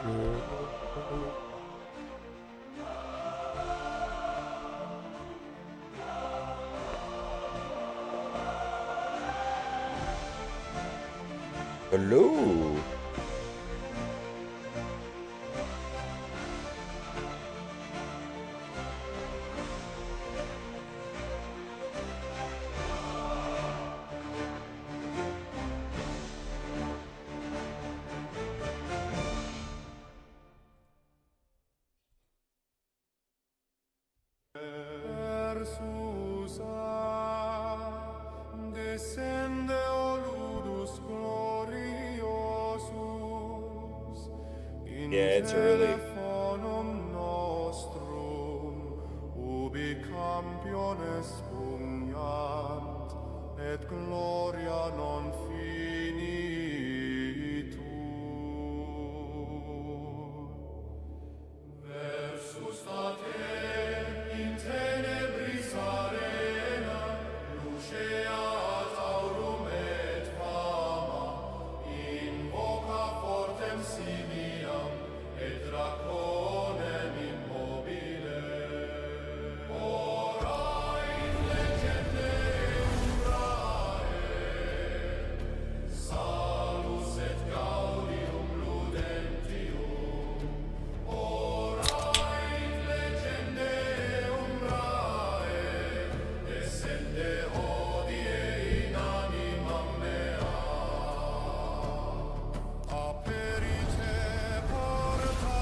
Hello. Yeah, it's early. Et gloria non finitur. Versus te in tenebris arena, luceat aurum et fama, invoca fortem simiam, et draconem immobile. Ora in legende salus et gaudium ludentium. Ora in legende descende hodie in animam mea. Aperite porta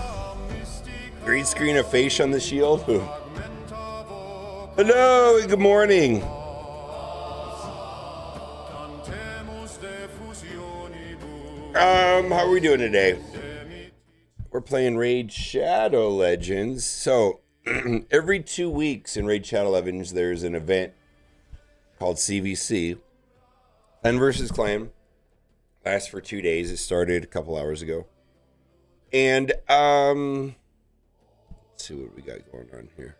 mystica. Green screen of face on the shield. Hello, good morning. How are we doing today? We're playing Raid Shadow Legends. So every 2 weeks in Raid Shadow Legends, there's an event called CVC, Clan versus Clan. Lasts for 2 days. It started a couple hours ago. And let's see what we got going on here.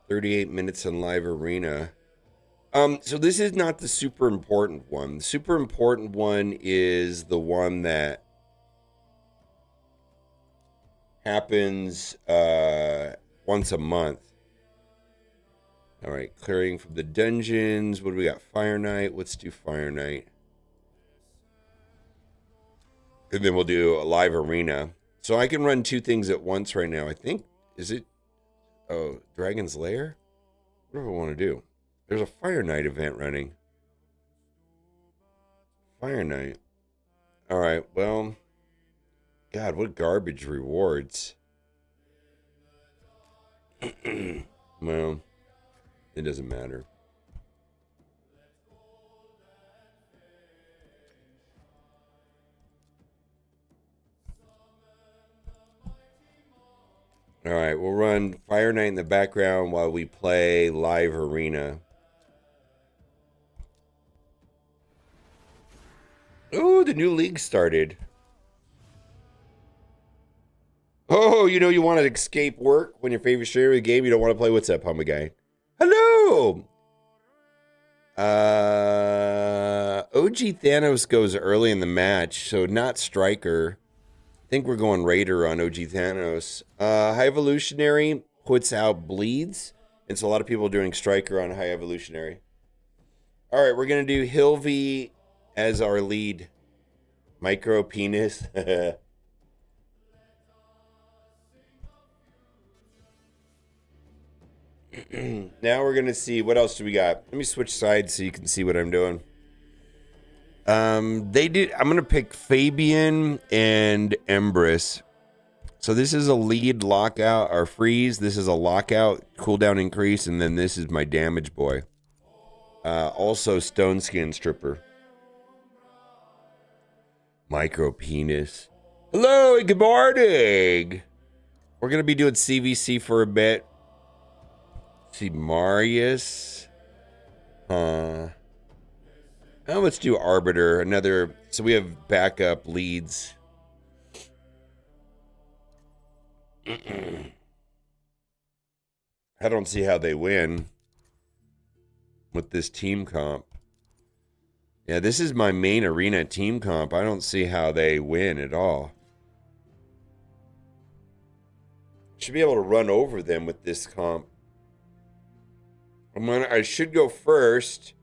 38 minutes on live arena. So this is not the super important one. The super important one is the one that happens once a month. All right, clearing from the dungeons. What do we got? Fire Night. Let's do Fire Night. And then we'll do a live arena. So I can run 2 things at once right now. I think, is it, oh, Dragon's Lair? What do I want to do? There's a Fire Night event running. Fire Night. All right, well, God, what garbage rewards. Well, it doesn't matter. All right, we'll run Fire Night in the background while we play live arena. Oh, the new league started. Oh, you know you want to escape work when your favorite streamer of the game, you don't want to play. What's up, Humba Guy? Hello! OG Thanos goes early in the match, so not Striker. I think we're going Raider on OG Thanos. High Evolutionary puts out Bleeds, and so a lot of people are doing Striker on High Evolutionary. All right, we're going to do Hilvy as our lead. Micro penis. Now we're going to see, what else do we got? Let me switch sides so you can see what I'm doing. I'm going to pick Fabian and Empress. So this is a lead lockout or freeze. This is a lockout cooldown increase. And then this is my damage boy. Also Stone Skin Stripper. Micro penis. Hello and good morning. We're going to be doing CVC for a bit. Let's see, Marius. Oh, let's do Arbiter. Another. So we have backup leads. I don't see how they win with this team comp. Yeah, this is my main arena team comp. I don't see how they win at all. Should be able to run over them with this comp. I should go first,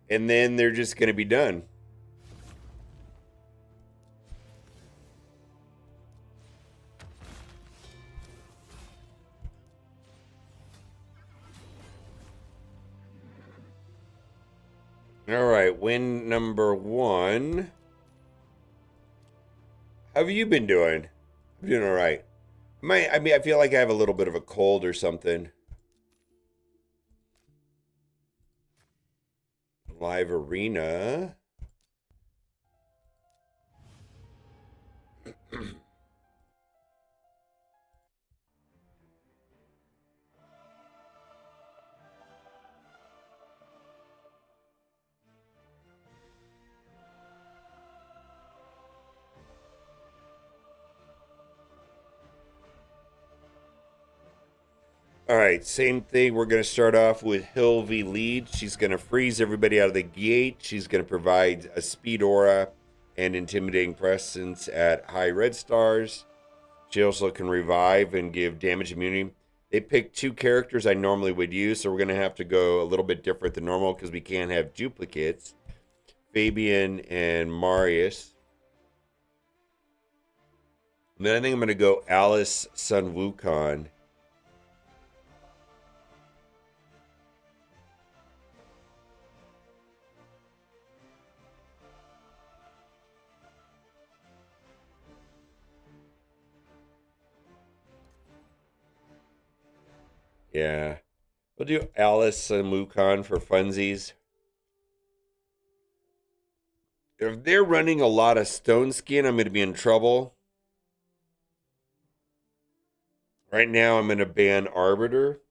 and then they're just gonna be done. All right, win number 1. How have you been doing? I'm doing all right. I feel like I have a little bit of a cold or something. Live arena. All right, same thing. We're going to start off with Hilvy lead. She's going to freeze everybody out of the gate. She's going to provide a speed aura and intimidating presence at high red stars. She also can revive and give damage immunity. They picked 2 characters I normally would use, so we're going to have to go a little bit different than normal because we can't have duplicates. Fabian and Marius. And then I think I'm going to go Alice Sun Wukong. Yeah. We'll do Alice and Wukong for funsies. If they're running a lot of Stone Skin, I'm going to be in trouble. Right now, I'm going to ban Arbiter.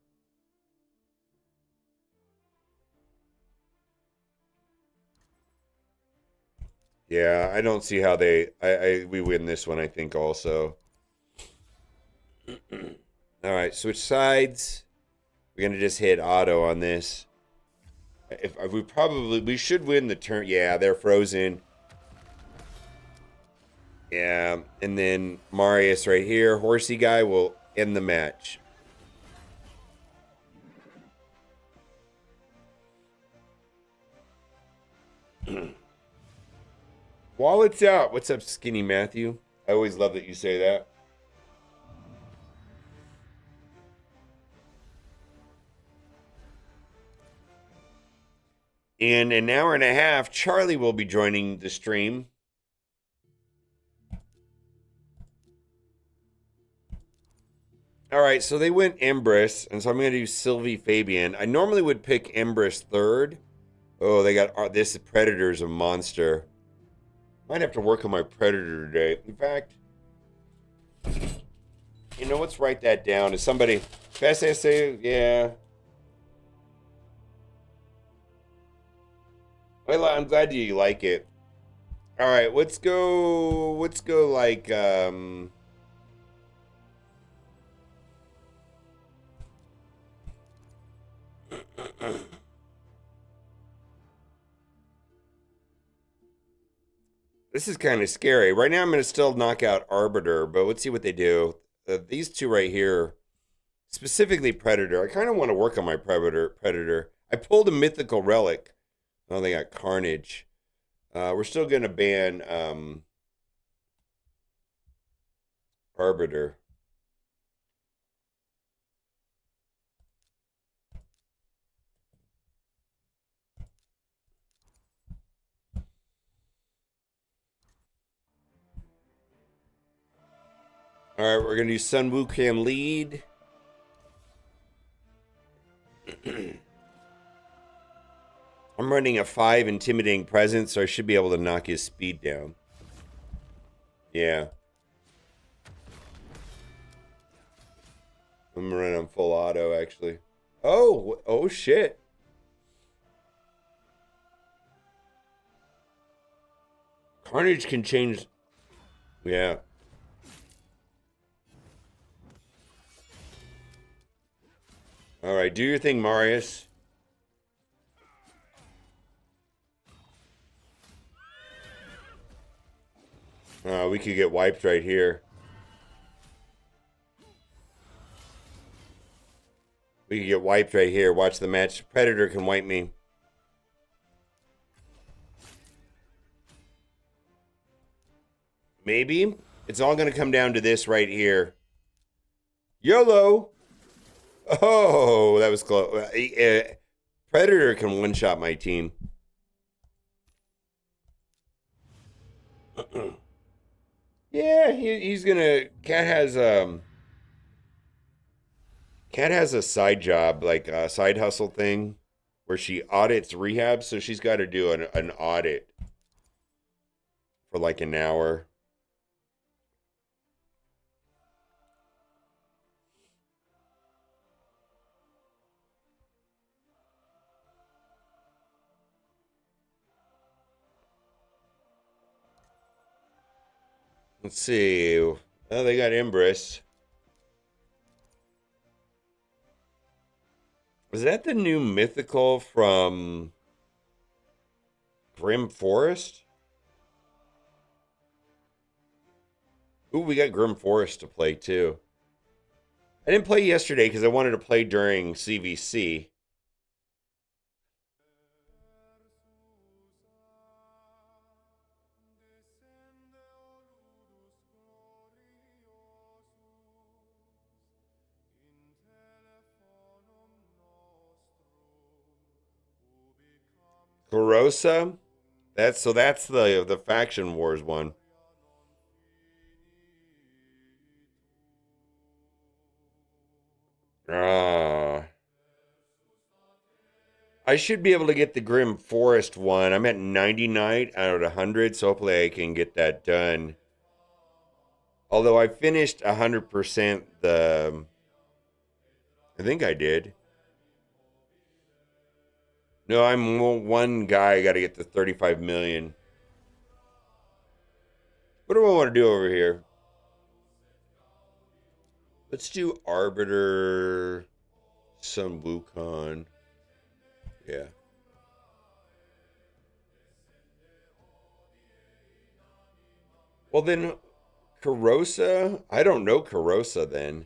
Yeah, I don't see how we win this one, I think, also. All right, switch sides. We're going to just hit auto on this. If we should win the turn. Yeah, they're frozen. Yeah, and then Marius right here, horsey guy, will end the match. Wallet's out. What's up, Skinny Matthew? I always love that you say that. In an hour and a half, Charlie will be joining the stream. All right, so they went Empress, and so I'm going to do Sylvie Fabian. I normally would pick Empress third. Oh, they got this Predator's a monster. Might have to work on my Predator today. In fact, you know, let's write that down. Is somebody best essay? Yeah. Well, I'm glad you like it. All right, let's go. Let's go like This is kind of scary. Right now, I'm going to still knock out Arbiter, but let's see what they do. These 2 right here, specifically Predator. I kind of want to work on my Predator. I pulled a mythical relic. Oh, they got Carnage. We're still going to ban Arbiter. All right, we're going to do Sun Wukong lead. I'm running a 5 intimidating presence, so I should be able to knock his speed down. Yeah. I'm running on full auto, actually. Oh shit. Carnage can change. Yeah. All right, do your thing, Marius. We could get wiped right here. We could get wiped right here. Watch the match. Predator can wipe me. Maybe. It's all going to come down to this right here. YOLO. Oh, that was close. Predator can one-shot my team. Yeah, he's going to... Cat has a side job, like a side hustle thing, where she audits rehab, so she's got to do an audit for like an hour. Let's see. Oh, they got Empress. Was that the new mythical from Grim Forest? Ooh, we got Grim Forest to play too. I didn't play yesterday because I wanted to play during CVC. Carosa? That's the Faction Wars one. I should be able to get the Grim Forest one. I'm at 99 out of 100, so hopefully I can get that done. Although I finished 100% the... I think I did. No, I'm one guy. I got to get to 35 million. What do I want to do over here? Let's do Arbiter, some Wukong. Yeah. Well, then, Carosa? I don't know Carosa then.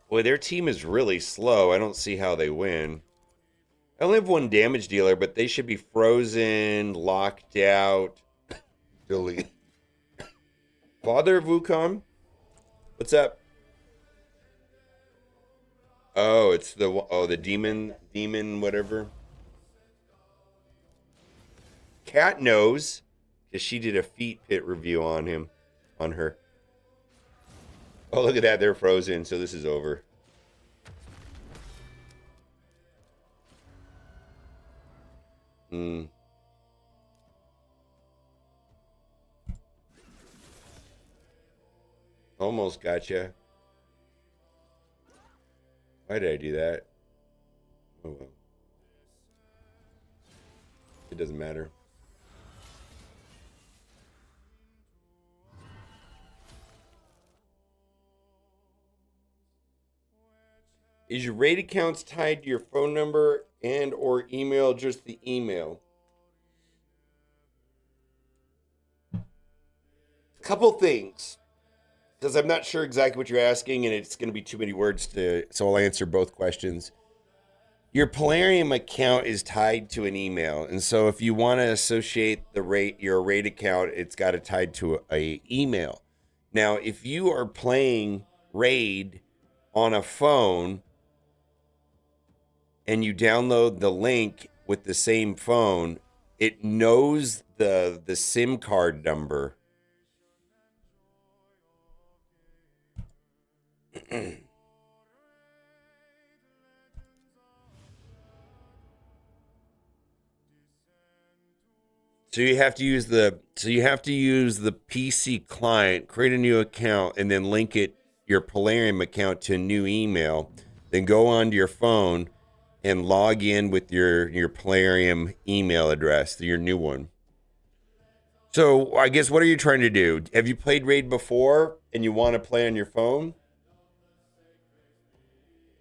Boy, their team is really slow. I don't see how they win. I only have one damage dealer, but they should be frozen, locked out. Delete. Father of Wukong? What's up? Oh, it's the demon whatever. Cat knows because she did a feet pit review on her. Oh, look at that. They're frozen, so this is over. Almost gotcha. Why did I do that? Oh, well. It doesn't matter. Is your raid accounts tied to your phone number and or email, just the email? Couple things. Because I'm not sure exactly what you're asking, and it's going to be too many words so I'll answer both questions. Your Polarium account is tied to an email, and so if you want to associate your raid account, it's got it tied to a email. Now, if you are playing raid on a phone and you download the link with the same phone, it knows the SIM card number. So you have to use the PC client, create a new account, and then link your Polarium account to a new email. Then go onto your phone and log in with your Polarium email address, your new one. So I guess what are you trying to do? Have you played Raid before and you want to play on your phone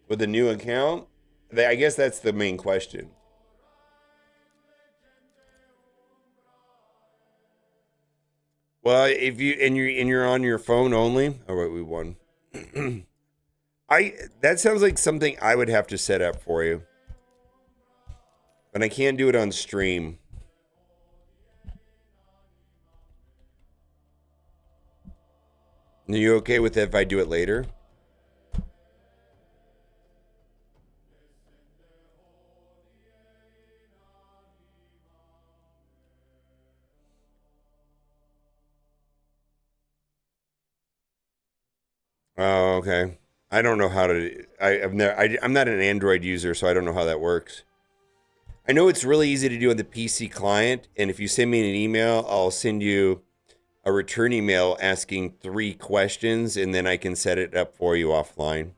with a new account? I guess that's the main question. Well, if you and you're on your phone only. Oh wait, we won. I that sounds like something I would have to set up for you, but I can't do it on stream. Are you okay with it if I do it later? Oh, okay. I don't know how to. I'm not an Android user, so I don't know how that works. I know it's really easy to do on the PC client, and if you send me an email, I'll send you a return email asking 3 questions, and then I can set it up for you offline.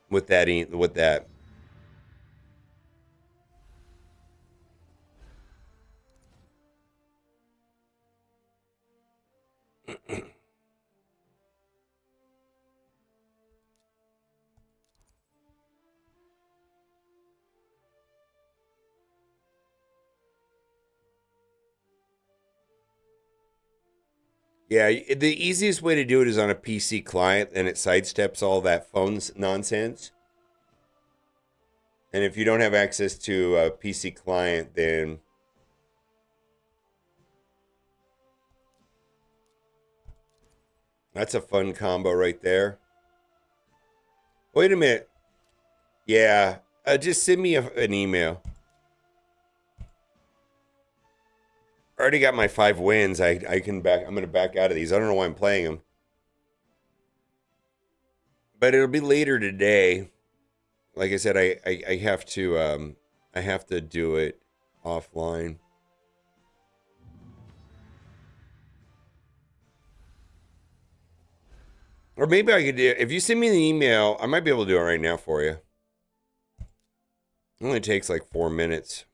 With that. Yeah, the easiest way to do it is on a PC client, and it sidesteps all that phone's nonsense. And if you don't have access to a PC client, then that's a fun combo right there. Wait a minute. Yeah, just send me an email. I already got my 5 wins. I can back. I'm gonna back out of these. I don't know why I'm playing them, but it'll be later today. Like I said, I have to do it offline. Or maybe I could do, if you send me the email, I might be able to do it right now for you. It only takes like 4 minutes.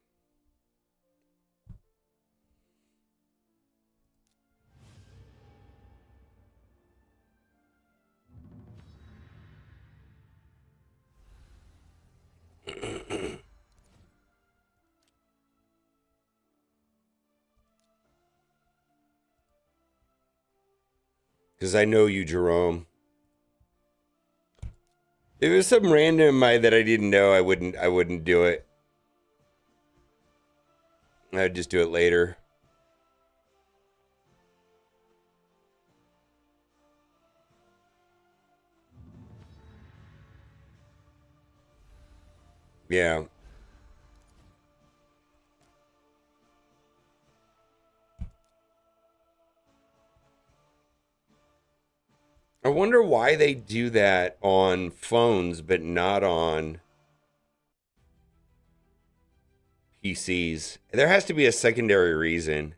Because I know you, Jerome. If it was some random that I didn't know, I wouldn't do it. I'd just do it later. Yeah. I wonder why they do that on phones but not on PCs. There has to be a secondary reason.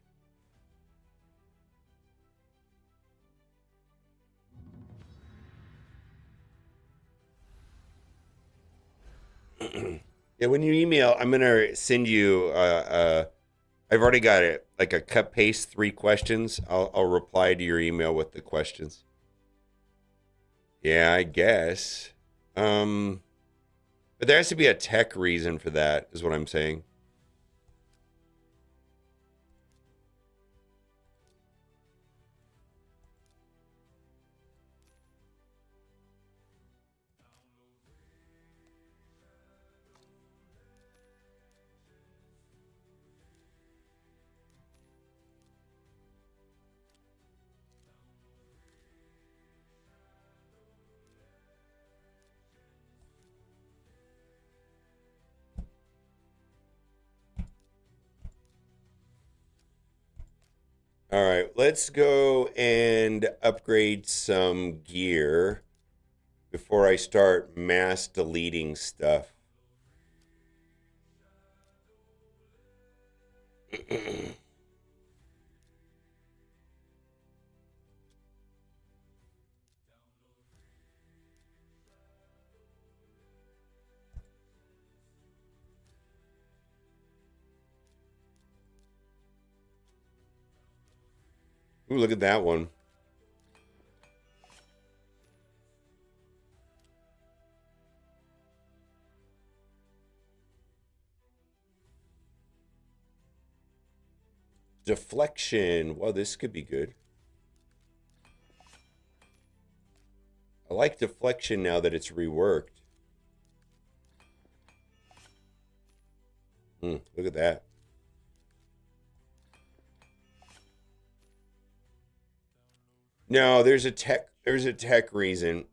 Yeah, when you email, I'm gonna send you. I've already got it, like a cut paste 3 questions. I'll reply to your email with the questions. Yeah, I guess. Um, but there has to be a tech reason for that, is what I'm saying. All right, let's go and upgrade some gear before I start mass deleting stuff. Ooh, look at that one. Deflection. Well, this could be good. I like deflection now that it's reworked. Look at that. No, there's a tech reason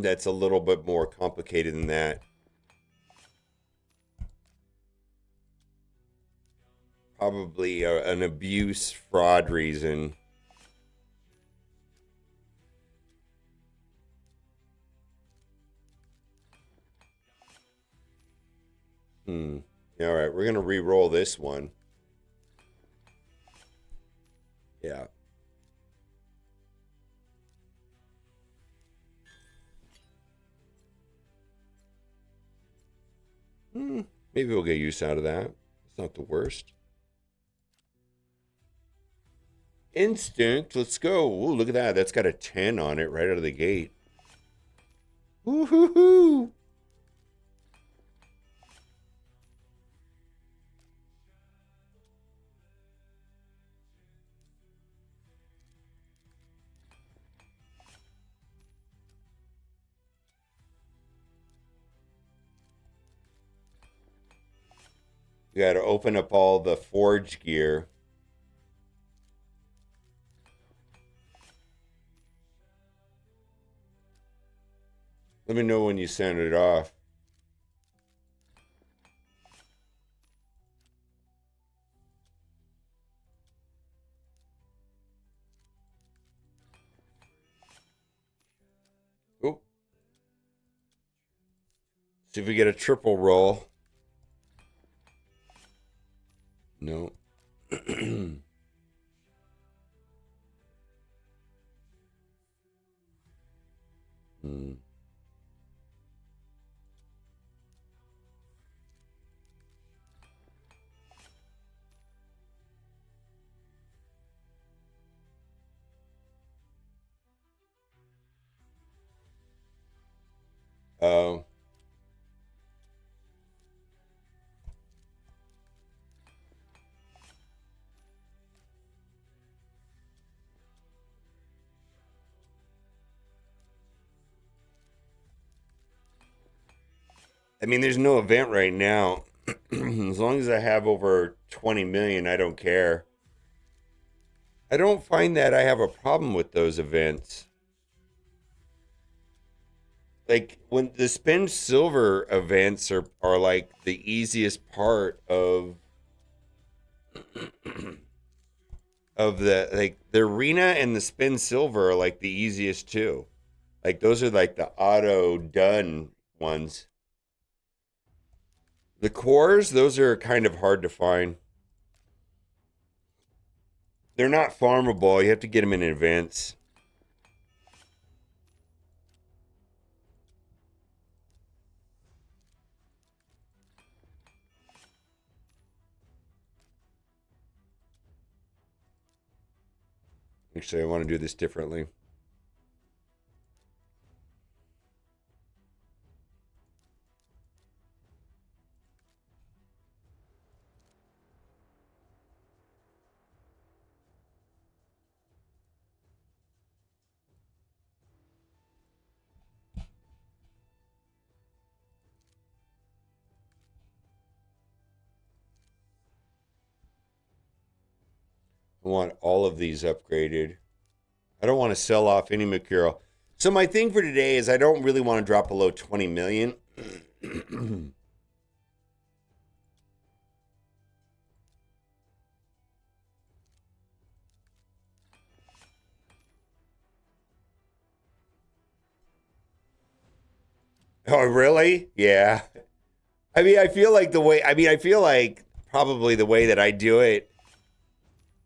that's a little bit more complicated than that. Probably an abuse fraud reason. All right, we're gonna re-roll this one. Yeah. Maybe we'll get use out of that. It's not the worst. Instinct, let's go. Ooh, look at that. That's got a 10 on it right out of the gate. Woo-hoo-hoo! You got to open up all the forge gear. Let me know when you send it off. Oh. See if we get a triple roll. No. Oh. I mean, there's no event right now. As long as I have over 20 million, I don't care. I don't find that I have a problem with those events. Like when the spin silver events are like the easiest part of the arena, and the spin silver are like the easiest too. Like those are like the auto done ones. The cores, those are kind of hard to find. They're not farmable. You have to get them in advance. Actually, I want to do this differently. I want all of these upgraded. I don't want to sell off any material. So my thing for today is I don't really want to drop below 20 million. Oh, really? Yeah. I feel like I feel like probably the way that I do it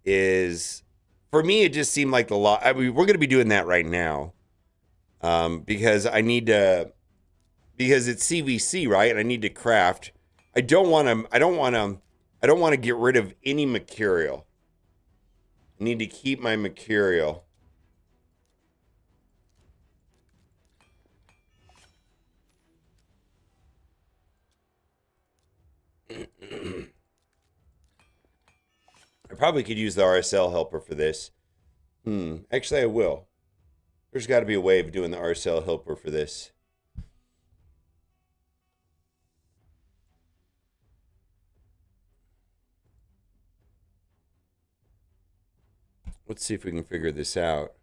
is, for me, it just seemed like the law. I mean, we're going to be doing that right now, because I need to, because it's CVC, right? And I need to craft. I don't want to get rid of any material. I need to keep my material. I I probably could use the RSL helper for this. Actually, I will. There's got to be a way of doing the RSL helper for this. Let's see if we can figure this out.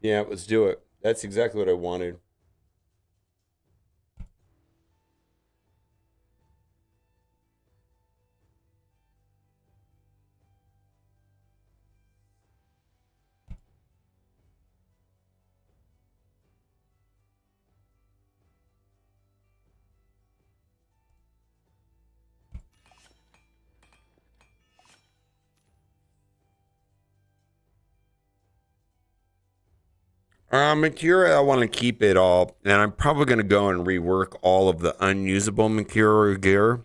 Yeah, let's do it. That's exactly what I wanted. Material, I want to keep it all, and I'm probably going to go and rework all of the unusable material gear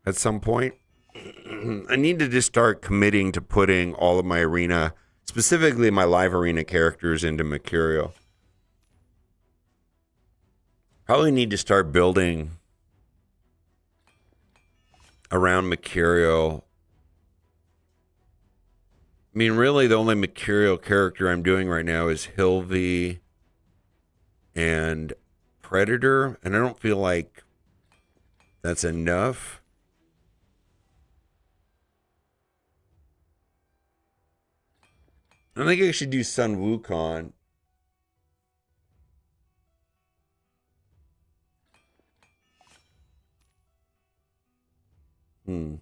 at some point. I need to just start committing to putting all of my arena, specifically my live arena characters, into Mercurial. Probably need to start building around Mercurial. I mean, really, the only Mercurial character I'm doing right now is Hilvy and Predator, and I don't feel like that's enough. I think I should do Sun Wukong. Hmm.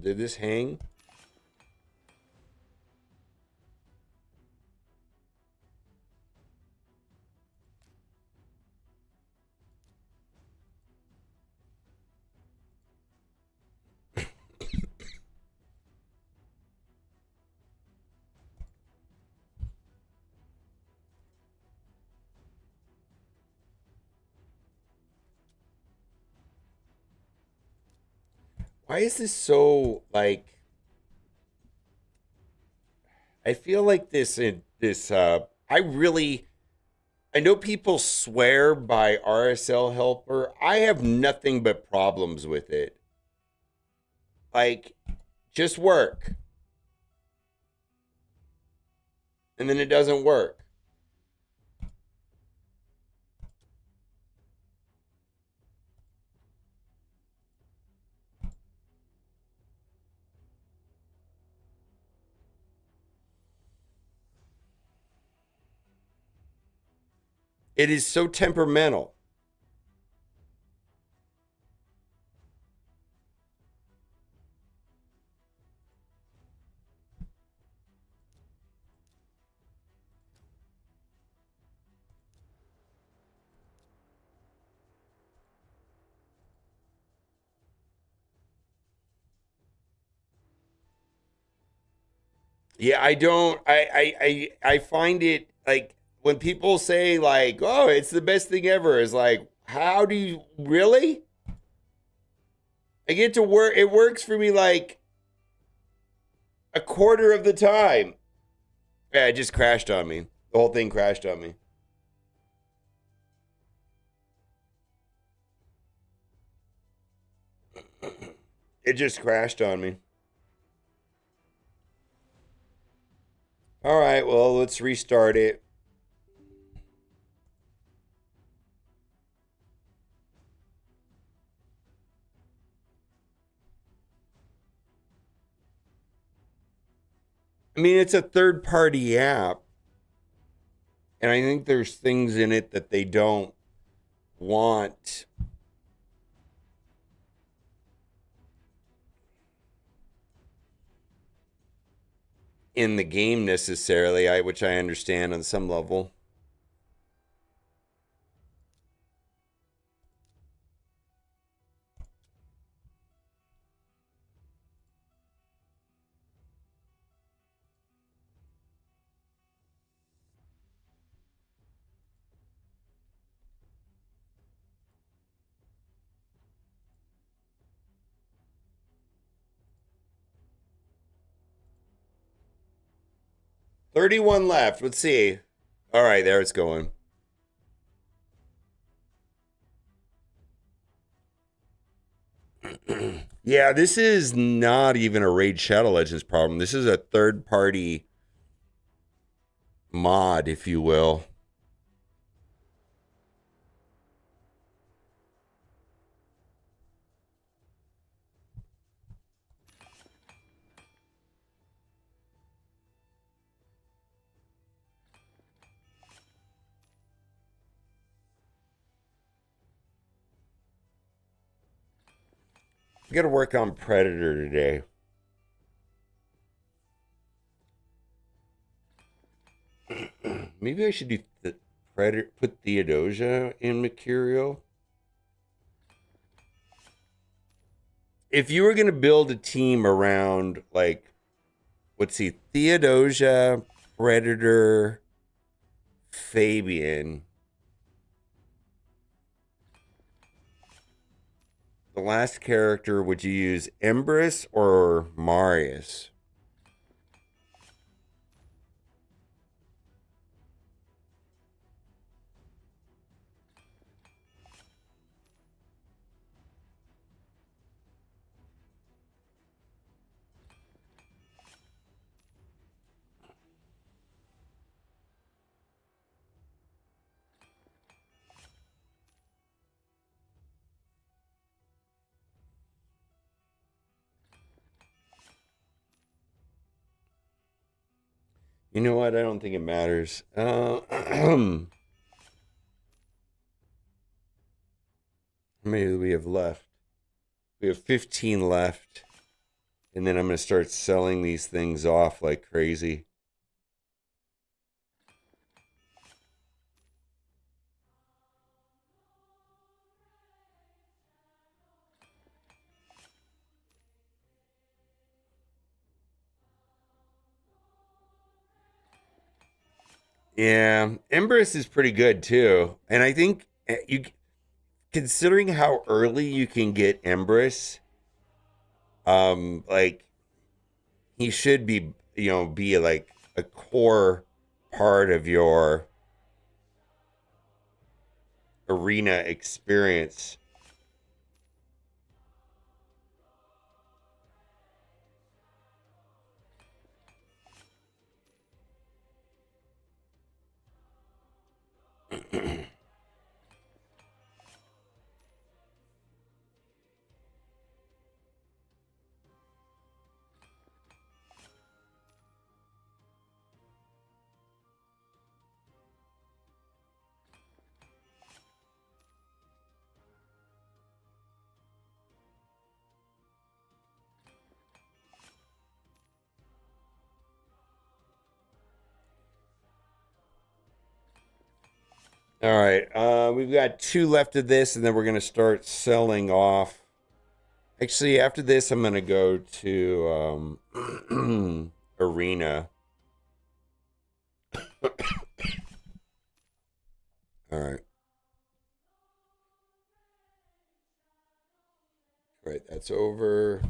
Did this hang? Why is this so like? I feel like I really. I know people swear by RSL Helper. I have nothing but problems with it. Like, just work, and then it doesn't work. It is so temperamental. Yeah, I don't. I find it like when people say like, "Oh, it's the best thing ever." Is like, How do you really? I get to work. It works for me like a quarter of the time. Yeah, it just crashed on me. The whole thing crashed on me. It just crashed on me. All right, well, let's restart it. I mean, it's a third party app, and I think there's things in it that they don't want in the game necessarily, which I understand on some level. $31 left. Let's see. All right, there it's going. Yeah, this is not even a Raid Shadow Legends problem. This is a third party mod, if you will. We got to work on Predator today. Maybe I should do the Predator. Put Theodosia in Mercurial. If you were gonna build a team around like, let's see, Theodosia, Predator, Fabian. The last character, would you use Empress or Marius? You know what? I don't think it matters. How many do we have left? We have 15 left. And then I'm going to start selling these things off like crazy. Yeah, Empress is pretty good too. And I think you considering how early you can get Empress, like he should be, be like a core part of your arena experience. All right, we've got 2 left of this, and then we're gonna start selling off. Actually, after this, I'm gonna go to arena. All right. All right, that's over.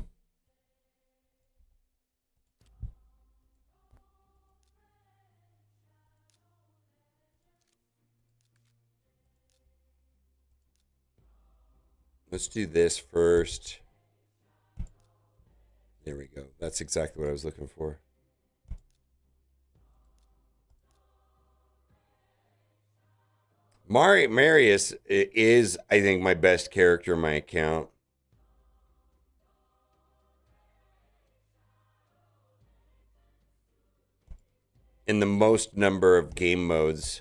Let's do this first. There we go. That's exactly what I was looking for. Marius is, I think, my best character in my account. In the most number of game modes.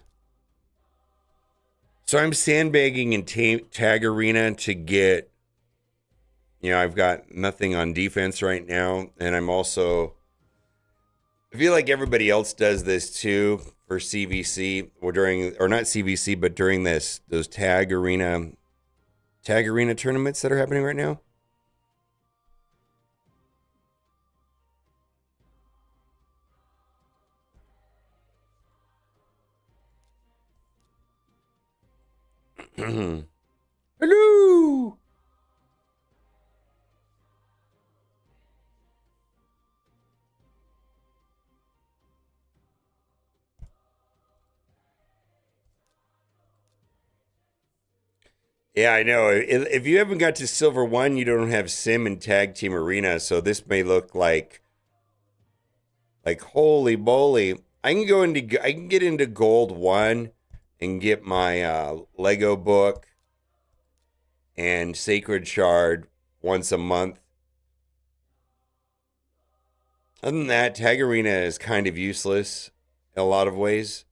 So I'm sandbagging in Tag Arena to get, I've got nothing on defense right now. And I'm also, I feel like everybody else does this too for CVC or not CVC, but during those Tag Arena tournaments that are happening right now. Hello. Yeah, I know. If you haven't got to Silver 1, you don't have Sim and Tag Team Arena, so this may look like holy moly. I can get into Gold 1 and get my Lego book and Sacred Shard once a month. Other than that, Tag Arena is kind of useless in a lot of ways.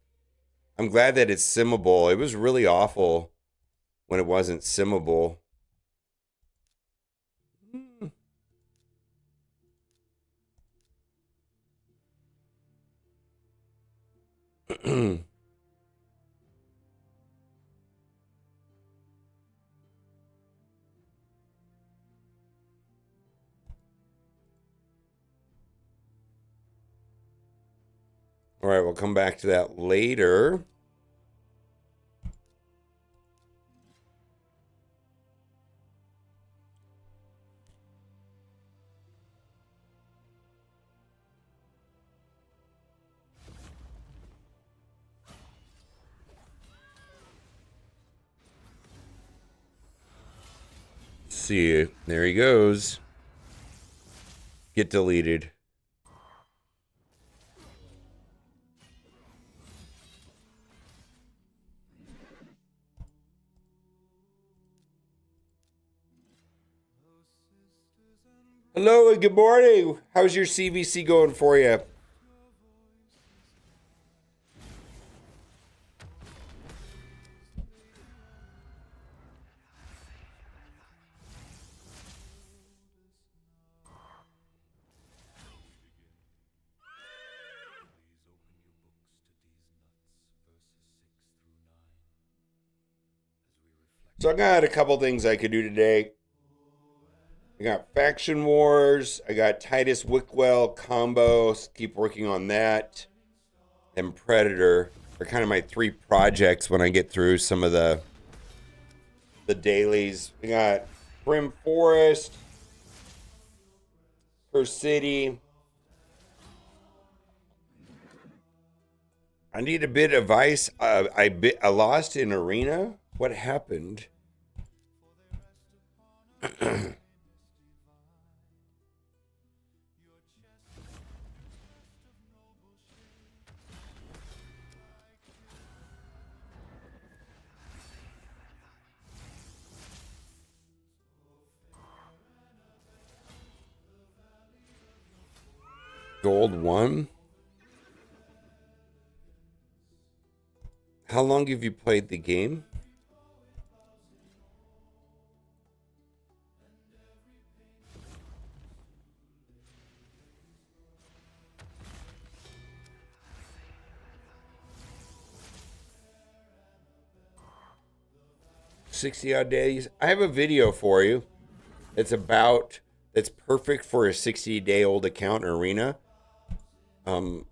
I'm glad that it's simmable. It was really awful when it wasn't simmable. All right, we'll come back to that later. See, there he goes. Get deleted. Hello and good morning. How's your CVC going for you? So I got a couple things I could do today. I got Faction Wars. I got Titus Wickwell combos. Keep working on that. And Predator are kind of my three projects when I get through some of the dailies. We got Brim Forest, Her City. I need a bit of advice. I lost in Arena. What happened? Gold 1. How long have you played the game? $60-odd days. I have a video for you. It's perfect for a 60-day-old account in Arena. I'm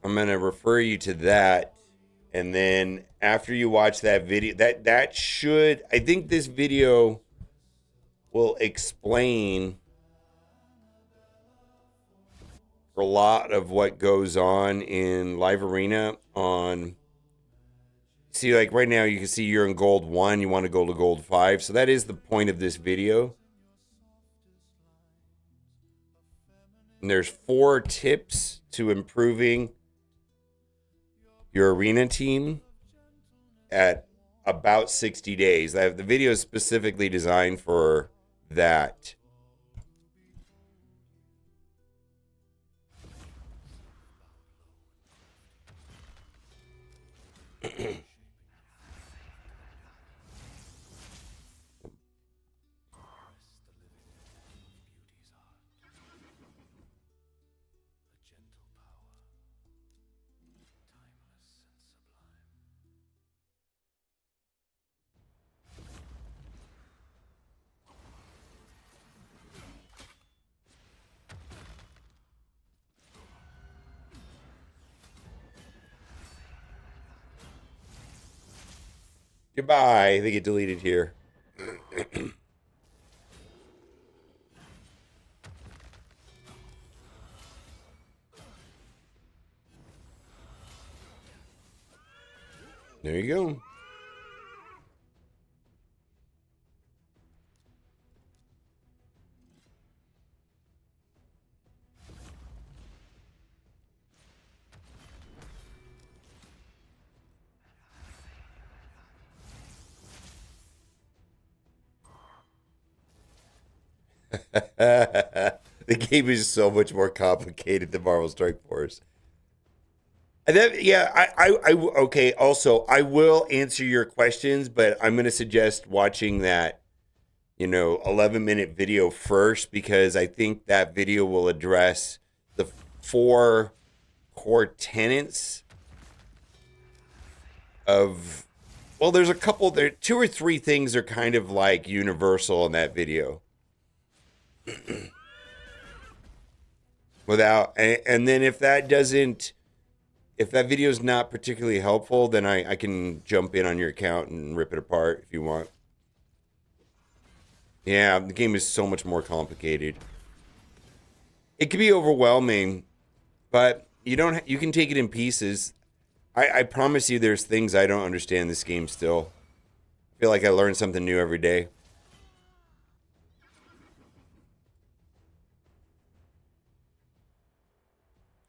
going to refer you to that. And then after you watch that video, that should, I think this video will explain a lot of what goes on in Live Arena on. See, like right now, you can see you're in gold 1. You want to go to gold 5. So that is the point of this video. And there's 4 tips to improving your arena team at about 60 days. The video is specifically designed for that. Goodbye. They get deleted here. There you go. The game is so much more complicated than Marvel Strike Force. And that, yeah, okay. Also, I will answer your questions, but I'm going to suggest watching that, 11-minute video first, because I think that video will address the 4 core tenets of. Well, there's a couple. There, 2 or 3 things are kind of like universal in that video. And then if that video is not particularly helpful, then I can jump in on your account and rip it apart if you want. Yeah, the game is so much more complicated. It can be overwhelming, but you can take it in pieces. I promise you, there's things I don't understand this game still. I feel like I learn something new every day.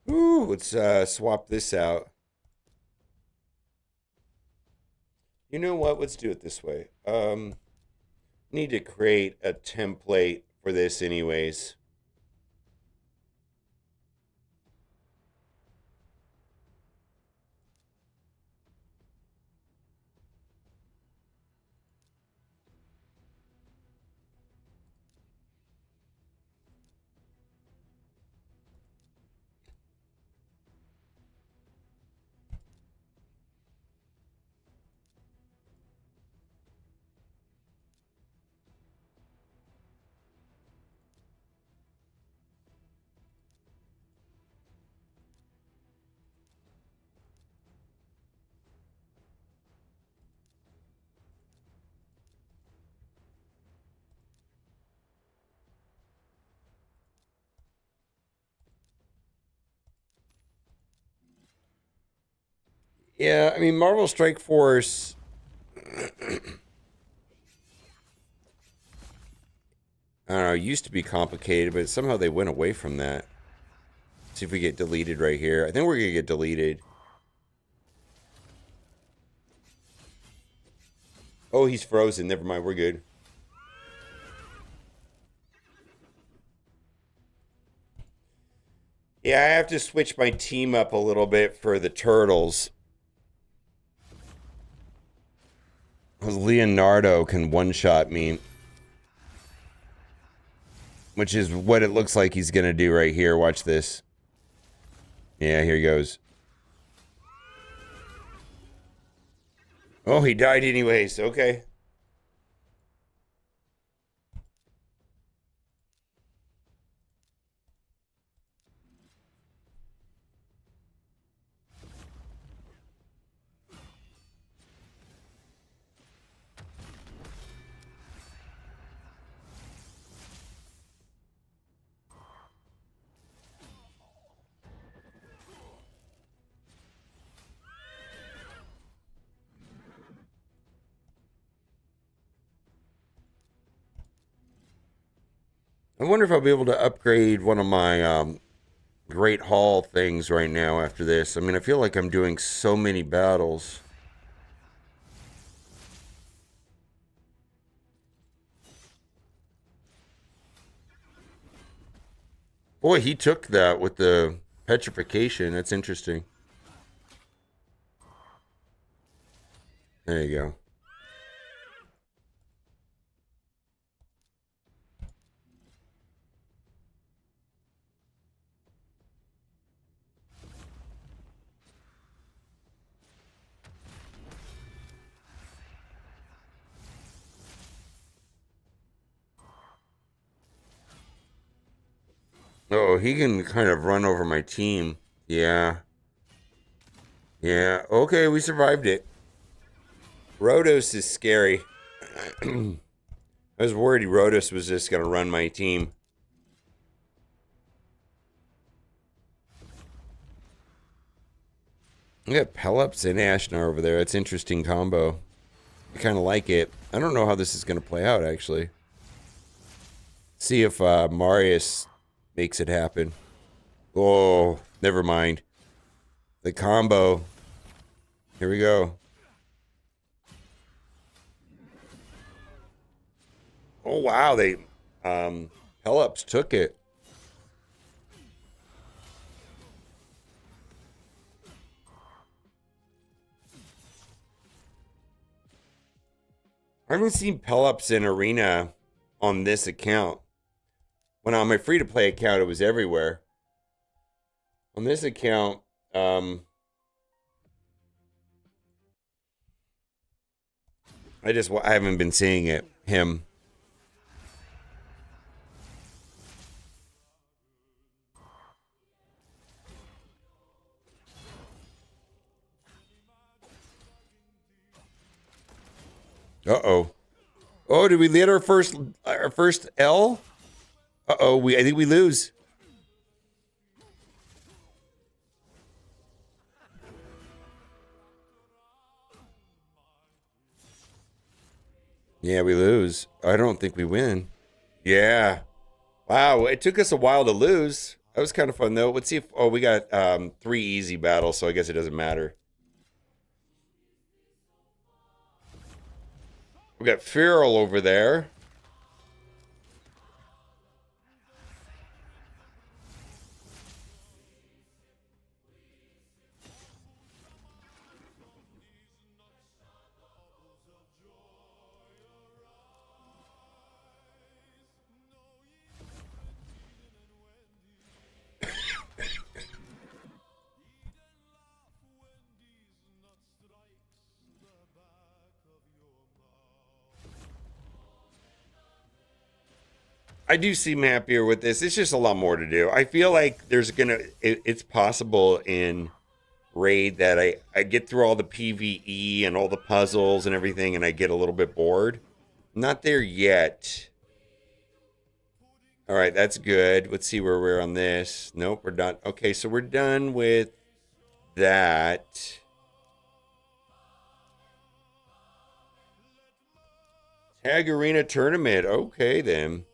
Ooh, let's swap this out. You know what? Let's do it this way. Need to create a template for this anyways. Yeah, I mean, Marvel Strike Force. I don't know, used to be complicated, but somehow they went away from that. See if we get deleted right here. I think we're going to get deleted. Oh, he's frozen. Never mind, we're good. Yeah, I have to switch my team up a little bit for the Turtles. Because Leonardo can one-shot me. Which is what it looks like he's going to do right here. Watch this. Yeah, here he goes. Oh, he died anyways. Okay. I wonder if I'll be able to upgrade one of my Great Hall things right now after this. I mean, I feel like I'm doing so many battles. Boy, he took that with the petrification. That's interesting. There you go. Oh, he can kind of run over my team. Yeah. Yeah. Okay, we survived it. Rhodos is scary. I was worried Rhodos was just going to run my team. We got Pelops and Ashnar over there. It's an interesting combo. I kind of like it. I don't know how this is going to play out, actually. See if Marius makes it happen. Oh, never mind. The combo. Here we go. Oh, wow. They, Pelops took it. I haven't seen Pelops in Arena on this account. When on my free-to-play account, it was everywhere. On this account, I haven't been seeing it. Him. Uh-oh. Oh, did we hit our first L? Uh-oh, I think we lose. Yeah, we lose. I don't think we win. Yeah. Wow, it took us a while to lose. That was kind of fun though. Let's see if we got 3 easy battles, so I guess it doesn't matter. We got Feral over there. I do seem happier with this. It's just a lot more to do. I feel like it's possible in Raid that I get through all the PvE and all the puzzles and everything and I get a little bit bored. Not there yet. All right, that's good. Let's see where we're on this. Nope, we're done. Okay, so we're done with that. Tag Arena Tournament. Okay, then.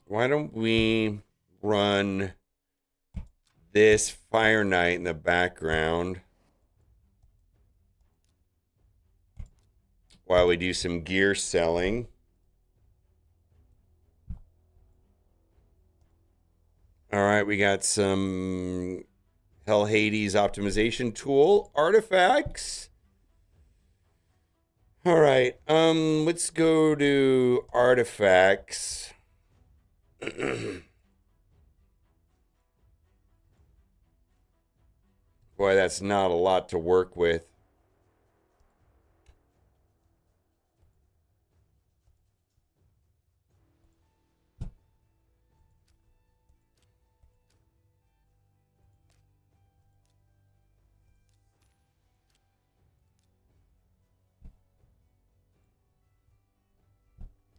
Why don't we run this Fire Knight in the background while we do some gear selling. All right, we got some Hell Hades optimization tool artifacts. All right, let's go to artifacts. Boy, that's not a lot to work with.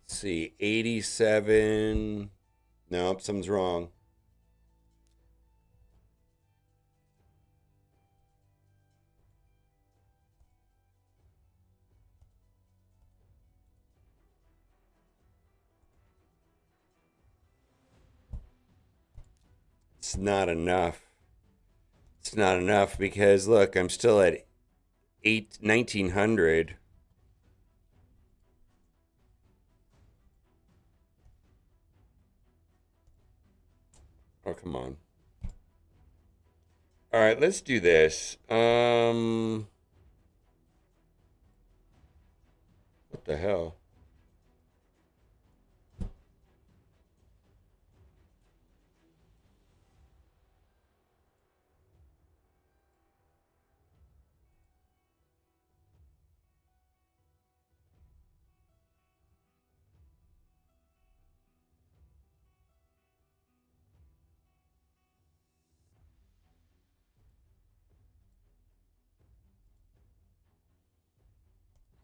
Let's see, 87. Nope, something's wrong. It's not enough. It's not enough because look, I'm still at 1900. Oh, come on. All right, let's do this. What the hell?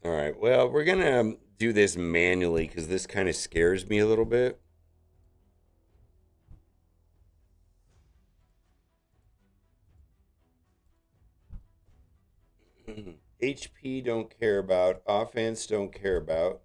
All right, well, we're gonna do this manually because this kind of scares me a little bit. HP don't care about. Offense don't care about.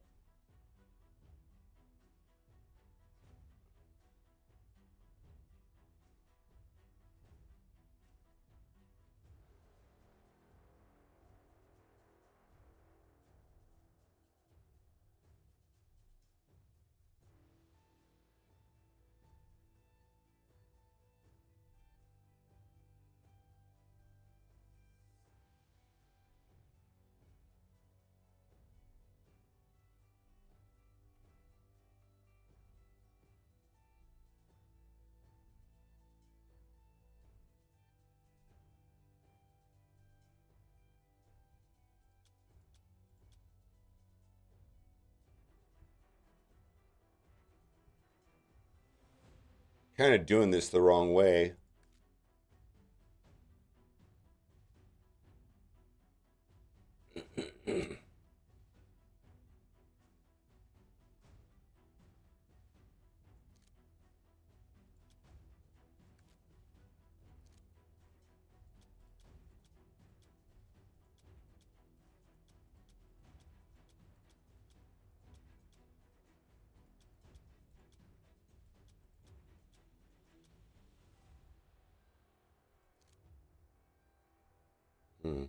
Kind of doing this the wrong way. Hmm.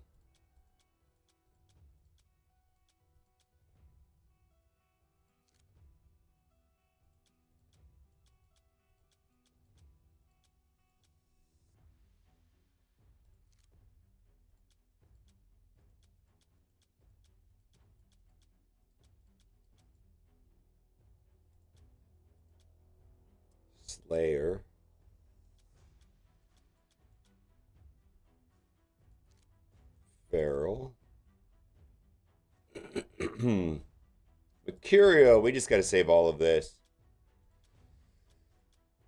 Slayer. Feral. Mercurial. We just got to save all of this.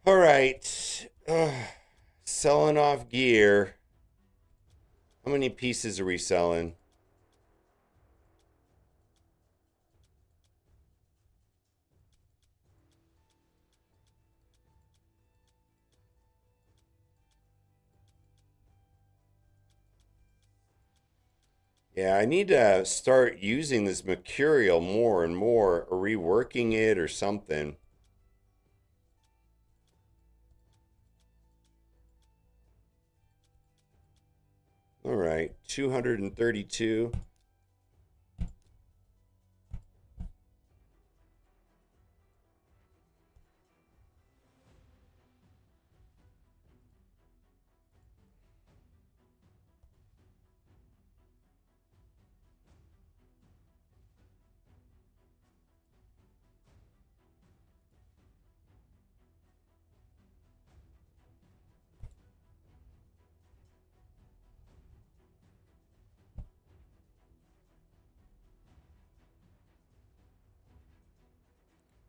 All right. Selling off gear. How many pieces are we selling? Yeah, I need to start using this mercurial more and more, or reworking it or something. All right, 232.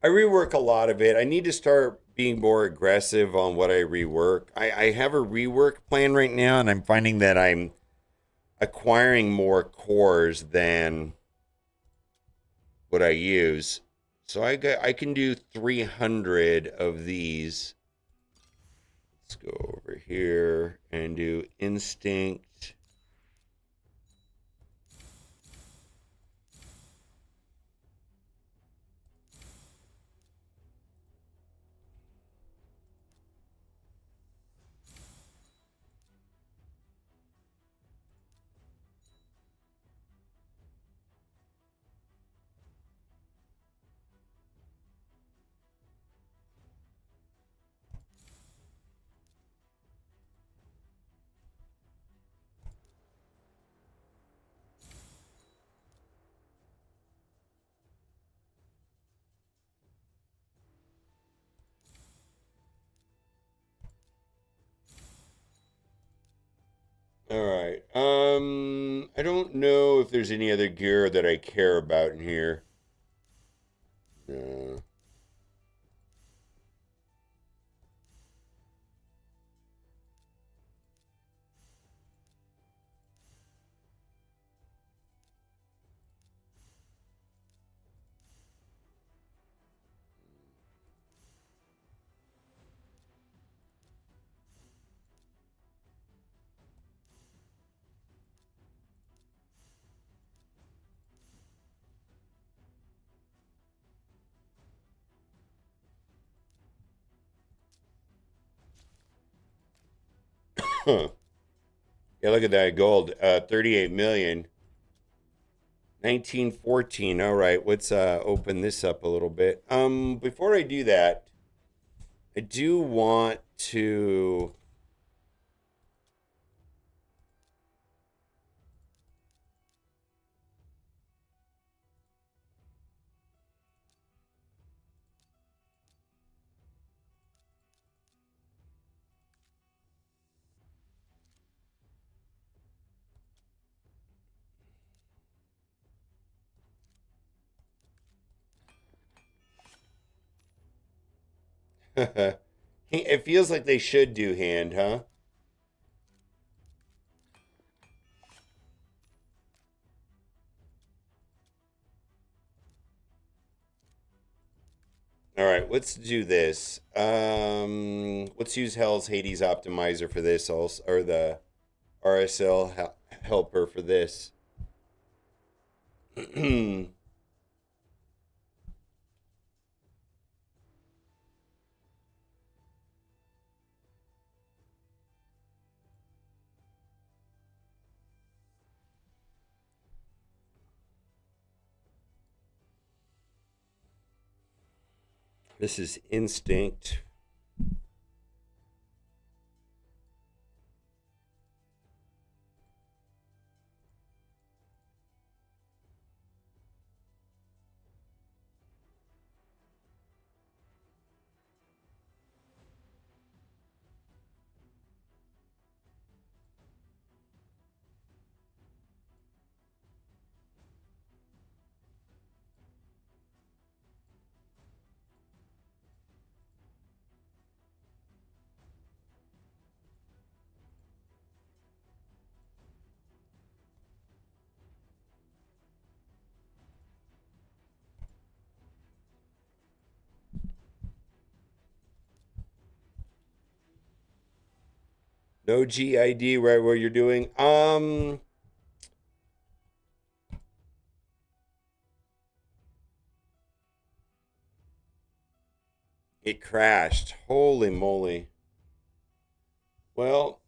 I rework a lot of it. I need to start being more aggressive on what I rework. I have a rework plan right now, and I'm finding that I'm acquiring more cores than what I use. So I can do 300 of these. Let's go over here and do instinct. don't know if there's any other gear that I care about in here. No. Huh. Yeah, look at that gold. 38 million. 1914. All right, let's open this up a little bit. Before I do that, I do want to it feels like they should do hand, huh? All right, let's do this. Let's use Hell's Hades Optimizer for this also, or the RSL Helper for this. This is Instinct. No GID right where you're doing. It crashed. Holy moly. Well,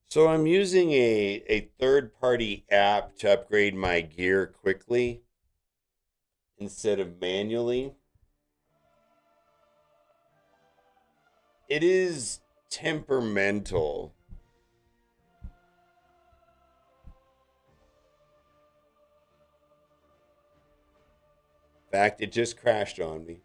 so I'm using a third party app to upgrade my gear quickly instead of manually. It is temperamental. In fact, it just crashed on me.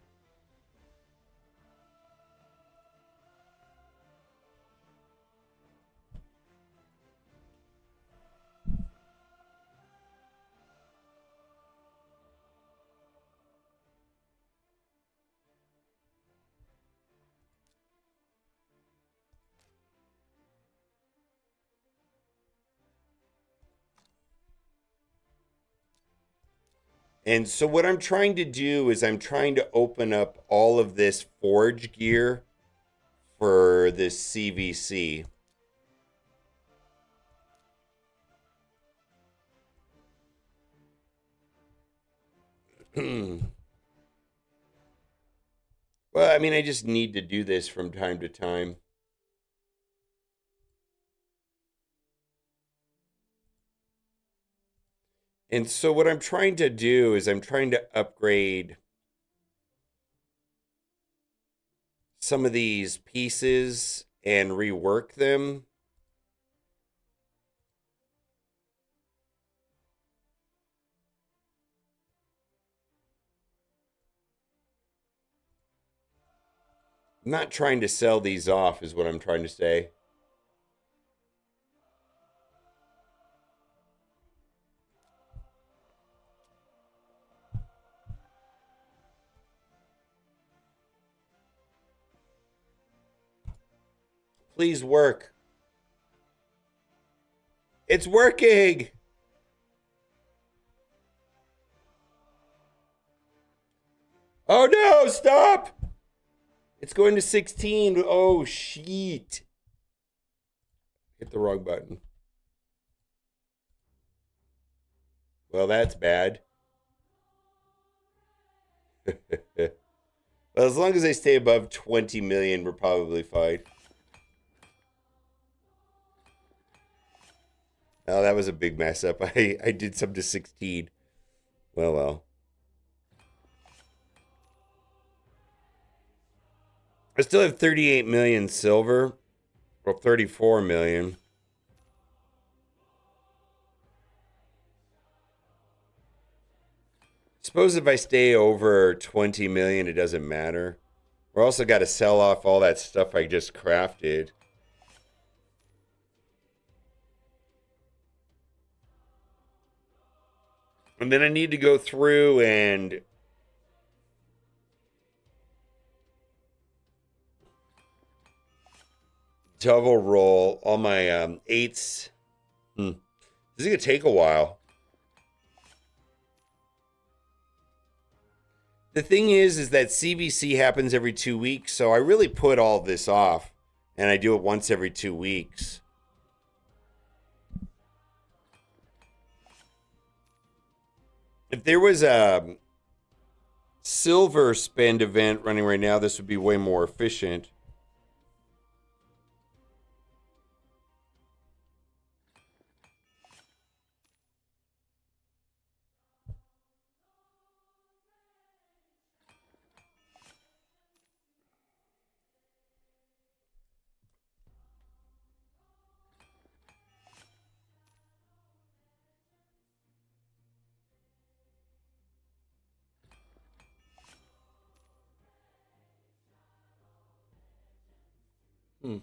And so what I'm trying to do is I'm trying to open up all of this forge gear for this CVC. Well, I mean, I just need to do this from time to time. And so what I'm trying to do is I'm trying to upgrade some of these pieces and rework them. I'm not trying to sell these off, is what I'm trying to say. Please work. It's working. Oh no, stop. It's going to 16. Oh, shit. Hit the wrong button. Well, that's bad. Well, as long as they stay above 20 million, we're probably fine. Oh, that was a big mess up. I did some to 16. Well. I still have 38 million silver. Well, 34 million. Suppose if I stay over 20 million, it doesn't matter. We're also got to sell off all that stuff I just crafted. And then I need to go through and double roll all my eights. This is going to take a while. The thing is that CVC happens every 2 weeks, so I really put all this off, and I do it once every 2 weeks. If there was a silver spend event running right now, this would be way more efficient.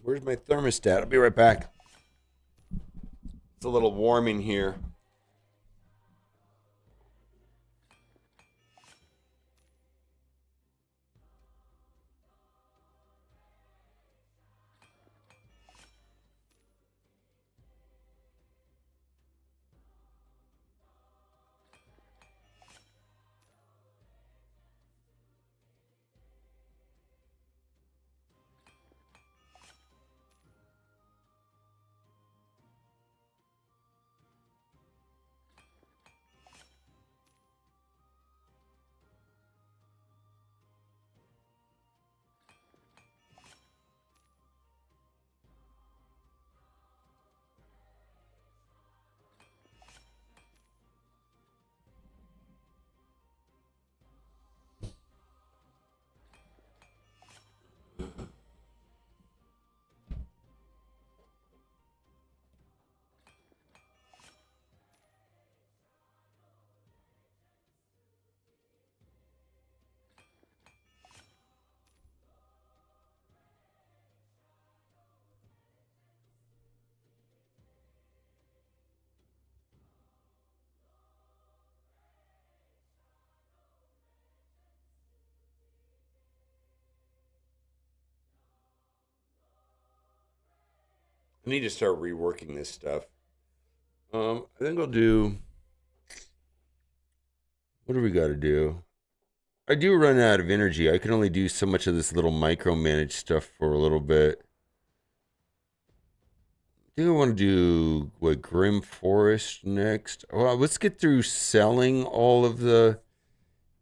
Where's my thermostat? I'll be right back. It's a little warm in here. I need to start reworking this stuff. I think I'll do. What do we got to do? I do run out of energy. I can only do so much of this little micromanage stuff for a little bit. I think I want to do what Grim Forest next. Well, let's get through selling all of the,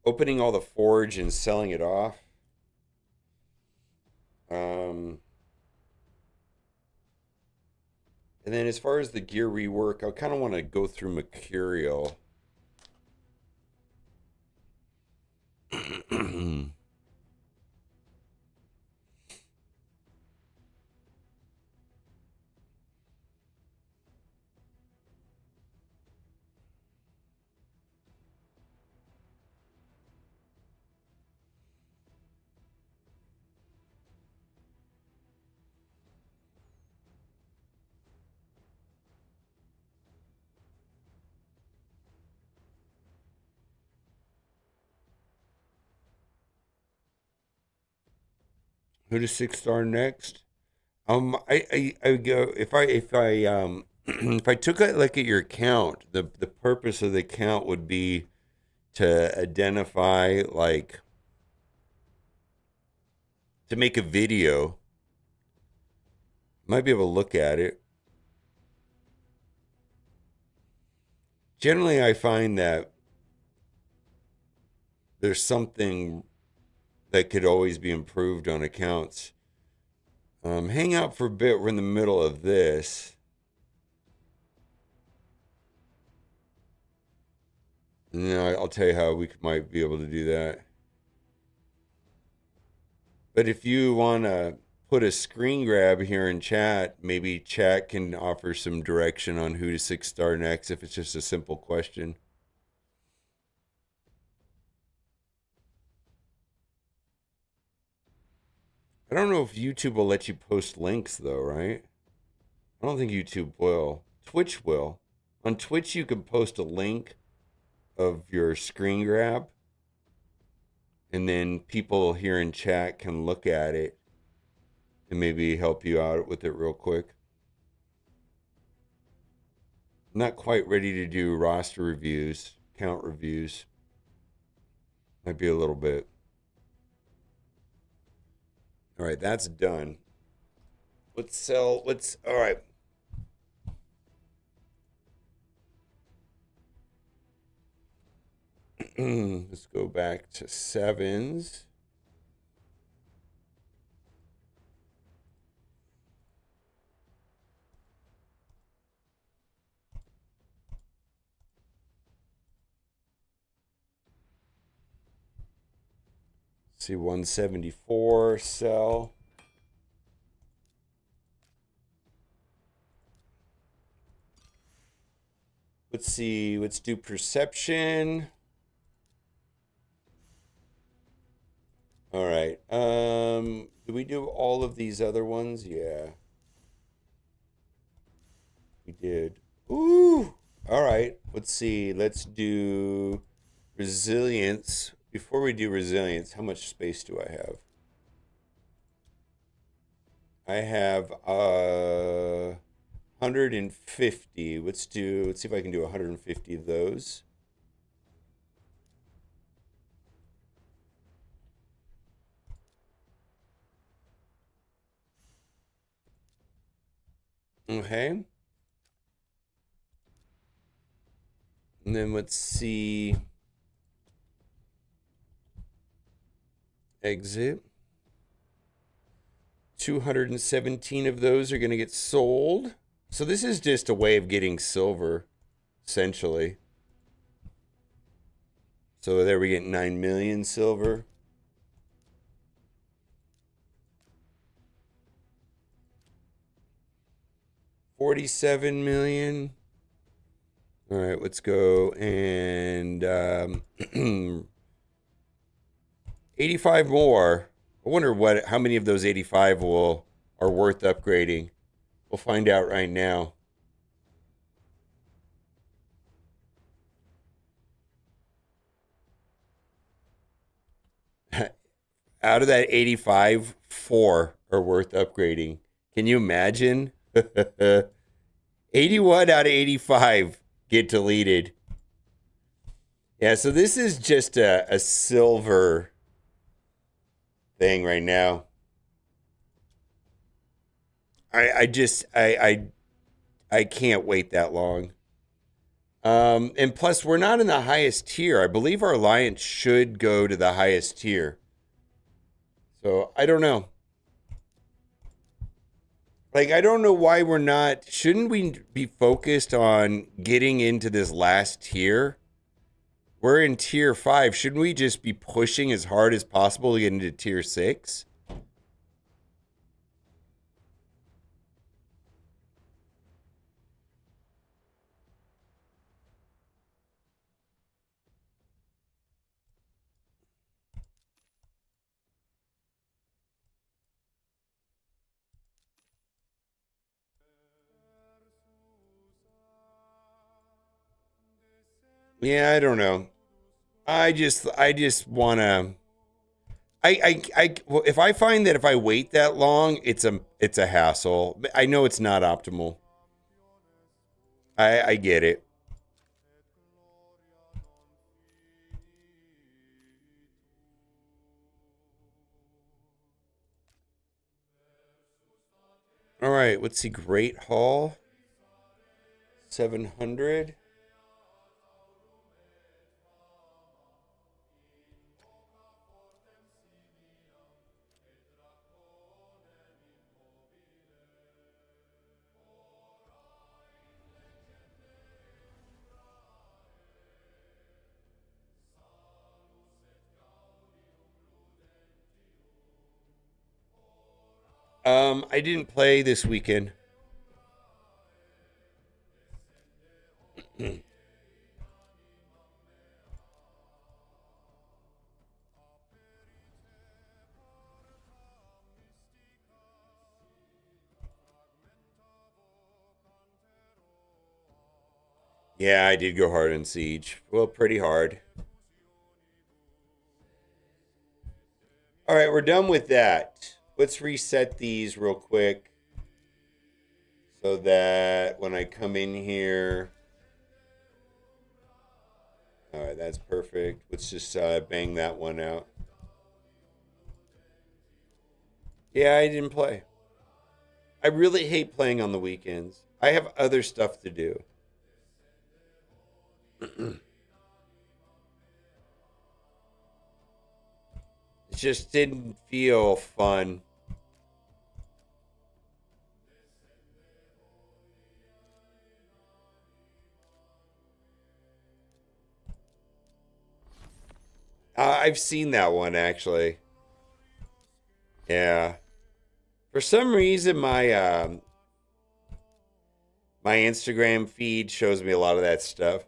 opening all the forge and selling it off. And then as far as the gear rework, I kind of want to go through Mercurial. Who does 6-star next? I go if I if I took a look at your account, the purpose of the account would be to identify, like, to make a video. Might be able to look at it. Generally, I find that there's something that could always be improved on accounts. Hang out for a bit. We're in the middle of this. And then I'll tell you how we might be able to do that. But if you want to put a screen grab here in chat, maybe chat can offer some direction on who to 6-star next if it's just a simple question. I don't know if YouTube will let you post links though, right? I don't think YouTube will. Twitch will. On Twitch, you can post a link of your screen grab, and then people here in chat can look at it and maybe help you out with it real quick. I'm not quite ready to do roster reviews, count reviews. Might be a little bit. All right, that's done. All right. Let's go back to sevens. See 174 sell. Let's see. Let's do perception. All right. Do we do all of these other ones? Yeah. We did. Ooh. All right. Let's see. Let's do resilience. Before we do resilience, how much space do I have? I have 150. Let's see if I can do 150 of those. Okay. And then let's see. Exit. 217 of those are going to get sold. So this is just a way of getting silver, essentially. So there we get 9 million silver. $47 million. All right, let's go and 85 more. I wonder how many of those 85 are worth upgrading. We'll find out right now. Out of that 85, 4 are worth upgrading. Can you imagine? 81 out of 85 get deleted. Yeah, so this is just a silver thing right now. I can't wait that long. And plus, we're not in the highest tier. I believe our alliance should go to the highest tier. So I don't know. Like, I don't know why we're not. Shouldn't we be focused on getting into this last tier? We're in tier 5. Shouldn't we just be pushing as hard as possible to get into tier 6? Yeah, I don't know. I just want to Well, if I find that if I wait that long, it's a hassle. I know it's not optimal. I get it. All right, let's see. Great Hall, 700. I didn't play this weekend. Yeah, I did go hard in Siege. Well, pretty hard. All right, we're done with that. Let's reset these real quick so that when I come in here. All right, that's perfect. Let's just bang that one out. Yeah, I didn't play. I really hate playing on the weekends. I have other stuff to do. It just didn't feel fun. I've seen that one actually. Yeah. For some reason, my Instagram feed shows me a lot of that stuff.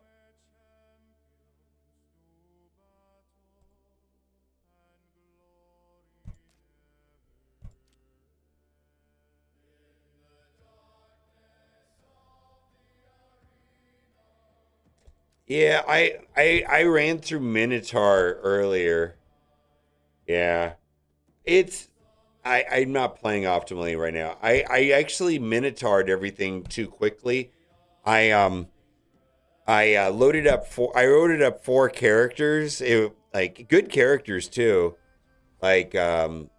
Yeah, I ran through Minotaur earlier. Yeah. It's I'm not playing optimally right now. I actually Minotaured everything too quickly. I I loaded up four characters. Like good characters too. Like Ethereum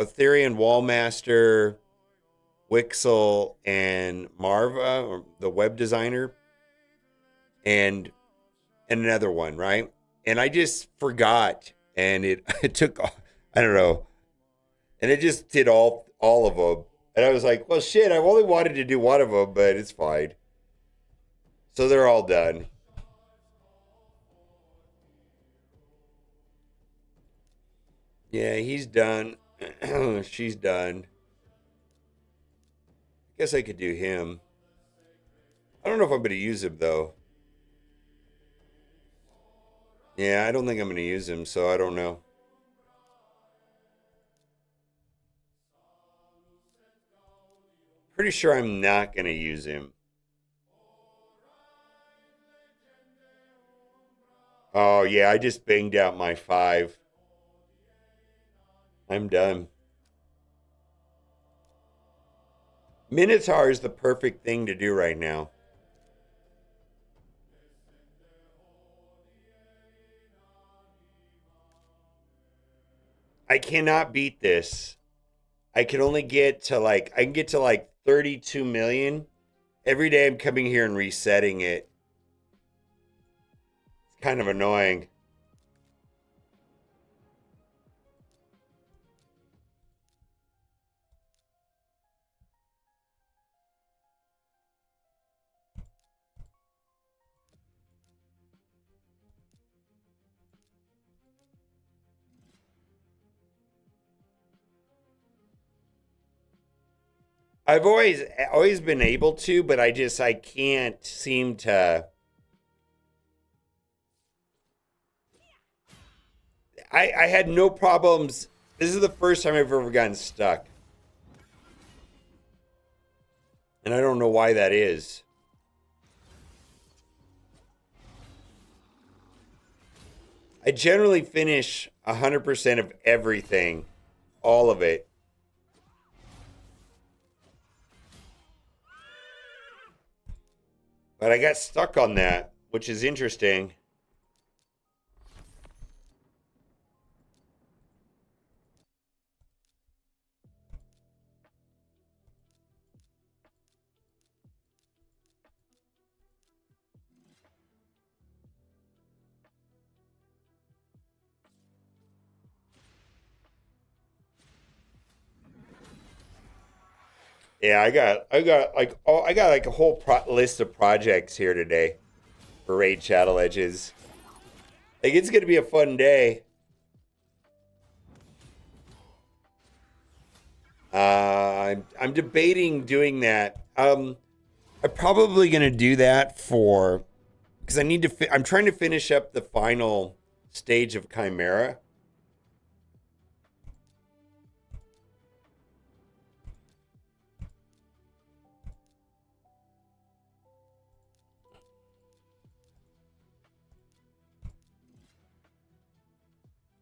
Wallmaster, Wixel, and Marva, or the web designer, and another one, right? And I just forgot, and it it took I don't know, and it just did all of them, and I was like, well, shit, I only wanted to do one of them, but it's fine. So they're all done. Yeah, he's done. She's done. Guess I could do him. I don't know if I'm going to use him though. Yeah, I don't think I'm going to use him, so I don't know. Pretty sure I'm not going to use him. Oh, yeah, I just banged out my five. I'm done. Minotaur is the perfect thing to do right now. I cannot beat this. I can only get to I can get to like 32 million. Every day I'm coming here and resetting it. It's kind of annoying. I've always been able to, but I can't seem to. I had no problems. This is the first time I've ever gotten stuck. And I don't know why that is. I generally finish 100% of everything, all of it. But I got stuck on that, which is interesting. Yeah, I got like a whole list of projects here today for Raid Shadow Edges. Like it's gonna be a fun day. I'm debating doing that. I'm probably gonna do that for because I need to. I'm trying to finish up the final stage of Chimera.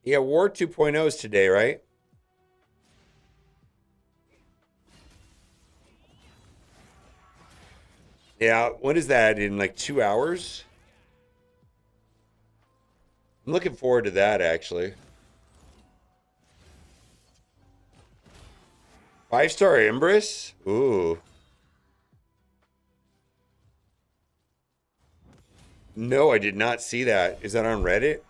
Yeah, War 2.0 is today, right? Yeah, what is that in like 2 hours? I'm looking forward to that actually. 5-star Empress? Ooh. No, I did not see that. Is that on Reddit?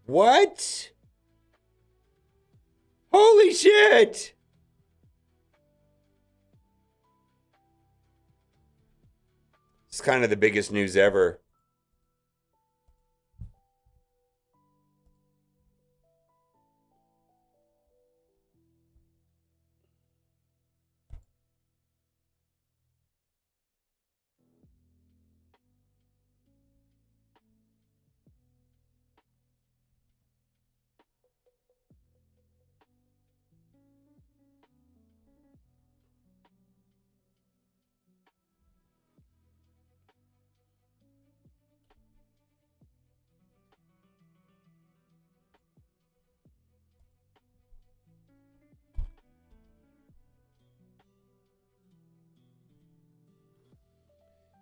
What? Holy shit! It's kind of the biggest news ever.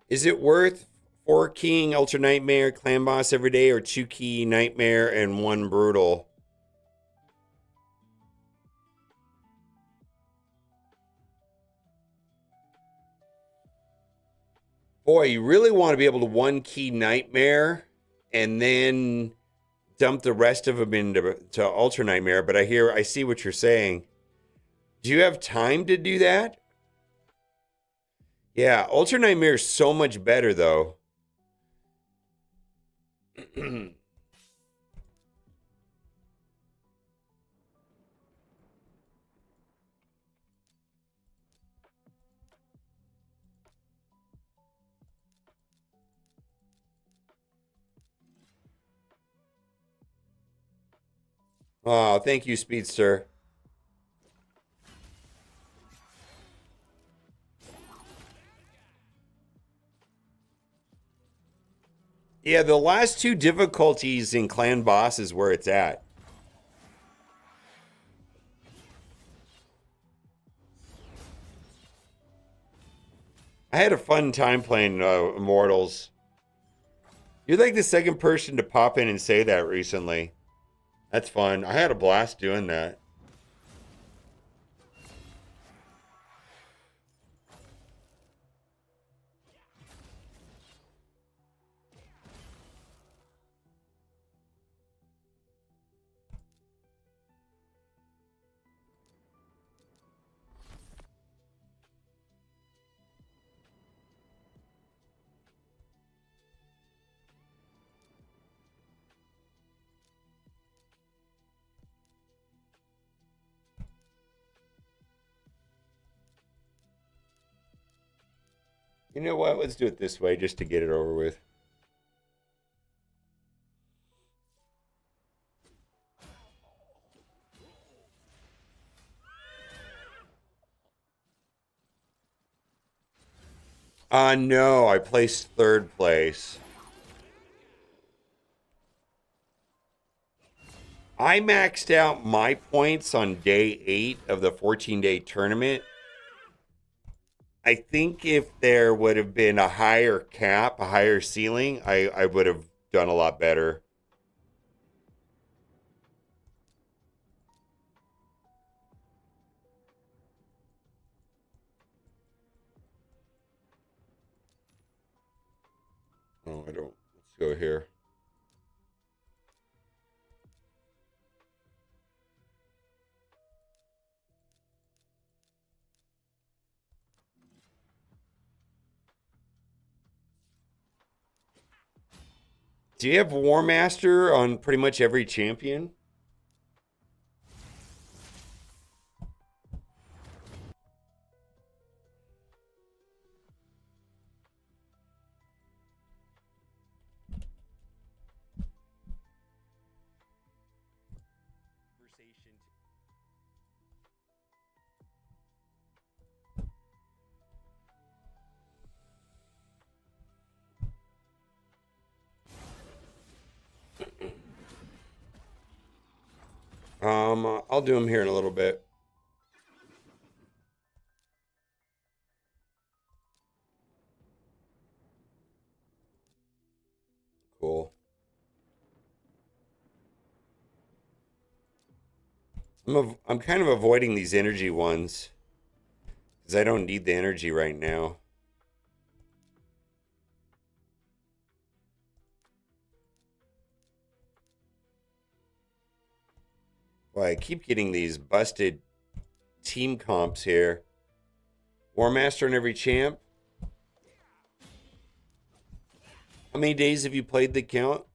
Is it worth 4 keying Ultra Nightmare Clan Boss every day or 2 key Nightmare and 1 Brutal? Boy, you really want to be able to 1 key Nightmare and then dump the rest of them into Ultra Nightmare, but I see what you're saying. Do you have time to do that? Yeah, Ultra Nightmare is so much better though. Oh, thank you, Speedster. Yeah, the last 2 difficulties in Clan Boss is where it's at. I had a fun time playing Immortals. You're like the second person to pop in and say that recently. That's fun. I had a blast doing that. You know what? Let's do it this way just to get it over with. No, I placed third place. I maxed out my points on day 8 of the 14-day tournament. I think if there would have been a higher cap, a higher ceiling, I would have done a lot better. Oh, I don't. Let's go here. Do you have War Master on pretty much every champion? I'll do them here in a little bit. Cool. I'm kind of avoiding these energy ones because I don't need the energy right now. Well, I keep getting these busted team comps here. War Master in every champ. How many days have you played the count?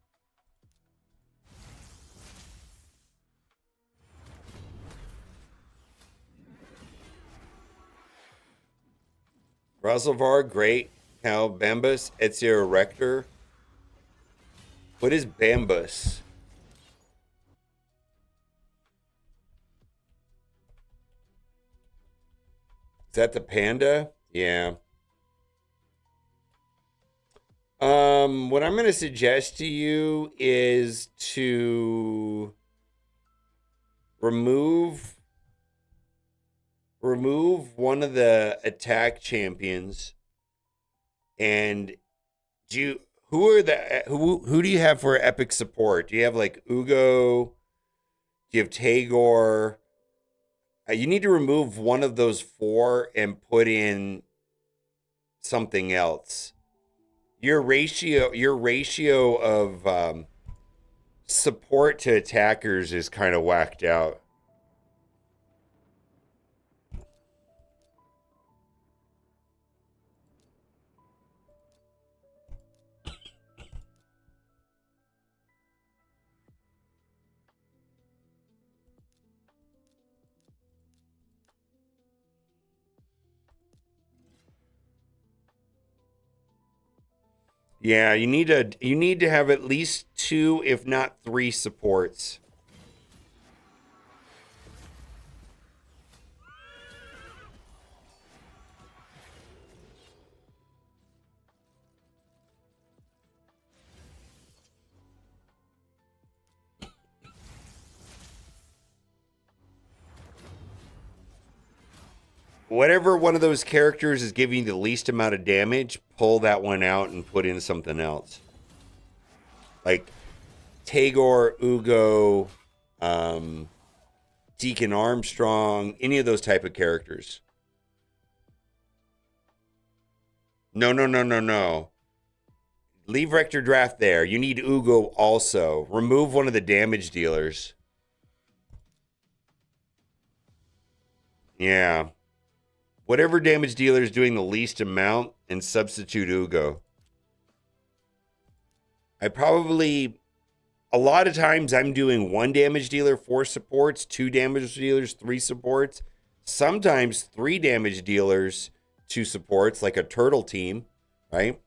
Razelvar, great. Cal Bambus, Ezio Rector. What is Bambus? Is that the panda? Yeah. What I'm going to suggest to you is to remove one of the attack champions. And do you who do you have for epic support? Do you have like Ugo? Do you have Tagore? You need to remove one of those 4 and put in something else. Your ratio of support to attackers is kind of whacked out. Yeah, you need to have at least 2, if not 3 supports. Whatever one of those characters is giving you the least amount of damage, pull that one out and put in something else. Like Tagore, Ugo, Deacon Armstrong, any of those type of characters. No, no, no, no, no. Leave Rector Draft there. You need Ugo also. Remove one of the damage dealers. Yeah. Whatever damage dealer is doing the least amount and substitute Ugo. A lot of times I'm doing 1 damage dealer, 4 supports, 2 damage dealers, 3 supports. Sometimes 3 damage dealers, two supports like a turtle team, right?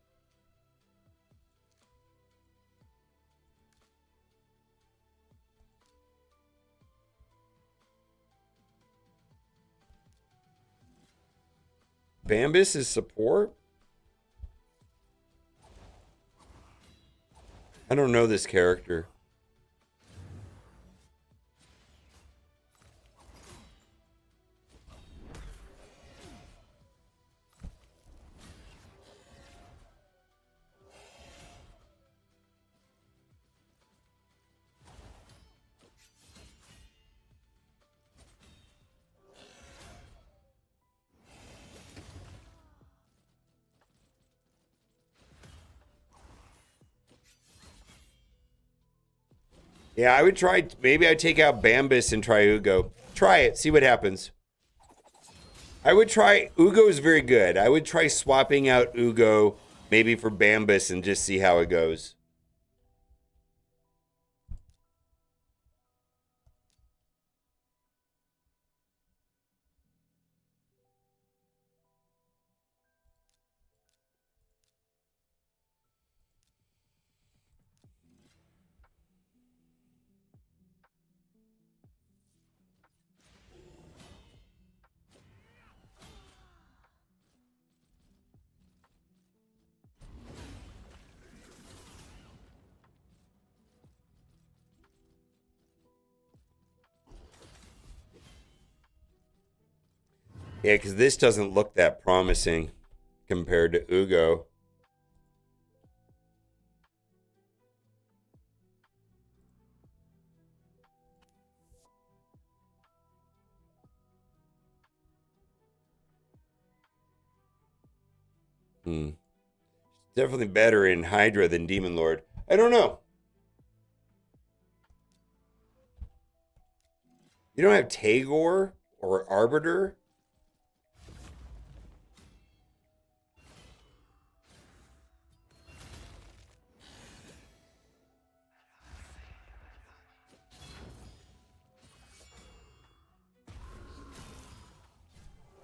Bambus is support? I don't know this character. Yeah, I would try. Maybe I'd take out Bambus and try Ugo. Try it. See what happens. I would try. Ugo is very good. I would try swapping out Ugo maybe for Bambus and just see how it goes. Yeah, because this doesn't look that promising compared to Ugo. Hmm. Definitely better in Hydra than Demon Lord. I don't know. You don't have Tagore or Arbiter?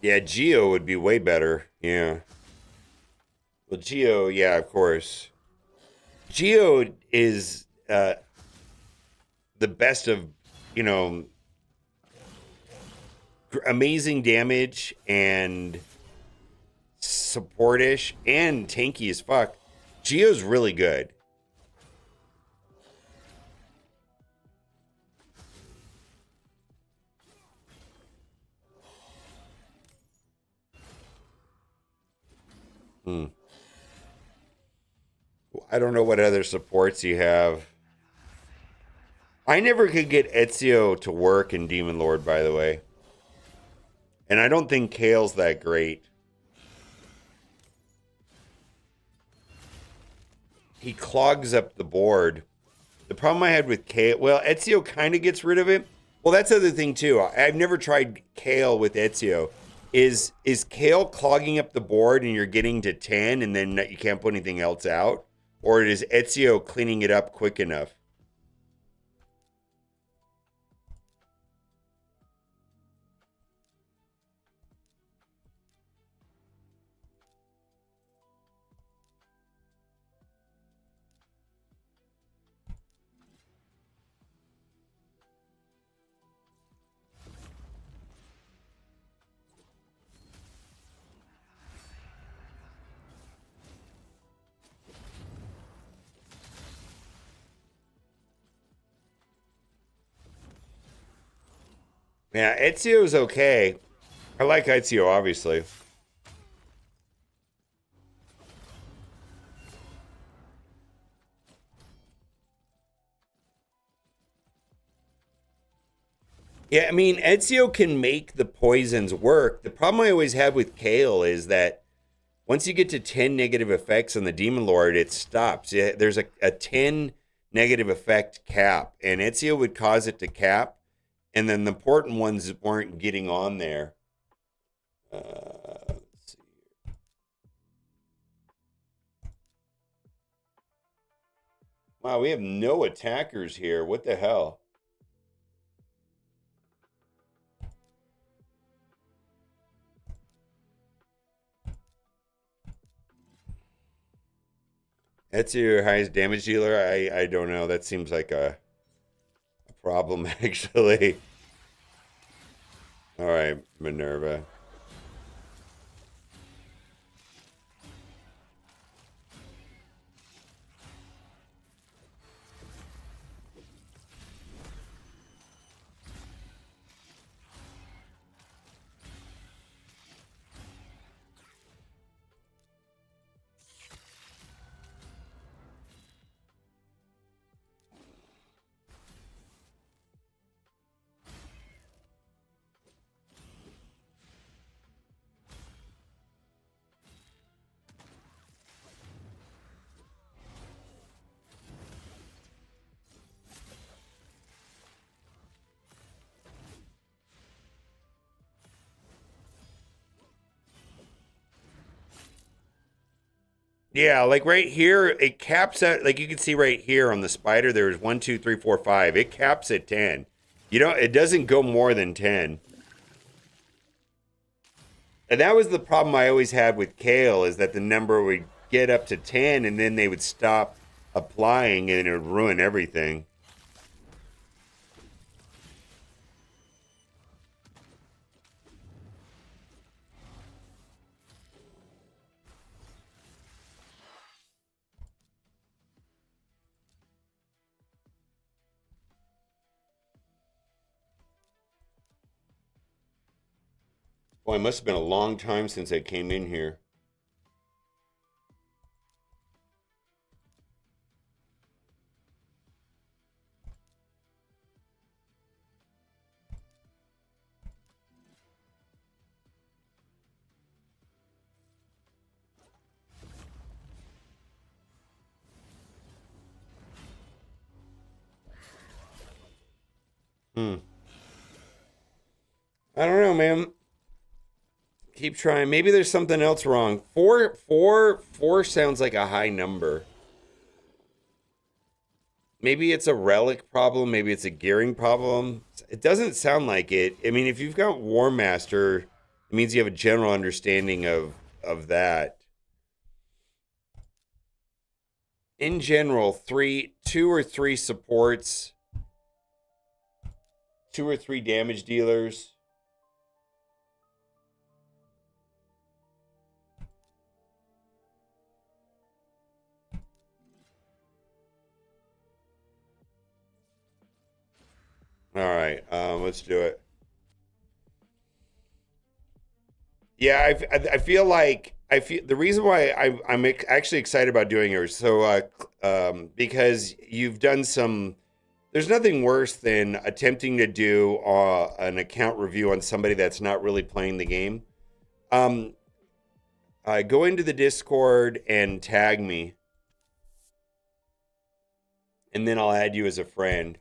Yeah, Geo would be way better. Yeah. Well, Geo, yeah, of course. Geo is the best of, you know, amazing damage and supportish and tanky as fuck. Geo's really good. Hmm. I don't know what other supports you have. I never could get Ezio to work in Demon Lord, by the way. And I don't think Kale's that great. He clogs up the board. The problem I had with Kale, well, Ezio kind of gets rid of it. Well, that's the other thing too. I've never tried Kale with Ezio. Is Kale clogging up the board and you're getting to 10 and then you can't put anything else out? Or is Ezio cleaning it up quick enough? Yeah, Ezio's okay. I like Ezio, obviously. Yeah, I mean, Ezio can make the poisons work. The problem I always have with Kale is that once you get to 10 negative effects on the Demon Lord, it stops. There's a 10 negative effect cap, and Ezio would cause it to cap, and then the important ones weren't getting on there. Let's see. Wow, we have no attackers here. What the hell? That's your highest damage dealer? I don't know. That seems like a problem, actually. All right, Minerva. Yeah, like right here, it caps at, like you can see right here on the spider, there's 1, 2, 3, 4, 5. It caps at 10. You know, it doesn't go more than 10. And that was the problem I always had with Kale, is that the number would get up to 10 and then they would stop applying and it would ruin everything. Boy, it must have been a long time since I came in here. Hmm. I don't know, man. Keep trying. Maybe there's something else wrong. Four sounds like a high number. Maybe it's a relic problem. Maybe it's a gearing problem. It doesn't sound like it. I mean, if you've got War Master, it means you have a general understanding of that. In general, two or three supports, two or three damage dealers. All right, let's do it. Yeah, I feel like I feel the reason why I'm actually excited about doing yours. So, because you've done some. There's nothing worse than attempting to do an account review on somebody that's not really playing the game. Um, go into the Discord and tag me, and then I'll add you as a friend.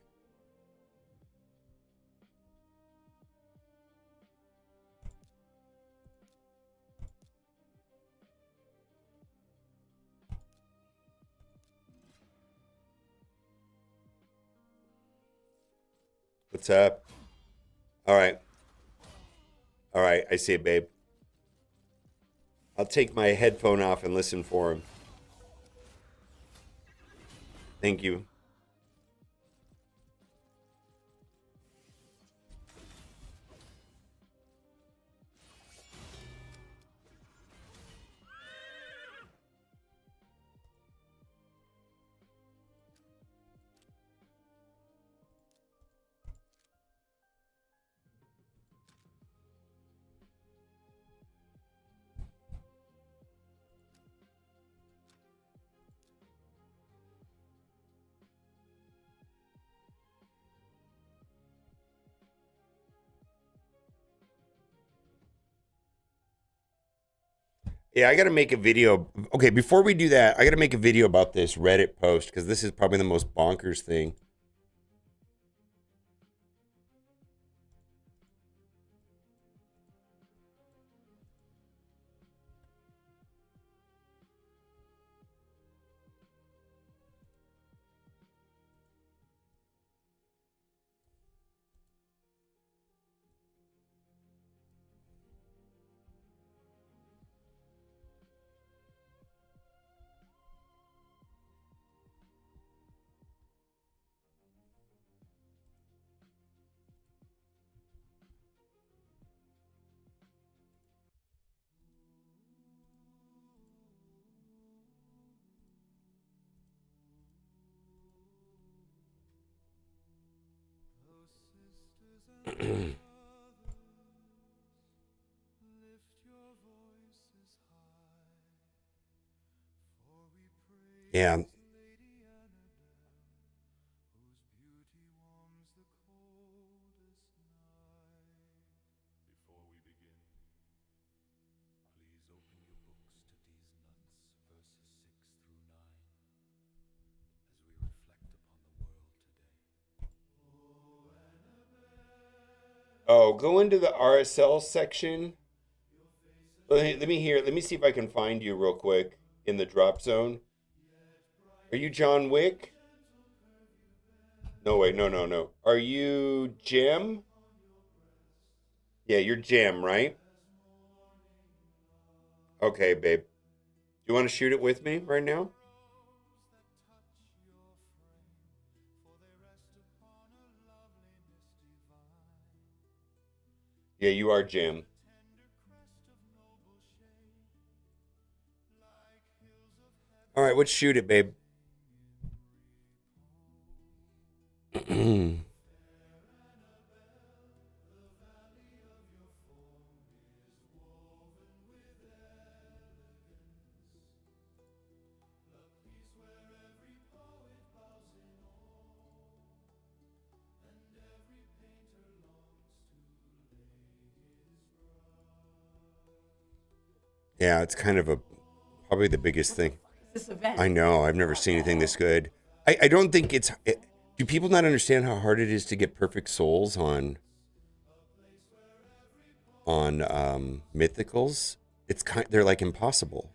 What's up? All right, all right. I see it, babe. I'll take my headphone off and listen for him. Thank you. Yeah, I got to make a video. Okay, before we do that, I got to make a video about this Reddit post because this is probably the most bonkers thing. Yeah. Oh, go into the RSL section. Let me see if I can find you real quick in the drop zone. Are you John Wick? No, wait, no, no, no. Are you Jim? Yeah, you're Jim, right? Okay, babe. Do you want to shoot it with me right now? Yeah, you are Jim. All right, let's shoot it, babe. Yeah, it's kind of probably the biggest thing. This event. I know. I've never seen anything this good. I don't think do people not understand how hard it is to get perfect souls on mythicals? They're like impossible.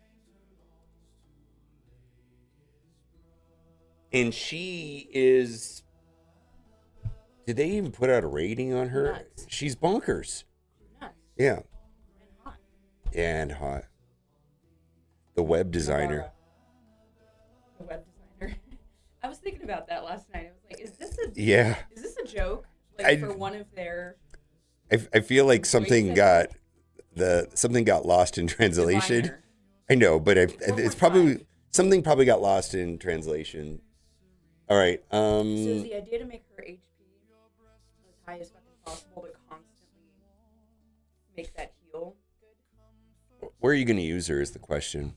And she is. Did they even put out a rating on her? Nuts. She's bonkers. Nuts. Yeah. And hot. And hot. The web designer. Mavara. The web designer. I was thinking about that last night. I was like, is this a joke? Like for one of their I feel like something got lost in translation. designer. I know, but it's probably 4.5. something probably got lost in translation. All right. So is the idea to make her HP as high as fucking possible, but constantly make that heal good? Where are you going to use her is the question.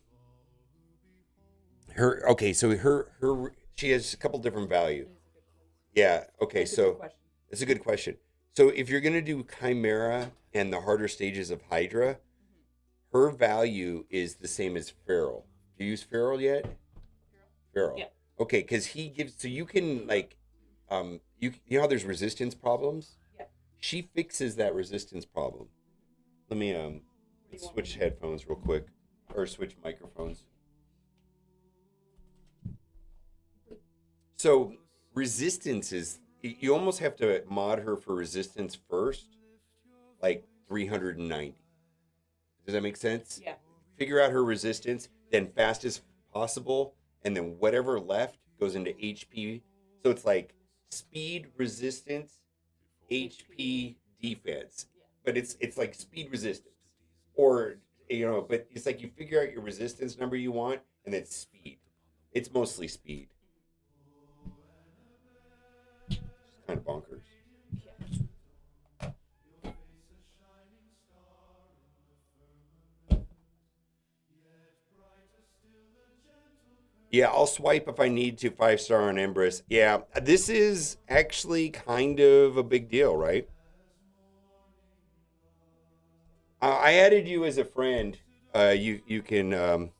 She has a couple different value. Yeah. Okay. So it's a good question. So if you're going to do Chimera and the harder stages of Hydra, her value is the same as Feral. Do you use Feral yet? Feral. Yeah. Okay, because he gives, so you can like, you know how there's resistance problems? Yeah. She fixes that resistance problem. Let me switch headphones real quick, or switch microphones. So resistance is, you almost have to mod her for resistance first, like 390. Does that make sense? Yeah. Figure out her resistance, then fast as possible, and then whatever left goes into HP. So it's like speed, resistance, HP, defense. But it's like speed resistance. Or, but it's like you figure out your resistance number you want, and then speed. It's mostly speed. It's kind of bonkers. Yeah, I'll swipe if I need to 5-star on Empress. Yeah, this is actually kind of a big deal, right? I added you as a friend. You can.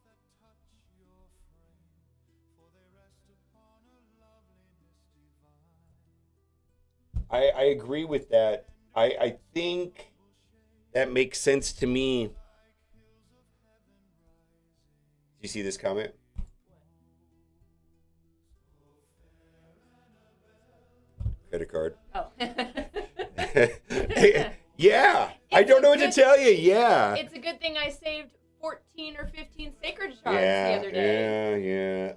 I agree with that. I think that makes sense to me. Do you see this comment? Credit card. Oh. Yeah, I don't know what to tell you. Yeah. It's a good thing I saved 14 or 15 sacred shards the other day.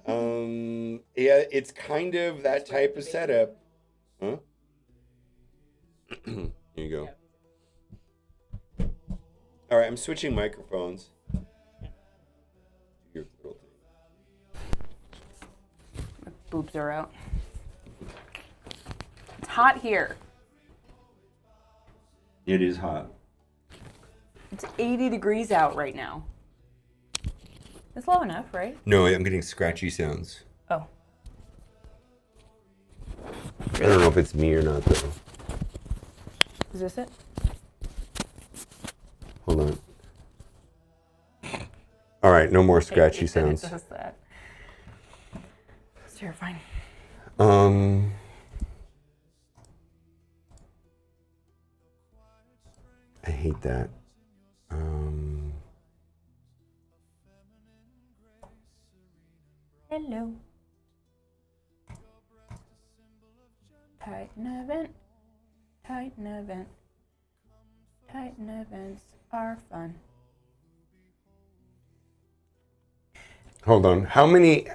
Yeah. It's kind of that type of setup. Huh? Here you go. All right, I'm switching microphones. Your little thing. My boobs are out. It's hot here. It is hot. It's 80 degrees out right now. It's low enough, right? No, I'm getting scratchy sounds. Oh. I don't know if it's me or not, though. Is this it? Hold on. All right, no more scratchy sounds. It does that. It's terrifying. I hate that. Hello. Titan event. Titan event. Titan events are fun. Hold on. How many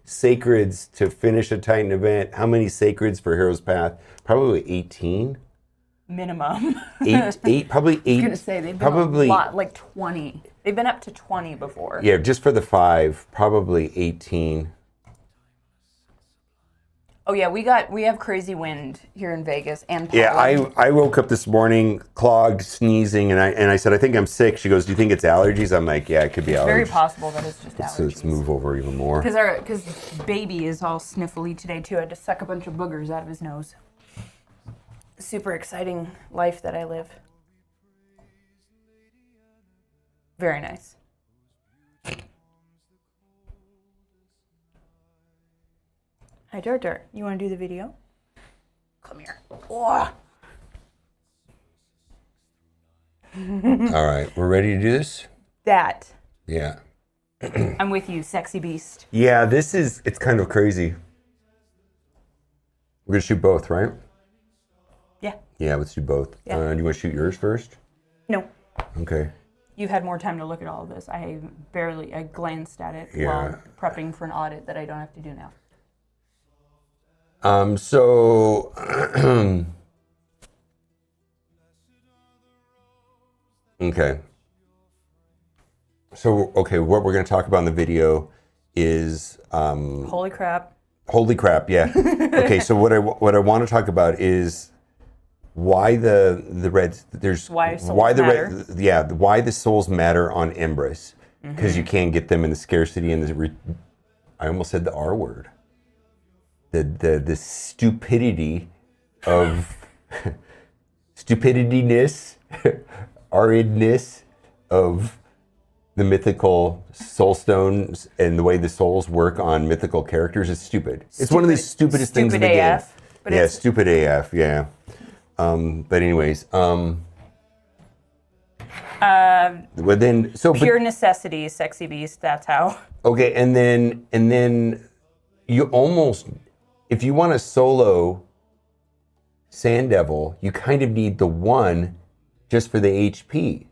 sacreds to finish a Titan event? How many sacreds for Hero's Path? Probably 18. Minimum. Probably eight. I was gonna say they've been probably, a lot, like 20. They've been up to 20 before. Yeah, just for the 5, probably 18. Oh yeah, we have crazy wind here in Vegas and pollen. Yeah, I woke up this morning clogged, sneezing, and I said I think I'm sick. She goes, "Do you think it's allergies?" I'm like, "Yeah, it could be allergies." Very possible that it's just allergies. So let's move over even more. Because baby is all sniffly today too. I had to suck a bunch of boogers out of his nose. Super exciting life that I live. Very nice. Hi, Dirt Dirt. You want to do the video? Come here. Oh. All right, we're ready to do this? That. Yeah. I'm with you, sexy beast. Yeah, it's kind of crazy. We're going to shoot both, right? Yeah. Yeah, let's do both. Yeah. Do you want to shoot yours first? No. Okay. You've had more time to look at all of this. I glanced at it while prepping for an audit that I don't have to do now. So okay. So what we're going to talk about in the video is Holy crap. Holy crap, yeah. Okay, so what I want to talk about is why the reds why the souls matter on Empress, because you can't get them in the scarcity and I almost said the R word. The stupidity of stupidityness, aridness of the mythical soul stones and the way the souls work on mythical characters is stupid. It's one of the stupidest things in the game. But yeah, stupid AF. Yeah. But anyways, pure necessity, sexy beast. That's how. Okay, and then you almost, if you want to solo Sand Devil, you kind of need the one just for the HP.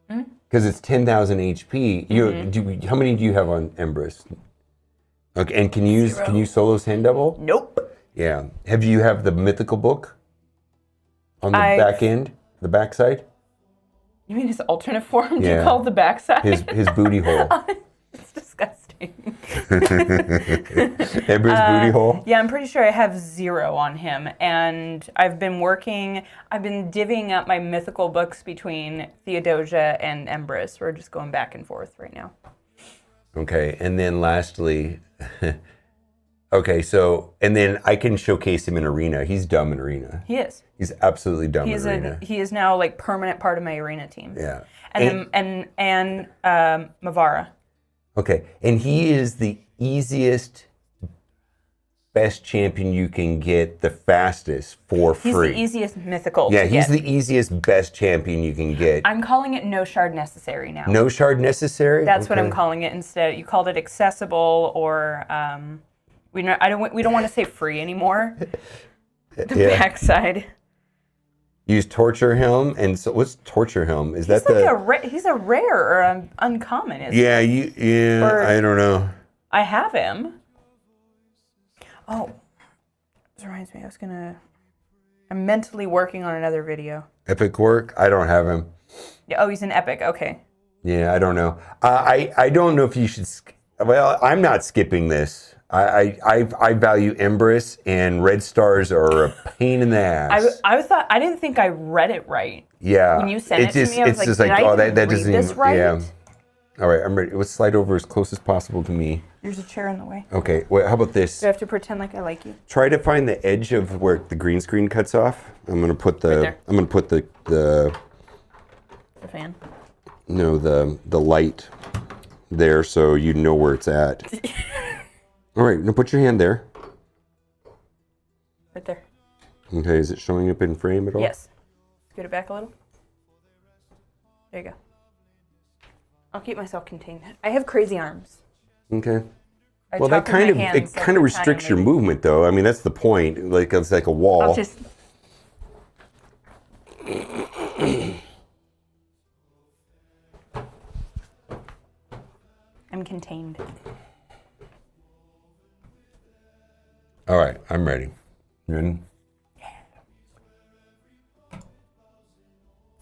Because it's 10,000 HP. How many do you have on Empress? Okay, and can you solo Sand Devil? Nope. Yeah. Have the mythical book on the back end, the backside? You mean his alternate form? Do you call it the backside? His booty hole. It's disgusting. Emperor's booty hole? Yeah, I'm pretty sure I have 0 on him. And I've been divvying up my mythical books between Theodosia and Empress. We're just going back and forth right now. Okay, and then lastly, and then I can showcase him in Arena. He's dumb in Arena. He is. He's absolutely dumb in Arena. He is now like permanent part of my Arena team. Yeah. And Mavara. Okay, and he is the easiest, best champion you can get, the fastest for free. He's the easiest mythical. Yeah, he's the easiest, best champion you can get. I'm calling it no shard necessary now. No shard necessary? That's what I'm calling it instead. You called it accessible, or we don't want to say free anymore. The backside. Use Torture Helm, and so what's Torture Helm? Is that he's a rare or uncommon? Isn't he? I don't know. I have him. Oh, this reminds me. I'm mentally working on another video. Epic work? I don't have him. Yeah. Oh, he's an epic. Okay. Yeah, I don't know. I don't know if you should. Well, I'm not skipping this. I value Empress, and red stars are a pain in the ass. I didn't think I read it right. Yeah. When you sent it to me, I was like, just did I oh, even that read doesn't this even, right? yeah. All right, I'm ready. Let's slide over as close as possible to me. There's a chair in the way. Okay, wait, how about this? Do I have to pretend like I like you? Try to find the edge of where the green screen cuts off. I'm gonna put the. Right there. I'm gonna put the fan. No, the light there, so you know where it's at. All right, now put your hand there. Right there. Okay, is it showing up in frame at all? Yes. Scoot it back a little. There you go. I'll keep myself contained. I have crazy arms. Okay. I Well, that talk with my kind of hands like kind of a restricts tiny your baby. movement, though. I mean, that's the point. Like it's like a wall. I'll just. I'm contained. All right, I'm ready. You ready?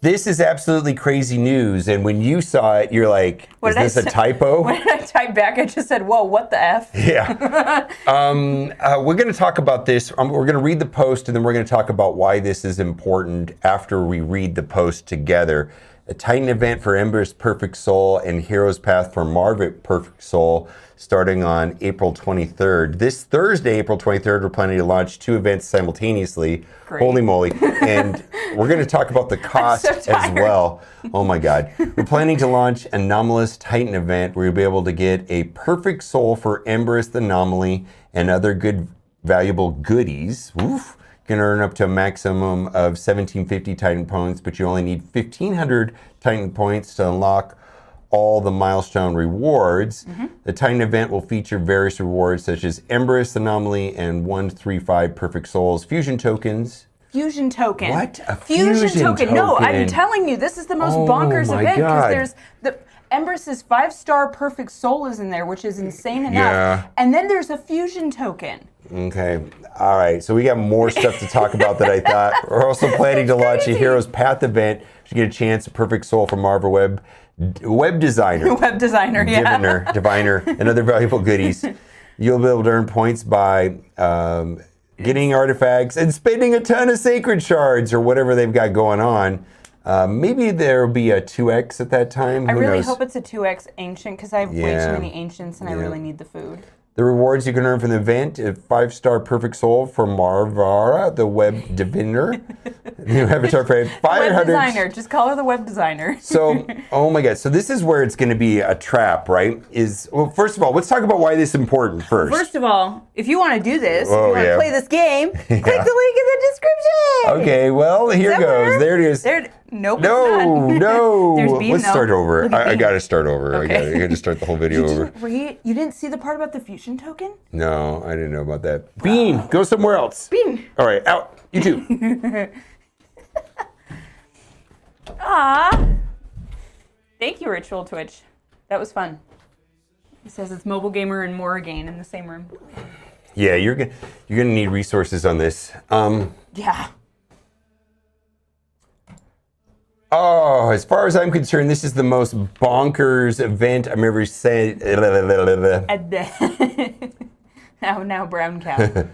This is absolutely crazy news, and when you saw it, you're like, "Is this a typo?" When I typed back, I just said, "Whoa, what the f?" Yeah. We're going to talk about this. We're going to read the post, and then we're going to talk about why this is important after we read the post together. A Titan event for Ember's Perfect Soul and Hero's Path for Marvit Perfect Soul starting on April 23rd. This Thursday, April 23rd, we're planning to launch 2 events simultaneously. Great. Holy moly. And we're going to talk about the cost so as tired. well. Oh my God. We're planning to launch Anomalous Titan event where you'll be able to get a Perfect Soul for Embers the Anomaly and other good, valuable goodies. Oof. You can earn up to a maximum of 1,750 Titan points, but you only need 1,500 Titan points to unlock all the milestone rewards. The Titan event will feature various rewards such as Embers Anomaly and 135 Perfect Souls fusion tokens. Fusion token. What? A fusion fusion token? No, I'm token? telling you, this is the most Oh bonkers my event because God. there's the Embers' 5-star Perfect Soul is in there, which is insane enough. Yeah. And then there's a fusion token. Okay. All right. So we got more stuff to talk about that I thought. We're also planning to launch a Hero's Path event. You get a chance at Perfect Soul from Marva Web Designer. Web designer, yeah. Diviner, and other valuable goodies. You'll be able to earn points by getting artifacts and spending a ton of sacred shards or whatever they've got going on. Maybe there'll be a 2x at that time. I Who really knows? hope it's a 2x ancient because I have way Yeah. too many ancients and I really need the food. The rewards you can earn from the event: a 5-star Perfect Soul from Mavara, the web diviner. New avatar for Web 500. designer. Just call her the web designer. So, oh my God. So this is where it's going to be a trap, right? Well, first of all, let's talk about why this is important first. First of all, if you want to do this, if you Oh, want yeah. to play this game, click the link in the description. Okay, well, here Somewhere. goes. There it is. Nope. No, it's not. no. There's Beam, Let's no. start over. Look at I Beam. got to start over. Okay. I got to start the whole video You over. didn't read? You didn't see the part about the fusion token? No, I didn't know about that. Bean, go somewhere else. Bean. All right, out. You too. Ah. Thank you, Ritual Twitch. That was fun. It says it's Mobile Gamer and Morrigan in the same room. Yeah, you're gonna need resources on this. Yeah. Oh, as far as I'm concerned, this is the most bonkers event I've ever said. now brown cow.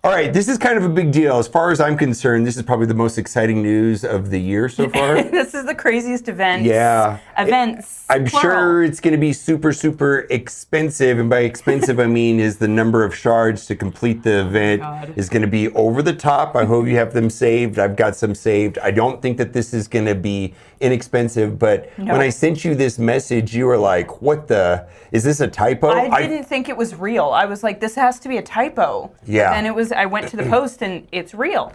All right, this is kind of a big deal. As far as I'm concerned, this is probably the most exciting news of the year so far. This is the craziest event. Yeah. Events. I'm plural. sure it's going to be super, super expensive. And by expensive, I mean is the number of shards to complete the event is going to be over the top. I hope you have them saved. I've got some saved. I don't think that this is going to be inexpensive. But when I sent you this message, you were like, what the? Is this a typo? I didn't think it was real. I was like, this has to be a typo. Yeah. And I went to the post and it's real.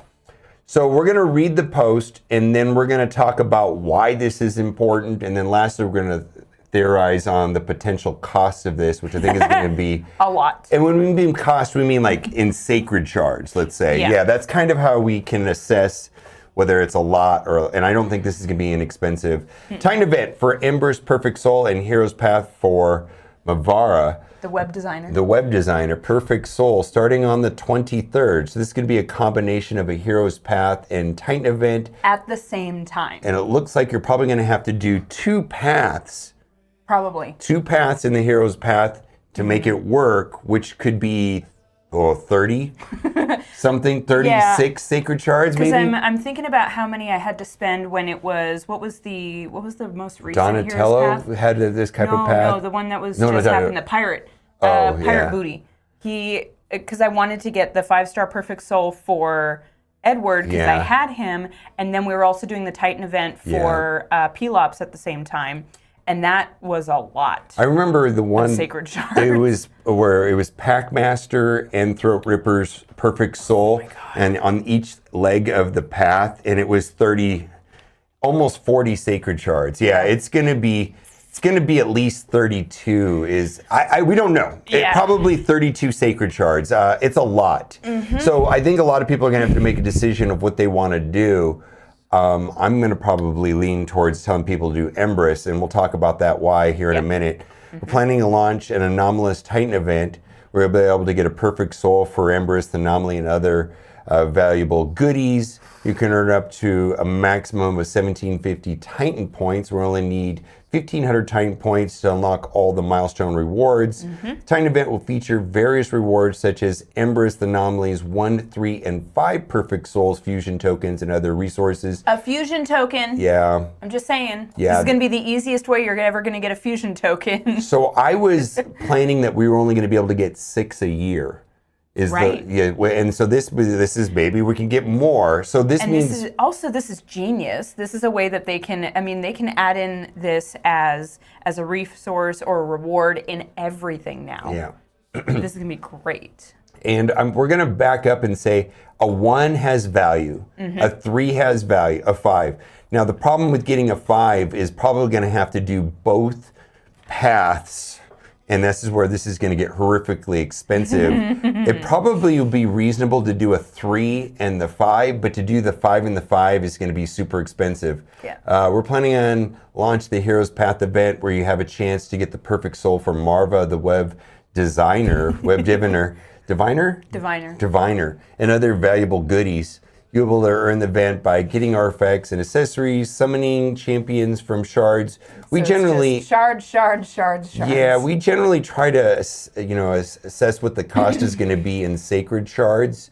So we're going to read the post, and then we're going to talk about why this is important, and then lastly, we're going to theorize on the potential cost of this, which I think is going to be A lot. And when we mean cost, we mean like in sacred shards, let's say. Yeah. That's kind of how we can assess whether it's a lot and I don't think this is going to be inexpensive. Titan event for Ember's Perfect Soul and Hero's Path for Mavara. The web designer. The web designer, Perfect Soul, starting on the 23rd. So this is going to be a combination of a Hero's Path and Titan event. At the same time. And it looks like you're probably going to have to do 2 paths. Probably. 2 paths in the Hero's Path to make it work, which could be 30 something, 36 sacred shards maybe. Because I'm thinking about how many I had to spend when it was what was the most recent Donatello Hero's Path? had this type of path. No, the one that was happened, the pirate booty. Because I wanted to get the 5-star perfect soul for Edward because I had him, and then we were also doing the Titan event for Pelops at the same time. And that was a lot. I remember the one sacred shards. It was where it was Packmaster and Throat Ripper's Perfect Soul, and on each leg of the path, and it was 30, almost 40 sacred shards. Yeah, it's gonna be at least 32. We don't know. Probably 32 sacred shards. It's a lot. So I think a lot of people are gonna have to make a decision of what they want to do. I'm going to probably lean towards telling people to do Embrys, and we'll talk about that why here in a minute. We're planning to launch an Anomalous Titan event. We'll be able to get a perfect soul for Embrys, the Anomaly, and other valuable goodies. You can earn up to a maximum of 1,750 Titan points. We only need 1,500 Titan points to unlock all the milestone rewards. Titan event will feature various rewards such as Embrys, the Anomalies, 1, 3, and 5 Perfect Souls, fusion tokens, and other resources. A fusion token. Yeah. I'm just saying. Yeah. This is going to be the easiest way you're ever going to get a fusion token. So I was planning that we were only going to be able to get 6 a year. And so this is maybe we can get more. So this means this is genius. This is a way that they can add in this as a resource or a reward in everything now. Yeah. This is gonna be great. And we're gonna back up and say a 1 has value, a 3 has value, a 5. Now the problem with getting a 5 is probably gonna have to do both paths. And this is where this is going to get horrifically expensive. It probably will be reasonable to do a 3 and the 5, but to do the 5 and the 5 is going to be super expensive. Yeah. We're planning on launch the Heroes Path event where you have a chance to get the perfect soul from Mavara, the web diviner, and other valuable goodies. You'll be able to earn the event by getting artifacts and accessories, summoning champions from shards. We generally shards. Yeah, we generally try to assess what the cost is going to be in sacred shards.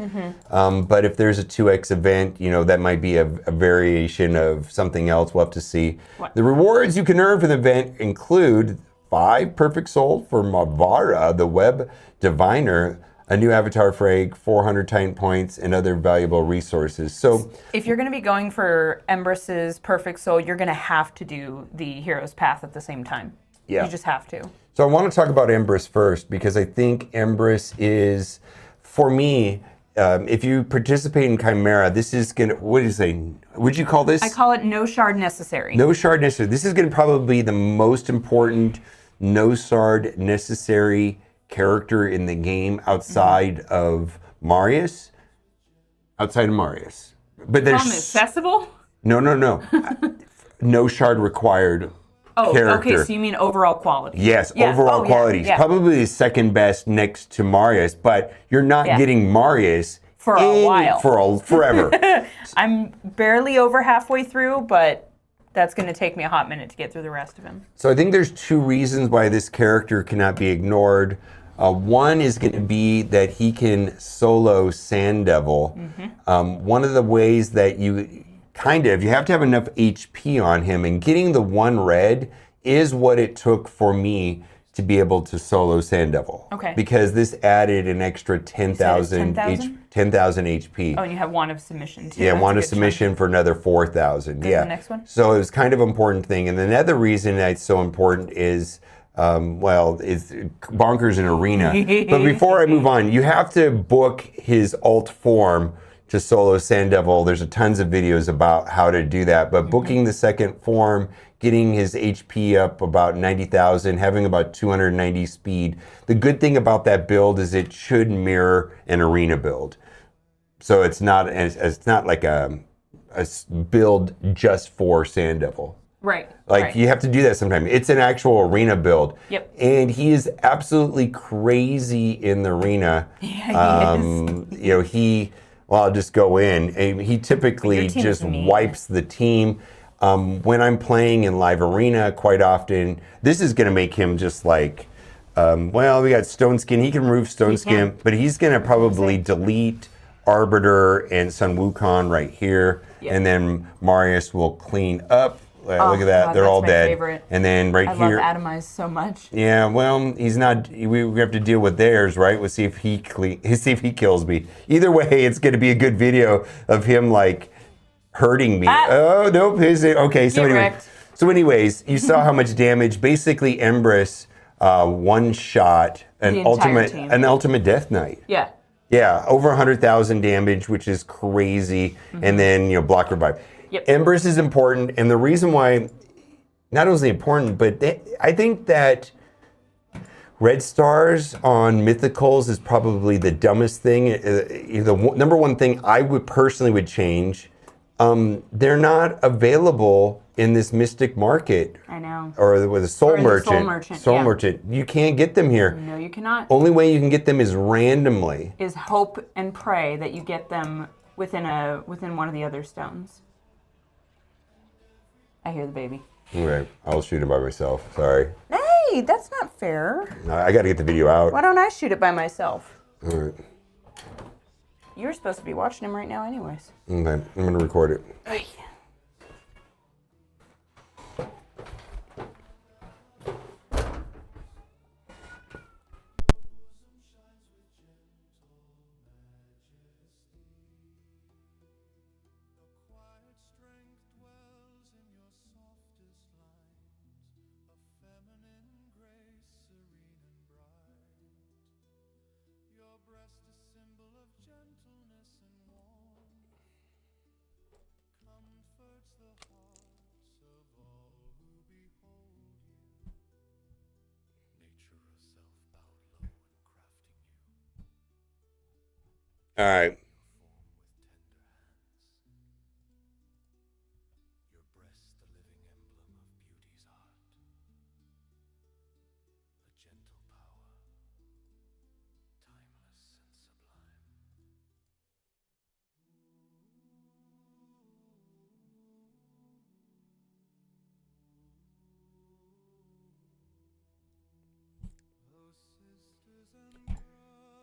But if there's a 2x event, that might be a variation of something else. We'll have to see. The rewards you can earn for the event include 5 perfect soul for Mavara, the web diviner, a new avatar frag, 400 Titan points, and other valuable resources. So if you're going to be going for Embrys's Perfect Soul, you're going to have to do the Hero's Path at the same time. Yeah. You just have to. So I want to talk about Embrys first, because I think Embrys is, for me, if you participate in Chimera, this is going to, what do you say? Would you call this? I call it no shard necessary. No shard necessary. This is going to probably be the most important no shard necessary character in the game outside of Marius. But there's accessible? No. No shard required character. Okay, so you mean overall quality. Yes, overall quality. Yeah. Probably the second best next to Marius, but you're not getting Marius for a while. Forever. I'm barely over halfway through, but that's going to take me a hot minute to get through the rest of him. So I think there's 2 reasons why this character cannot be ignored. One is going to be that he can solo Sand Devil. One of the ways that you have to have enough HP on him, and getting the 1 red is what it took for me to be able to solo Sand Devil. Okay. Because this added an extra 10,000 HP. Oh, and you have Wand of Submission too. Yeah, Wand of Submission for another 4,000. Yeah. The next one? So it was kind of an important thing. And another reason that it's so important is it's bonkers in arena. But before I move on, you have to book his alt form to solo Sand Devil. There's tons of videos about how to do that. But booking the second form, getting his HP up about 90,000, having about 290 speed. The good thing about that build is it should mirror an arena build. So it's not like a build just for Sand Devil. Right. You have to do that sometimes. It's an actual arena build. Yep. And he is absolutely crazy in the arena. Yeah, he is. I'll just go in. And he typically just wipes the team. When I'm playing in live arena, quite often, this is going to make him just Well, we got Stone Skin. He can remove Stone Skin, but he's going to probably delete Arbiter and Sun Wukong right here. Yep. And then Marius will clean up. Look at that. God, they're all dead. Favorite. And then right here. I love Atomize so much. Yeah, well, he's not. We have to deal with theirs, right? We'll see if he kills me. Either way, it's going to be a good video of him like hurting me. Oh, nope. Okay, so anyways, you saw how much damage. Basically, Empress one shot an ultimate Death Knight. Yeah. Yeah, over 100,000 damage, which is crazy. Mm-hmm. And then block revive. Yep. Empress is important, and the reason why, not only important, but I think that red stars on mythicals is probably the dumbest thing. The number one thing I would personally change. They're not available in this mystic market. I know. Or with a soul merchant. Soul merchant. You can't get them here. No, you cannot. Only way you can get them is randomly. Is hope and pray that you get them within one of the other stones. I hear the baby. Okay, I'll shoot him by myself. Sorry. Hey, that's not fair. I got to get the video out. Why don't I shoot it by myself? All right. You're supposed to be watching him right now anyways. Okay, I'm going to record it. Hey. All right.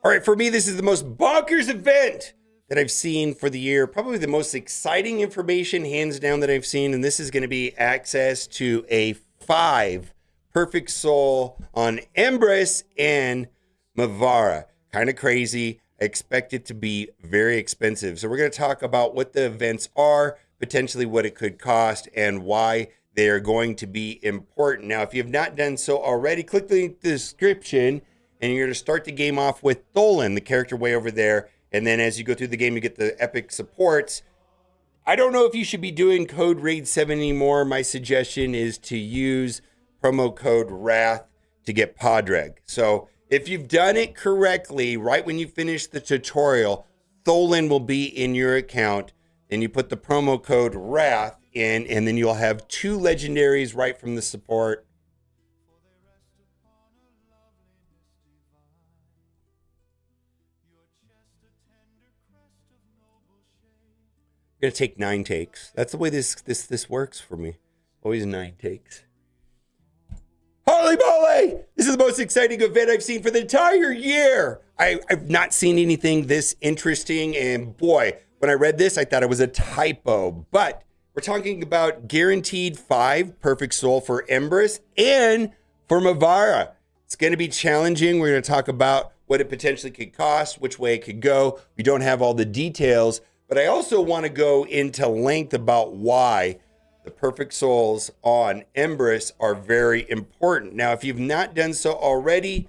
All right, for me, this is the most bonkers event that I've seen for the year. Probably the most exciting information, hands down, that I've seen. And this is going to be access to a 5 Perfect Soul on Empress and Mavara. Kind of crazy. I expect it to be very expensive. So we're going to talk about what the events are, potentially what it could cost, and why they are going to be important. Now, if you have not done so already, click the description. And you're going to start the game off with Tholen, the character way over there. And then as you go through the game, you get the epic supports. I don't know if you should be doing code RAID 7 anymore. My suggestion is to use promo code WRATH to get Podreg. So if you've done it correctly, right when you finish the tutorial, Tholen will be in your account. And you put the promo code WRATH in, and then you'll have 2 legendaries right from the support. Going to take 9 takes. That's the way this works for me. Always 9 takes. Holy moly! This is the most exciting event I've seen for the entire year. I've not seen anything this interesting. And boy, when I read this, I thought it was a typo. But we're talking about guaranteed 5 Perfect Soul for Empress and for Mavara. It's going to be challenging. We're going to talk about what it potentially could cost, which way it could go. We don't have all the details. But I also want to go into length about why the Perfect Souls on Empress are very important. Now, if you've not done so already,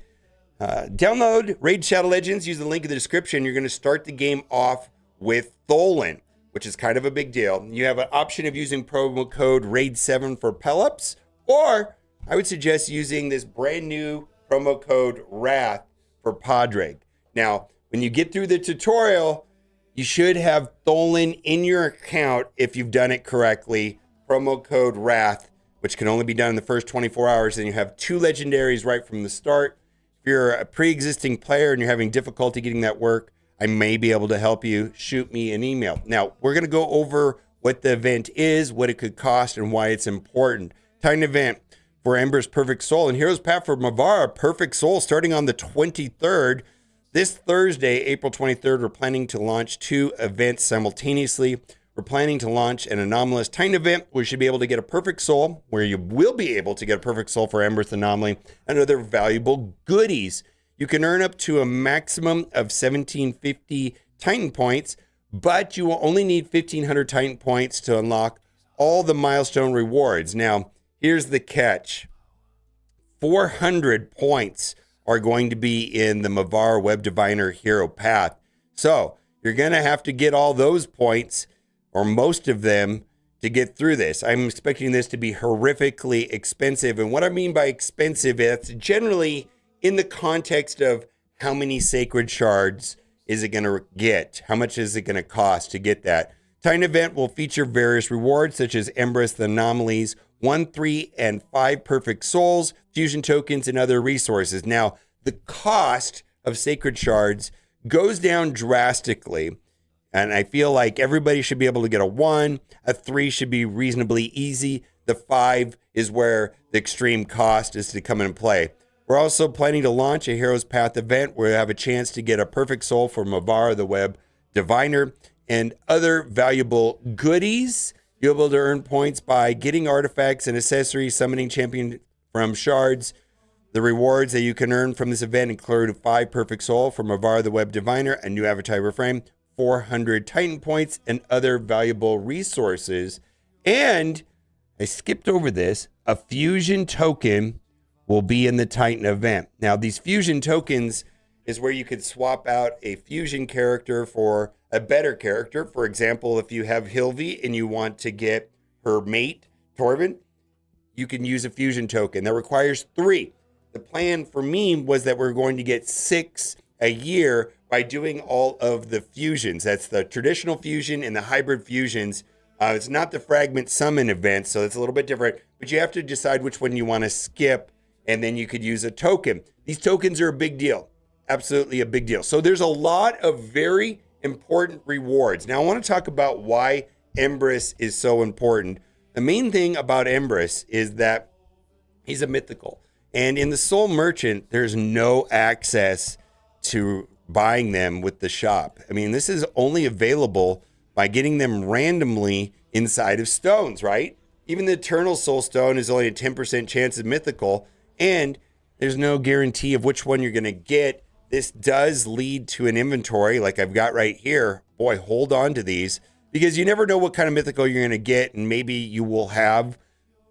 download Raid Shadow Legends. Use the link in the description. You're going to start the game off with Tholen, which is kind of a big deal. You have an option of using promo code RAID7 for Pelops, or I would suggest using this brand new promo code WRATH for Podreg. Now, when you get through the tutorial, you should have Tholen in your account if you've done it correctly. Promo code WRATH, which can only be done in the first 24 hours. And you have 2 legendaries right from the start. If you're a pre-existing player and you're having difficulty getting that work, I may be able to help you. Shoot me an email. Now, we're going to go over what the event is, what it could cost, and why it's important. Titan event, for Ember's Perfect Soul. And Hero's Path for Mavara Perfect Soul starting on the 23rd. This Thursday, April 23rd, we're planning to launch 2 events simultaneously. We're planning to launch an Anomalous Titan event where you should be able to get a Perfect Soul, where you will be able to get a Perfect Soul for Ember's Anomaly and other valuable goodies. You can earn up to a maximum of 1,750 Titan points, but you will only need 1,500 Titan points to unlock all the milestone rewards. Now, here's the catch. 400 points are going to be in the Mavara Web Diviner Hero Path. So you're going to have to get all those points, or most of them, to get through this. I'm expecting this to be horrifically expensive. And what I mean by expensive, it's generally in the context of how many sacred shards is it going to get? How much is it going to cost to get that? Titan event will feature various rewards such as Embrace the Anomalies, 1, 3, and 5 Perfect Souls, fusion tokens, and other resources. Now, the cost of sacred shards goes down drastically, and I feel like everybody should be able to get a 1. A 3 should be reasonably easy. The 5 is where the extreme cost is to come into play. We're also planning to launch a Hero's Path event where you have a chance to get a Perfect Soul for Mavara the Web Diviner and other valuable goodies. You'll be able to earn points by getting artifacts and accessories, summoning champion from shards. The rewards that you can earn from this event include 5 Perfect Soul for Mavara the Web Diviner, a new avatar reframe, 400 Titan points, and other valuable resources. And I skipped over this, a fusion token will be in the Titan event. Now, these fusion tokens is where you could swap out a fusion character for a better character. For example, if you have Hilvi and you want to get her mate, Torvin, you can use a fusion token. That requires 3. The plan for me was that we're going to get 6 a year by doing all of the fusions. That's the traditional fusion and the hybrid fusions. It's not the fragment summon event, so it's a little bit different, but you have to decide which one you want to skip, and then you could use a token. These tokens are a big deal. Absolutely a big deal. So there's a lot of very important rewards. Now I want to talk about why Embrace is so important. The main thing about Embrace is that he's a mythical. And in the Soul Merchant, there's no access to buying them with the shop. I mean, this is only available by getting them randomly inside of stones, right? Even the Eternal Soul Stone is only a 10% chance of mythical, and there's no guarantee of which one you're going to get. This does lead to an inventory like I've got right here. Boy, hold on to these, because you never know what kind of mythical you're going to get, and maybe you will have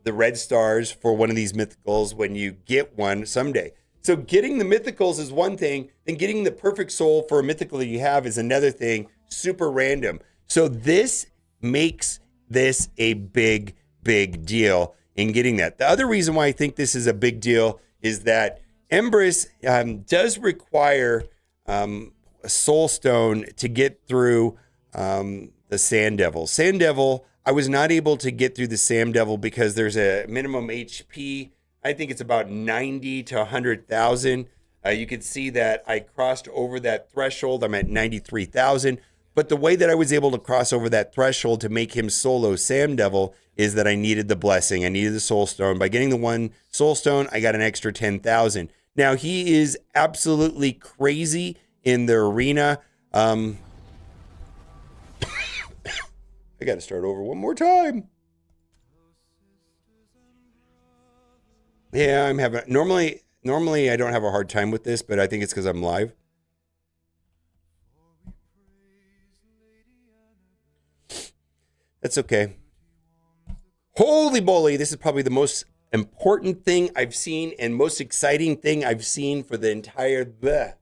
the red stars for one of these mythicals when you get one someday. So getting the mythicals is one thing, then getting the perfect soul for a mythical that you have is another thing, super random. So this makes this a big, big deal in getting that. The other reason why I think this is a big deal is that Embrace does require a soul stone to get through the Sand Devil. Sand Devil, I was not able to get through the Sand Devil because there's a minimum HP. I think it's about 90 to 100,000. You can see that I crossed over that threshold. I'm at 93,000. But the way that I was able to cross over that threshold to make him solo Sand Devil is that I needed the blessing. I needed the soul stone. By getting the 1 soul stone, I got an extra 10,000. Now, he is absolutely crazy in the arena. I got to start over one more time. Yeah, I'm having normally I don't have a hard time with this, but I think it's because I'm live. That's okay. Holy moly, this is probably the most important thing I've seen and most exciting thing I've seen for the entire bleh.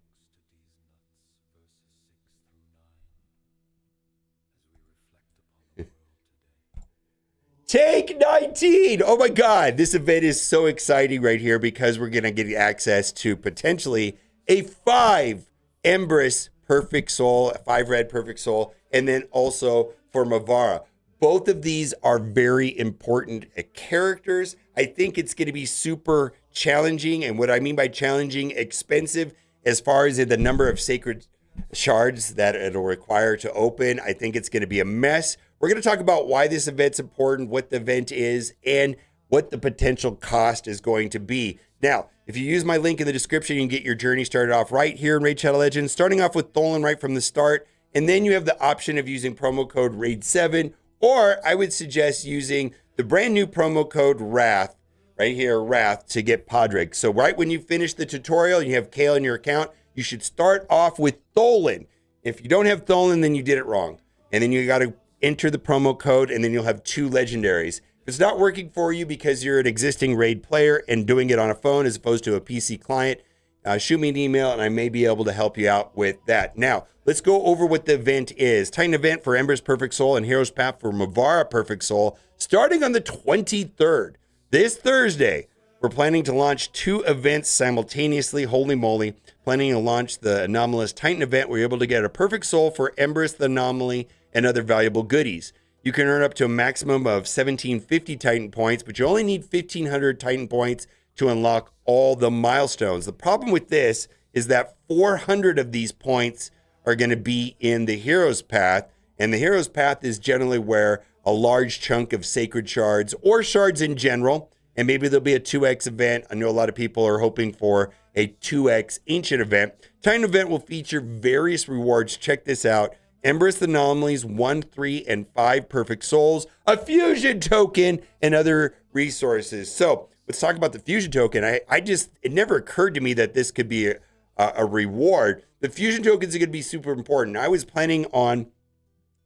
Take 19. Oh my God. This event is so exciting right here because we're going to get access to potentially a 5 Embrace Perfect Soul, a 5 red Perfect Soul, and then also for Mavara. Both of these are very important characters. I think it's going to be super challenging. And what I mean by challenging, expensive as far as the number of sacred shards that it'll require to open. I think it's going to be a mess. We're going to talk about why this event's important, what the event is, and what the potential cost is going to be. Now, if you use my link in the description, you can get your journey started off right here in Raid Shadow Legends, starting off with Tholen right from the start. And then you have the option of using promo code RAID7, or I would suggest using the brand new promo code WRATH, right here, WRATH, to get Podrick. So right when you finish the tutorial, you have Kale in your account, you should start off with Tholen. If you don't have Tholen, then you did it wrong. And then you got to enter the promo code, and then you'll have 2 legendaries. If it's not working for you because you're an existing Raid player and doing it on a phone as opposed to a PC client, shoot me an email and I may be able to help you out with that. Now, let's go over what the event is. Titan event for Ember's Perfect Soul and Hero's Path for Mavara Perfect Soul, starting on the 23rd. This Thursday, we're planning to launch 2 events simultaneously. Holy moly. Planning to launch the Anomalous Titan event where you're able to get a Perfect Soul for Embers the Anomaly and other valuable goodies. You can earn up to a maximum of 1,750 Titan points, but you only need 1,500 Titan points to unlock all the milestones. The problem with this is that 400 of these points are going to be in the Hero's Path, and the Hero's Path is generally where a large chunk of sacred shards or shards in general, and maybe there'll be a 2x event. I know a lot of people are hoping for a 2x ancient event. Titan event will feature various rewards. Check this out. Embers the Anomalies, 1, 3, and 5 Perfect Souls, a fusion token, and other resources. So let's talk about the fusion token. It never occurred to me that this could be a reward. The fusion tokens are going to be super important. I was planning on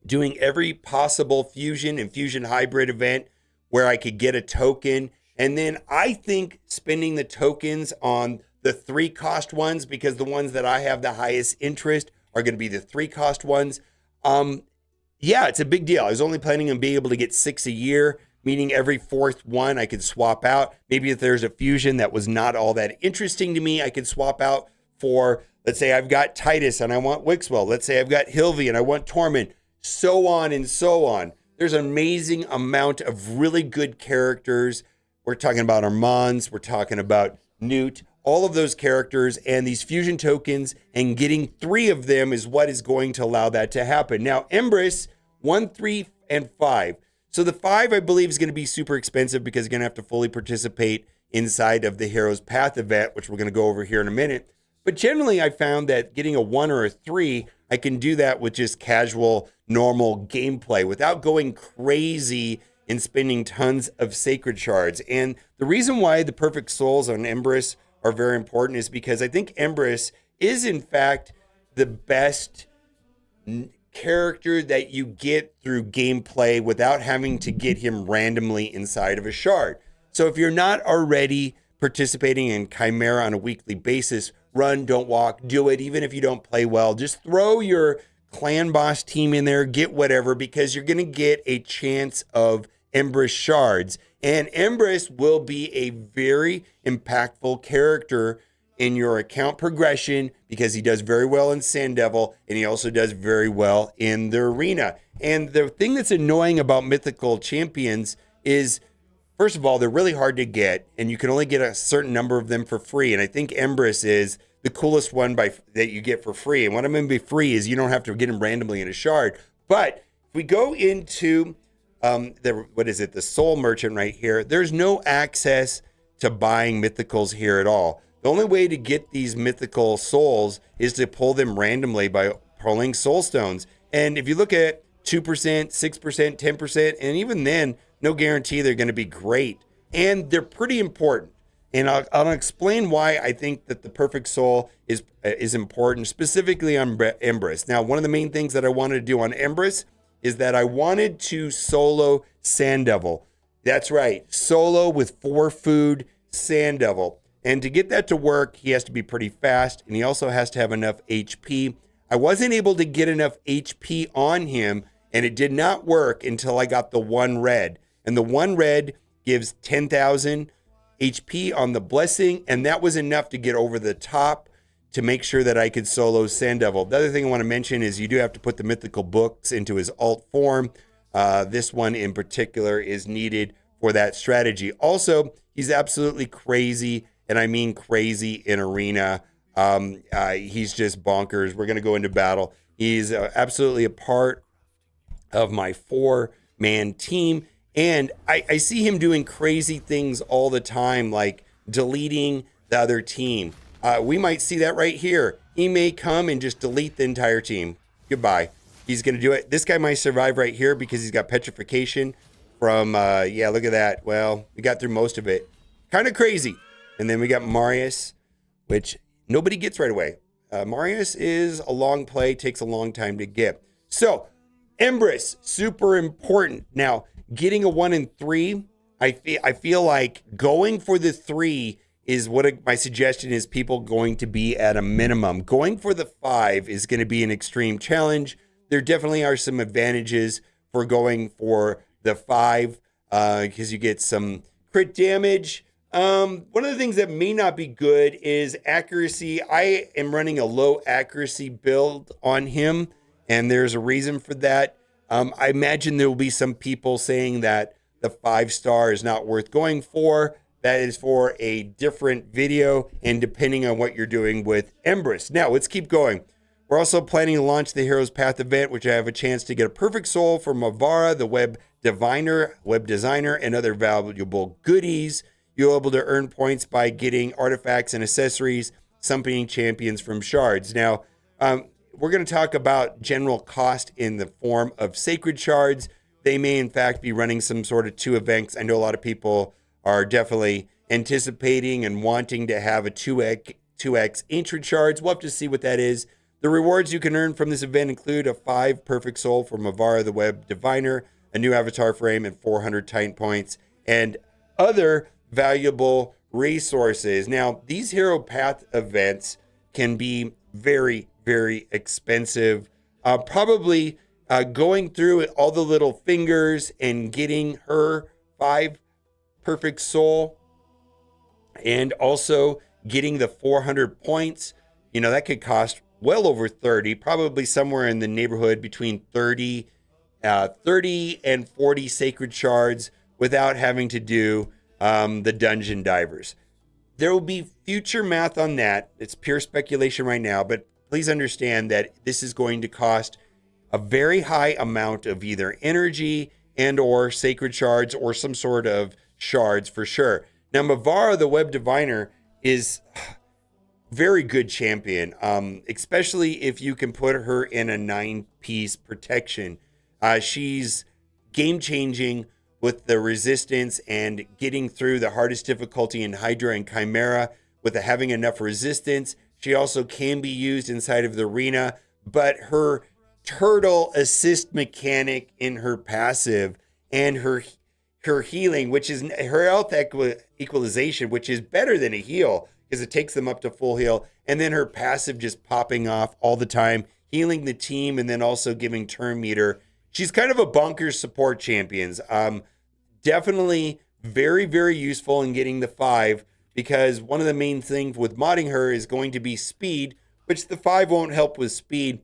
doing every possible fusion and fusion hybrid event where I could get a token. And then I think spending the tokens on the 3-cost ones, because the ones that I have the highest interest are going to be the 3-cost ones. Yeah, it's a big deal. I was only planning on being able to get 6 a year, meaning every 4th one I could swap out. Maybe if there's a fusion that was not all that interesting to me, I could swap out for, let's say I've got Titus and I want Wixwell. Let's say I've got Hilvi and I want Tormund, so on and so on. There's an amazing amount of really good characters. We're talking about Armands, we're talking about Newt, all of those characters, and these fusion tokens, and getting 3 of them is what is going to allow that to happen. Now, Empress, 1, 3, and 5. So the 5, I believe, is going to be super expensive because you're going to have to fully participate inside of the Hero's Path event, which we're going to go over here in a minute. But generally, I found that getting a 1 or a 3, I can do that with just casual, normal gameplay without going crazy and spending tons of sacred shards. And the reason why the Perfect Souls on Empress are very important is because I think Empress is in fact the best character that you get through gameplay without having to get him randomly inside of a shard. So if you're not already participating in Chimera on a weekly basis, run, don't walk, do it. Even if you don't play well, just throw your clan boss team in there, get whatever, because you're going to get a chance of Empress shards. And Empress will be a very impactful character in your account progression because he does very well in Sand Devil, and he also does very well in the arena. And the thing that's annoying about mythical champions is, first of all, they're really hard to get, and you can only get a certain number of them for free. And I think Empress is the coolest one that you get for free. And what I mean by free is you don't have to get him randomly in a shard. But if we go into the Soul Merchant right here, there's no access to buying mythicals here at all. The only way to get these mythical souls is to pull them randomly by pulling soul stones. And if you look at 2%, 6%, 10%, and even then, no guarantee they're going to be great. And they're pretty important. And I'll explain why I think that the Perfect Soul is important, specifically on Empress. Now, one of the main things that I wanted to do on Empress is that I wanted to solo Sand Devil. That's right, solo with 4 food Sand Devil. And to get that to work, he has to be pretty fast, and he also has to have enough HP. I wasn't able to get enough HP on him, and it did not work until I got the 1 red. And the 1 red gives 10,000 HP on the Blessing, and that was enough to get over the top to make sure that I could solo Sand Devil. The other thing I want to mention is you do have to put the mythical books into his alt form. This one in particular is needed for that strategy. Also, he's absolutely crazy, and I mean crazy in arena. He's just bonkers. We're going to go into battle. He's absolutely a part of my 4-man team, And I see him doing crazy things all the time, like deleting the other team. We might see that right here. He may come and just delete the entire team. Goodbye. He's going to do it. This guy might survive right here because he's got petrification from, yeah, look at that. Well, we got through most of it. Kind of crazy. And then we got Marius, which nobody gets right away. Marius is a long play, takes a long time to get. So, Empress, super important. Now, getting a 1 and 3, I feel like going for the 3 is what my suggestion is. People going to be at a minimum. Going for the 5 is going to be an extreme challenge. There definitely are some advantages for going for the 5 because you get some crit damage. One of the things that may not be good is accuracy. I am running a low accuracy build on him, and there's a reason for that. I imagine there will be some people saying that the 5-star is not worth going for. That is for a different video and depending on what you're doing with Empress. Now, let's keep going. We're also planning to launch the Heroes Path event, which I have a chance to get a perfect soul from Mavara, the web designer, and other valuable goodies. You'll be able to earn points by getting artifacts and accessories, summoning champions from shards. Now, we're going to talk about general cost in the form of sacred shards. They may, in fact, be running some sort of 2 events. I know a lot of people are definitely anticipating and wanting to have a 2x ancient shards. We'll have to see what that is. The rewards you can earn from this event include a 5 perfect soul for Mavara, the web diviner, a new avatar frame, and 400 Titan points, and other valuable resources. Now, these Hero Path events can be very, very expensive. Probably going through all the little fingers and getting her 5 perfect soul and also getting the 400 points, that could cost well over 30, probably somewhere in the neighborhood between 30 and 40 sacred shards without having to do the dungeon divers. There will be future math on that. It's pure speculation right now, but please understand that this is going to cost a very high amount of either energy and or sacred shards or some sort of shards for sure. Now, Mavara, the web diviner, is very good champion, especially if you can put her in a 9-piece protection. She's game-changing with the resistance and getting through the hardest difficulty in Hydra and Chimera with having enough resistance. She also can be used inside of the arena, but her turtle assist mechanic in her passive and her healing, which is her health equalization, which is better than a heal because it takes them up to full heal, and then her passive just popping off all the time, healing the team, and then also giving turn meter. She's kind of a bonkers support champions. Definitely very, very useful in getting the 5 because one of the main things with modding her is going to be speed, which the 5 won't help with speed.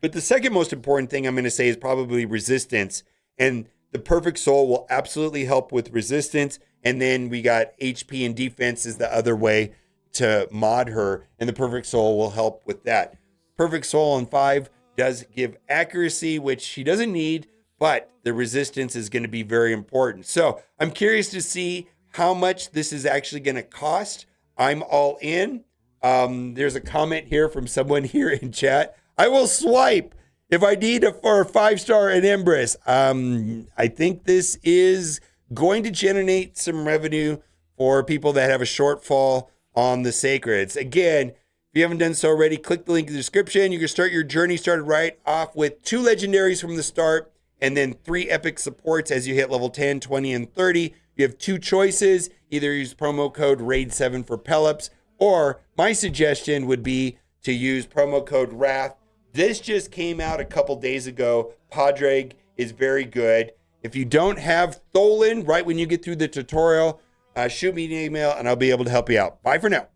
But the second most important thing I'm going to say is probably resistance. And the perfect soul will absolutely help with resistance. And then we got HP and defense is the other way to mod her. And the perfect soul will help with that. Perfect soul on 5 does give accuracy, which she doesn't need, but the resistance is going to be very important. So I'm curious to see how much this is actually going to cost. I'm all in. There's a comment here from someone here in chat. I will swipe if I need for a 5-star and Empress. I think this is going to generate some revenue for people that have a shortfall on the sacreds. Again, if you haven't done so already, click the link in the description. You can start your journey started right off with 2 legendaries from the start and then 3 epic supports as you hit level 10, 20, and 30. You have 2 choices. Either use promo code RAID7 for Pelops, or my suggestion would be to use promo code WRATH. This just came out a couple days ago. Padraig is very good. If you don't have Tholen right when you get through the tutorial, shoot me an email and I'll be able to help you out. Bye for now.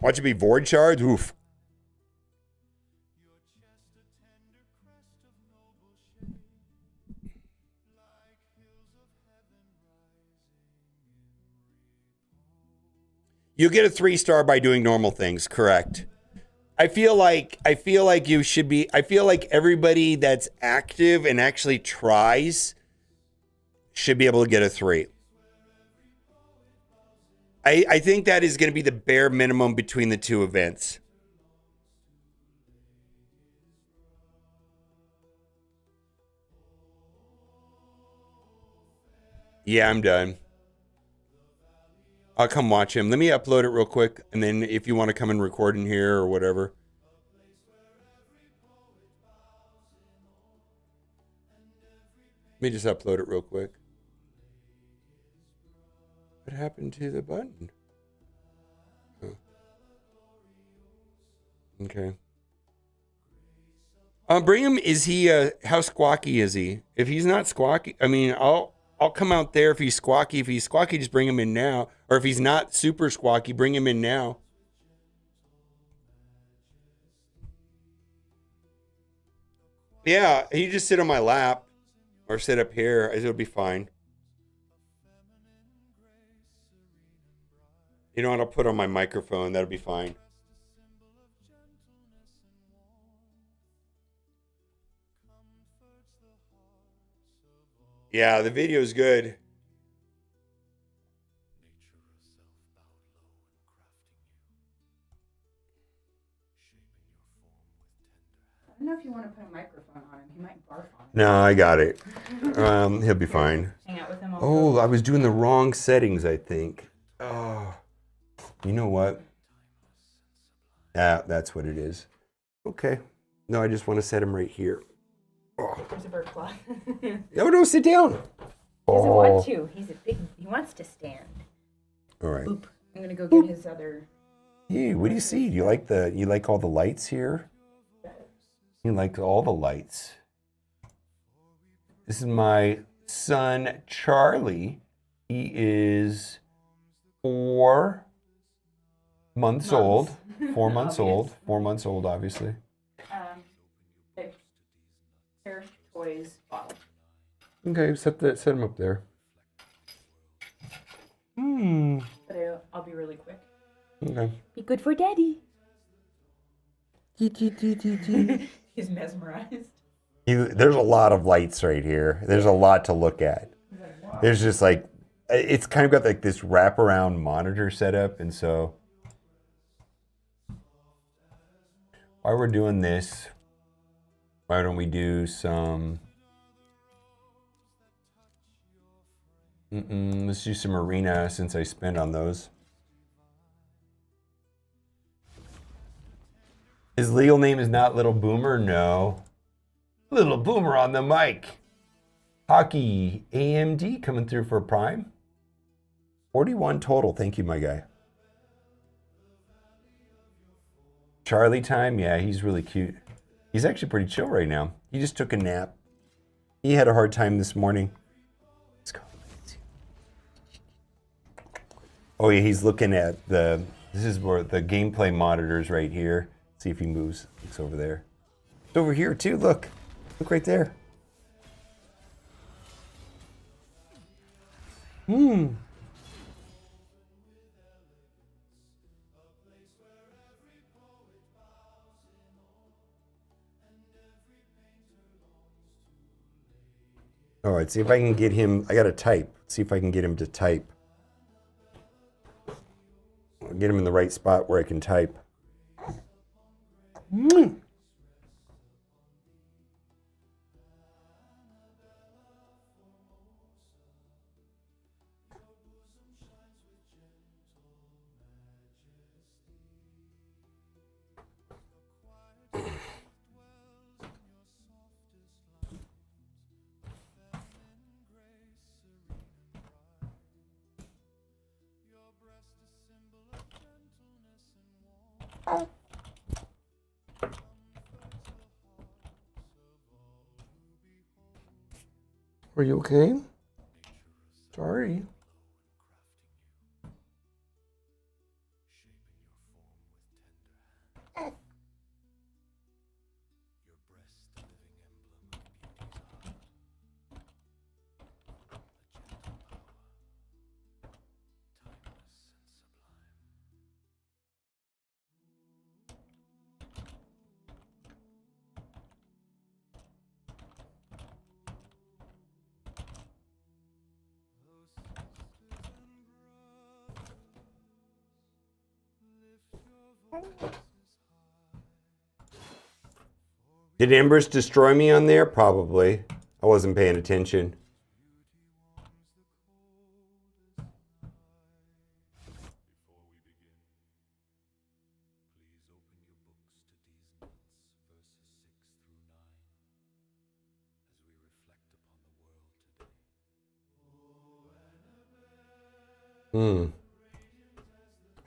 Watch it be Void Shards? Oof. You get a 3-star by doing normal things, correct. I feel like you should be. I feel like everybody that's active and actually tries should be able to get a 3. I think that is going to be the bare minimum between the two events. Yeah, I'm done. I'll come watch him. Let me upload it real quick, and then if you want to come and record in here or whatever. Let me just upload it real quick. What happened to the button? Oh. Okay. Bring him. Is he? How squawky is he? If he's not squawky, I mean, I'll come out there if he's squawky. If he's squawky, just bring him in now. Or if he's not super squawky, bring him in now. Yeah, he just sit on my lap or sit up here. It'll be fine. You know what? I'll put on my microphone. That'll be fine. Yeah, the video is good. I don't know if you want to put a microphone on him. He might barf on it. No, I got it. He'll be fine. Hang out with him. Oh, I was doing the wrong settings, I think. Oh, you know what? That's what it is. Okay. No, I just want to set him right here. Oh. There's a bird claw. No, sit down. He doesn't want to. He wants to stand. All right. Boop. I'm gonna go get his other. Hey, what do you see? Do you like all the lights here? You like all the lights. This is my son Charlie. He is 4 months old. 4 months old. 4 months old, obviously. Hair toys bottle. Okay, set him up there. But I'll be really quick. Okay. Be good for daddy. He's mesmerized. There's a lot of lights right here. There's a lot to look at. Like, wow. There's just like, it's kind of got like this wraparound monitor setup, and so while we're doing this, why don't we do some? Let's do some arena since I spent on those. His legal name is not Little Boomer, no. Little Boomer on the mic. Hockey AMD coming through for a prime. 41 total, thank you, my guy. Charlie time, yeah, he's really cute. He's actually pretty chill right now. He just took a nap. He had a hard time this morning. Let's go. Oh yeah, he's looking at this is where the gameplay monitors right here. See if he moves. It's over there. It's over here too, look. Look right there. All right, see if I can get him. I gotta type. See if I can get him to type. I'll get him in the right spot where I can type. Are you okay? Sorry. Did Embers destroy me on there? Probably. I wasn't paying attention.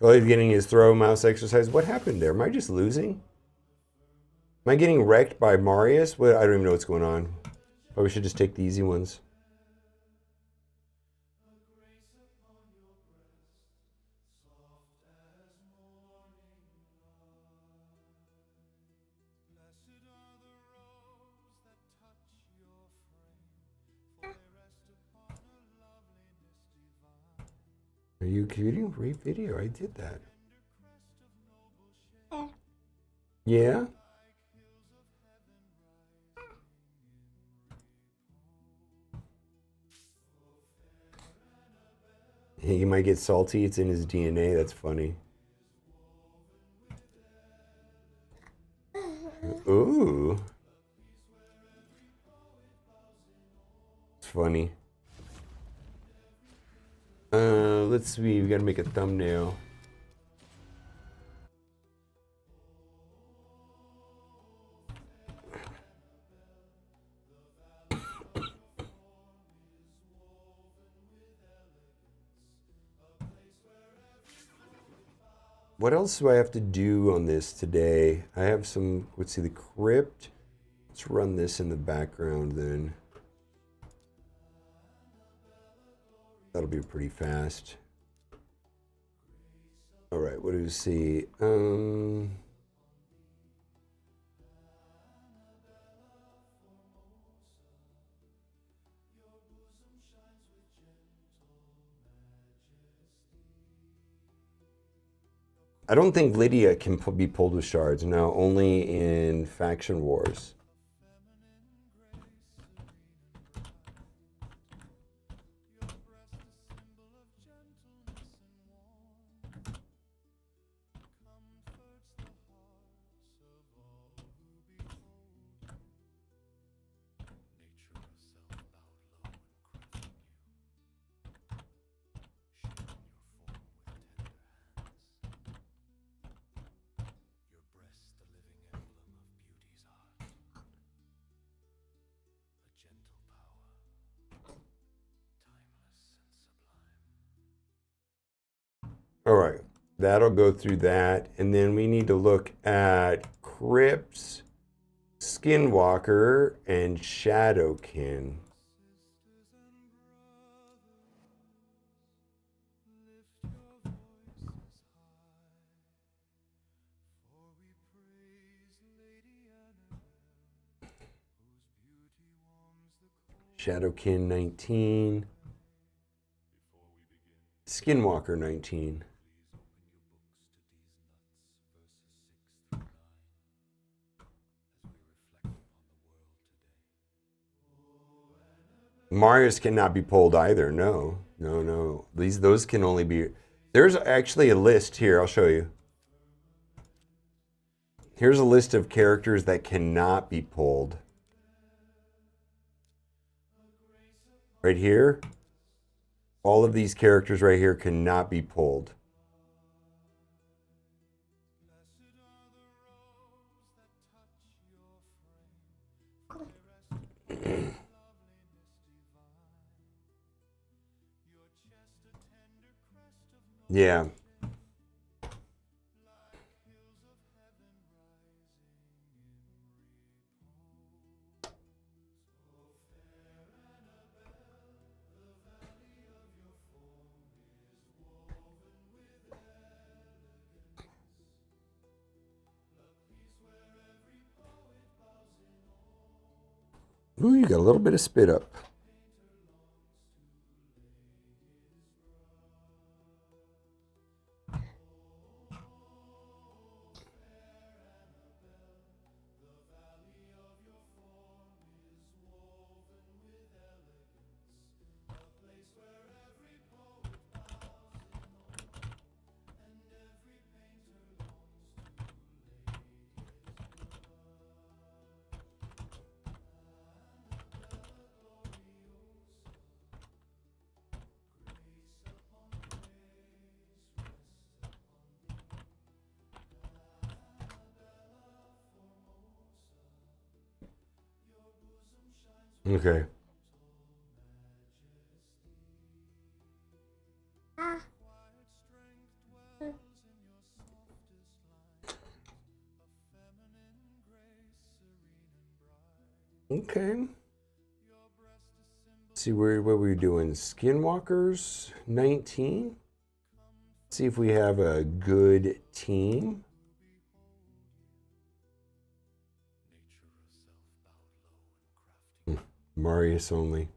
Oh, he's getting his throw mouse exercise. What happened there? Am I just losing? Am I getting wrecked by Marius? What? I don't even know what's going on. Oh, we should just take the easy ones. Are you creating a great video? I did that. Yeah? He might get salty. It's in his DNA. That's funny. Ooh. It's funny. Let's see. We gotta make a thumbnail. What else do I have to do on this today? I have some, let's see, the crypt. Let's run this in the background then. That'll be pretty fast. All right, what do we see? I don't think Lydia can be pulled with shards. No, only in faction wars. All right, that'll go through that. And then we need to look at Crypts, Skinwalker, and Shadowkin. Shadowkin 19. Skinwalker 19. Marius cannot be pulled either. No, no, no. Those can only be. There's actually a list here. I'll show you. Here's a list of characters that cannot be pulled. Right here. All of these characters right here cannot be pulled. Yeah. Ooh, you got a little bit of spit up. Okay. Okay. See what we're doing. Skinwalkers 19. See if we have a good team. Marius only.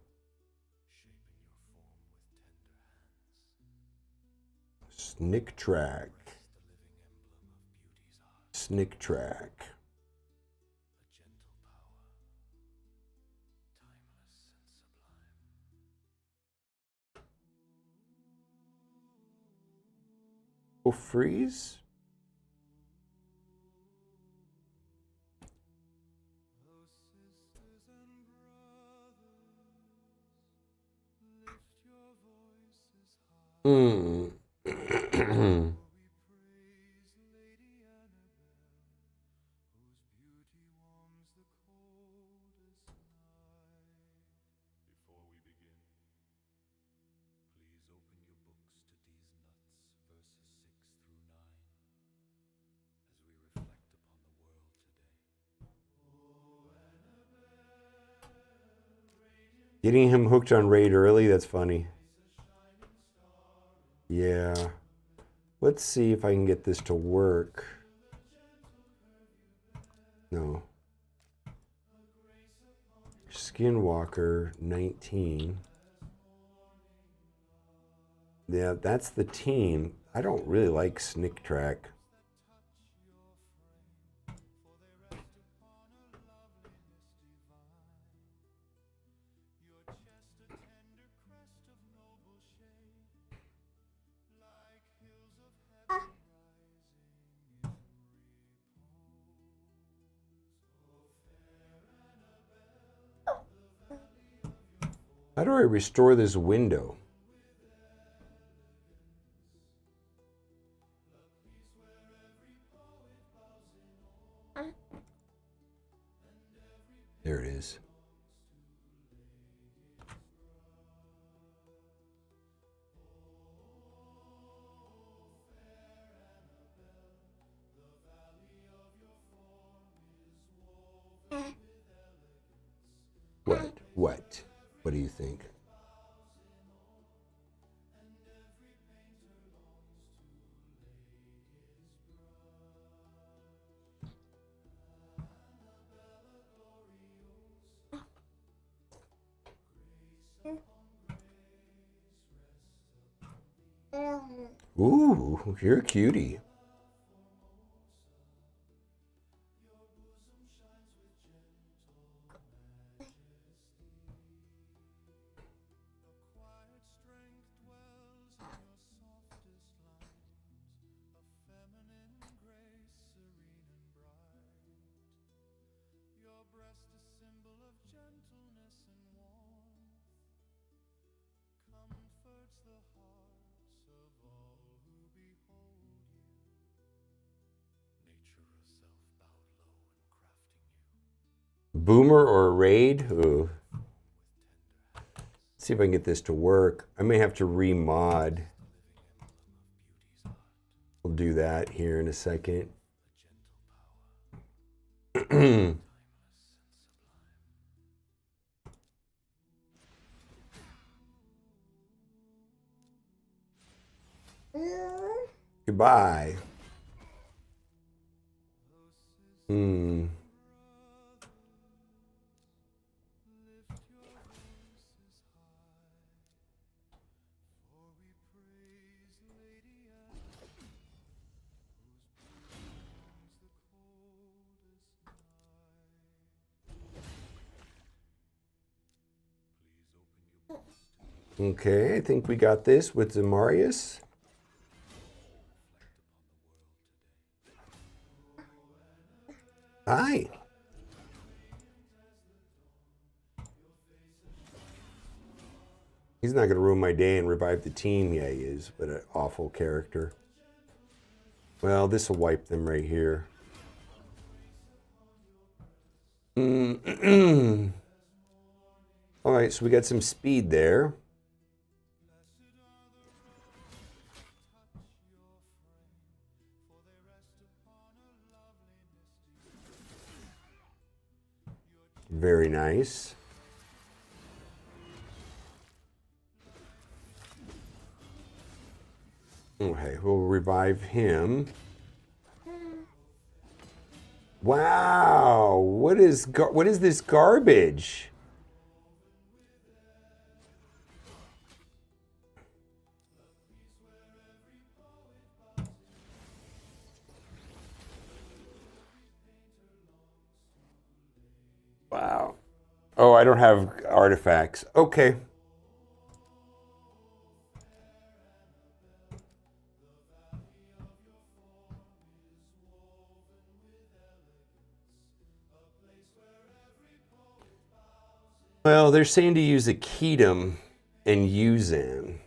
Snick track. Snick track. Oh, freeze. Hmm. Getting him hooked on Raid early, that's funny. Yeah. Let's see if I can get this to work. No. Skinwalker 19. Yeah, that's the team. I don't really like Snick Track. How do I restore this window? There it is. What? What do you think? Ooh, you're a cutie. Boomer or Raid? Ooh. Let's see if I can get this to work. I may have to remod. We'll do that here in a second. Goodbye. Okay, I think we got this with Zamarius. Hi. He's not going to ruin my day and revive the team. Yeah, he is, but an awful character. Well, this will wipe them right here. right, so we got some speed there. Very nice. Okay, we'll revive him. Wow, what is this garbage? Wow. Oh, I don't have artifacts. Okay. Well, they're saying to use a Kedum and use them.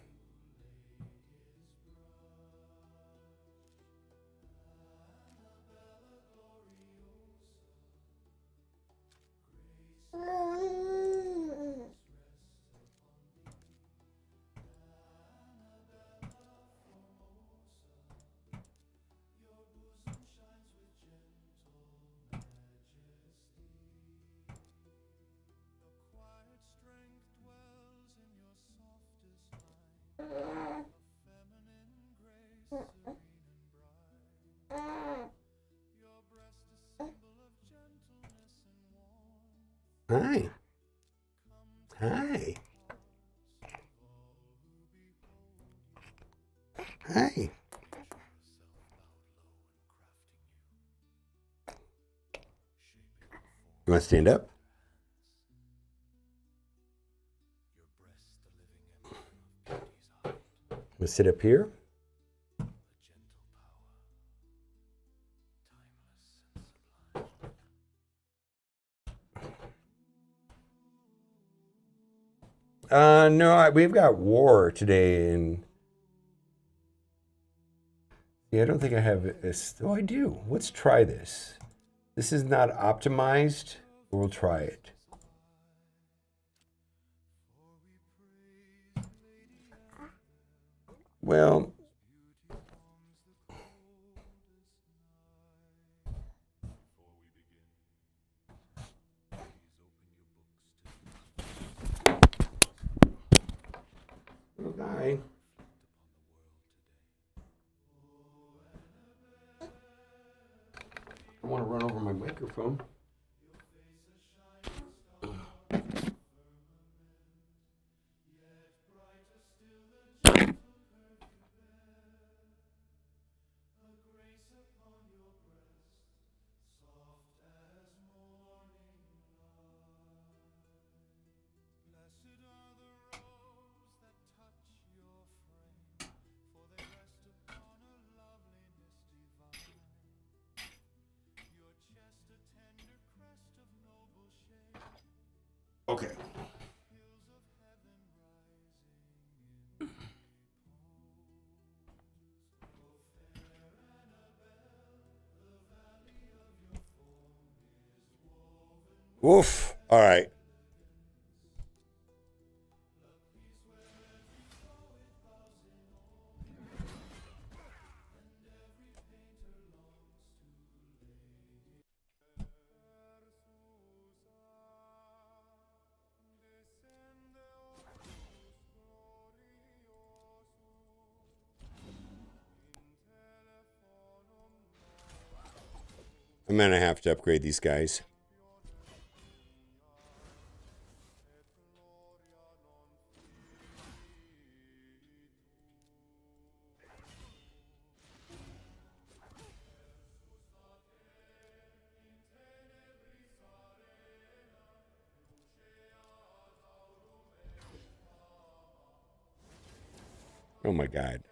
Hi. Hi. Hi. You want to stand up? Let's sit up here. No, we've got war today, and yeah, I don't think I have this. Oh, I do. Let's try this. This is not optimized. We'll try it. Well, little guy. I want to run over my microphone. Okay. Woof. All right. I'm going to have to upgrade these guys. Oh my God.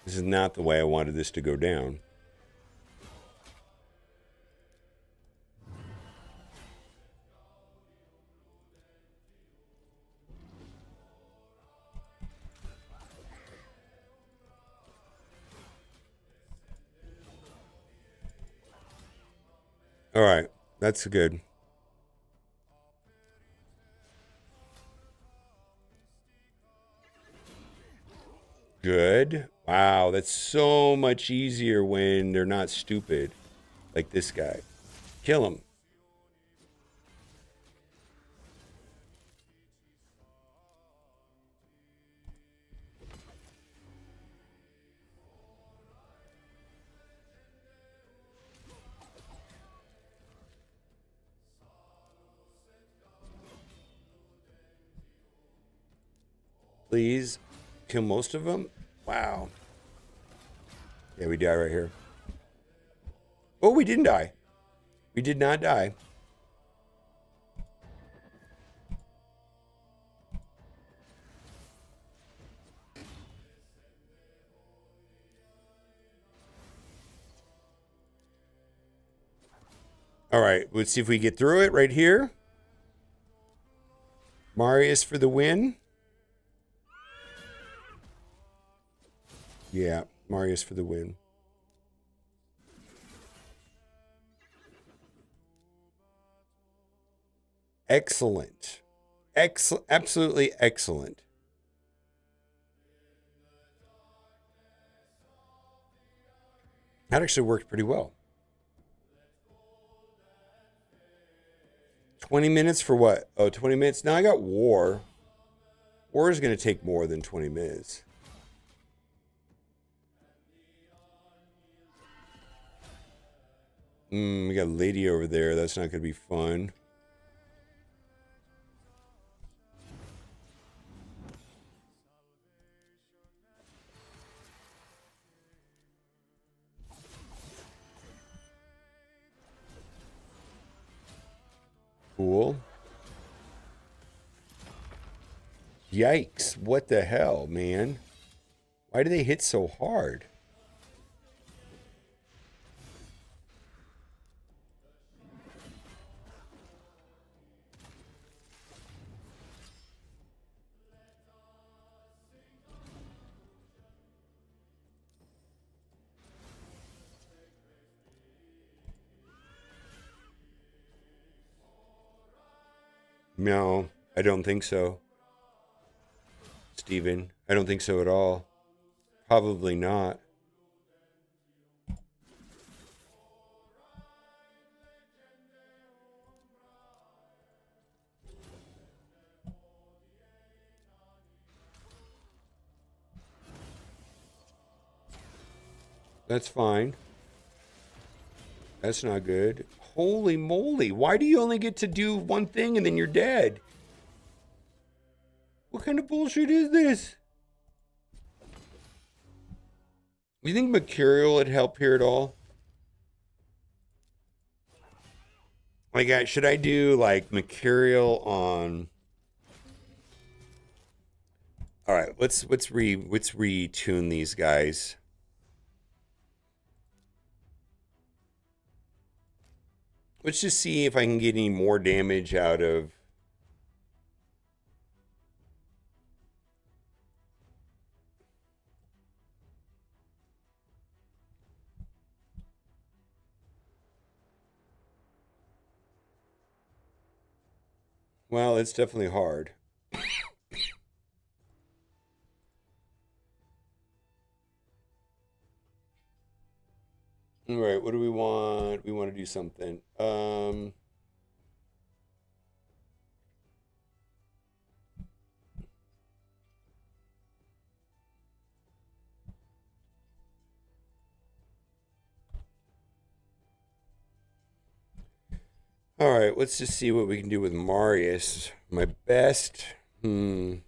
This is not the way I wanted this to go down. All right. That's good. Good. Wow, that's so much easier when they're not stupid. Like this guy. Kill him. Please kill most of them. Wow. Yeah, we die right here. Oh, we didn't die. We did not die. All right, let's see if we get through it right here. Marius for the win. Yeah, Marius for the win. Excellent. Absolutely excellent. That actually worked pretty well. 20 minutes for what? Oh, 20 minutes. Now I got war. War is going to take more than 20 minutes. We got a lady over there. That's not going to be fun. Cool. Yikes. What the hell, man? Why do they hit so hard? No, I don't think so. Steven, I don't think so at all. Probably not. That's fine. That's not good. Holy moly. Why do you only get to do one thing and then you're dead? What kind of bullshit is this? You think Mercurial would help here at all? Like, should I do like Mercurial on? All right, let's retune these guys. Let's just see if I can get any more damage out of. Well, it's definitely hard. All right, what do we want? We want to do something. All right, let's just see what we can do with Marius. My best. Actually,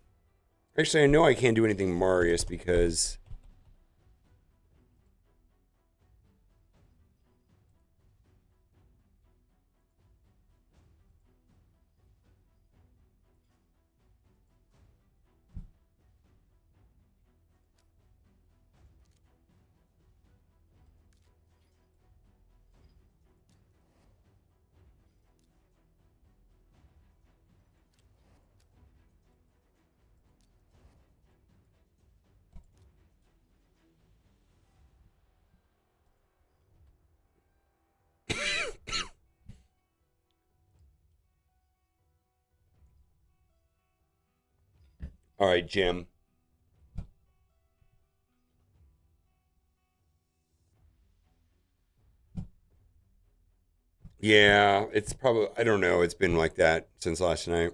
I know I can't do anything Marius because. All right, Jim. Yeah, it's probably, I don't know. It's been like that since last night.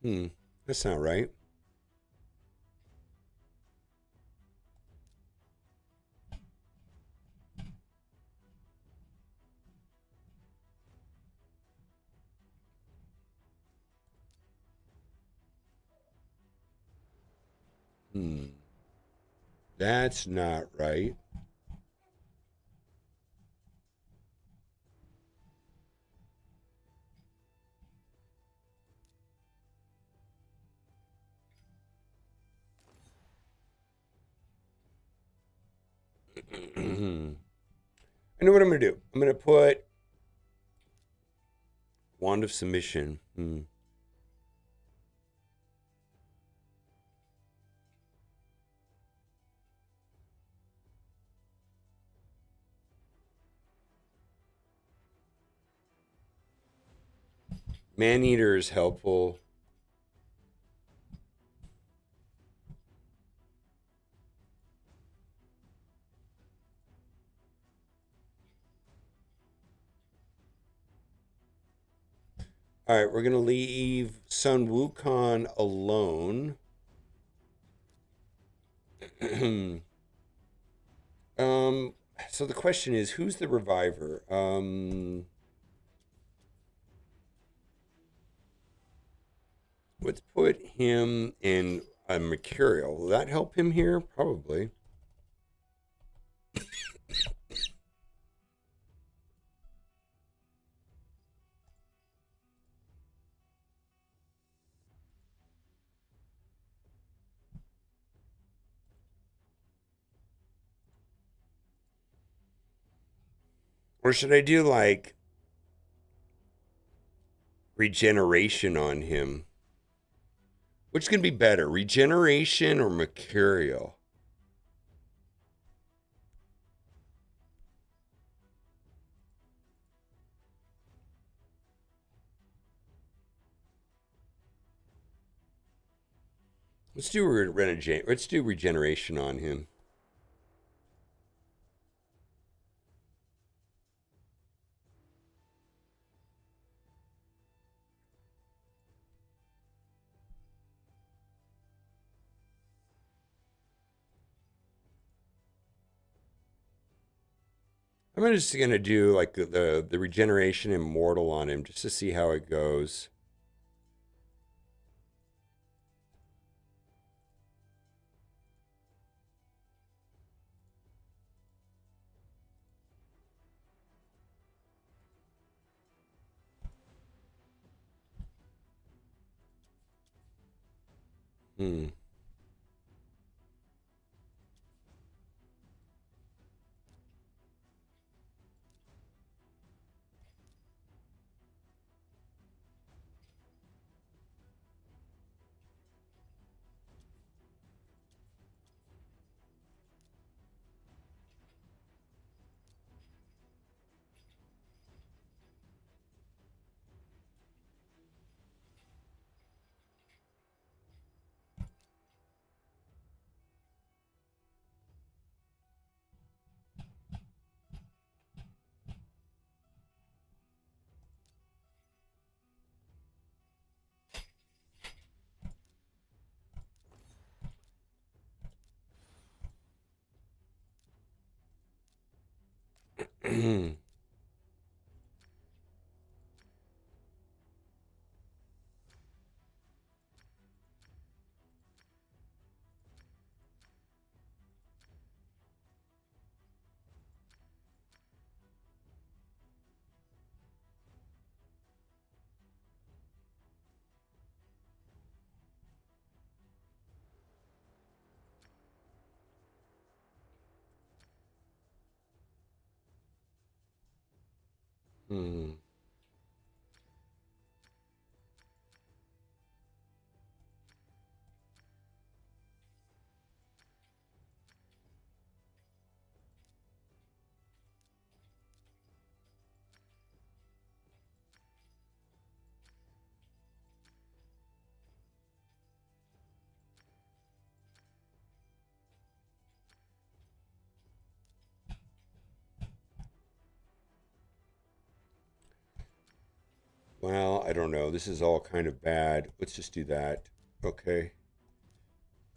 Hmm, that's not right. Hmm, that's not right. I know what I'm going to do. I'm going to put Wand of Submission. Maneater is helpful. All right, we're going to leave Sun Wukong alone. So the question is, who's the reviver? Let's put him in a Mercurial. Will that help him here? Probably. Or should I do like regeneration on him? Which can be better, regeneration or Mercurial? Let's do regeneration on him. I'm just gonna do like the regeneration immortal on him just to see how it goes. Hmm. Hmm. Well, I don't know. This is all kind of bad. Let's just do that. Okay.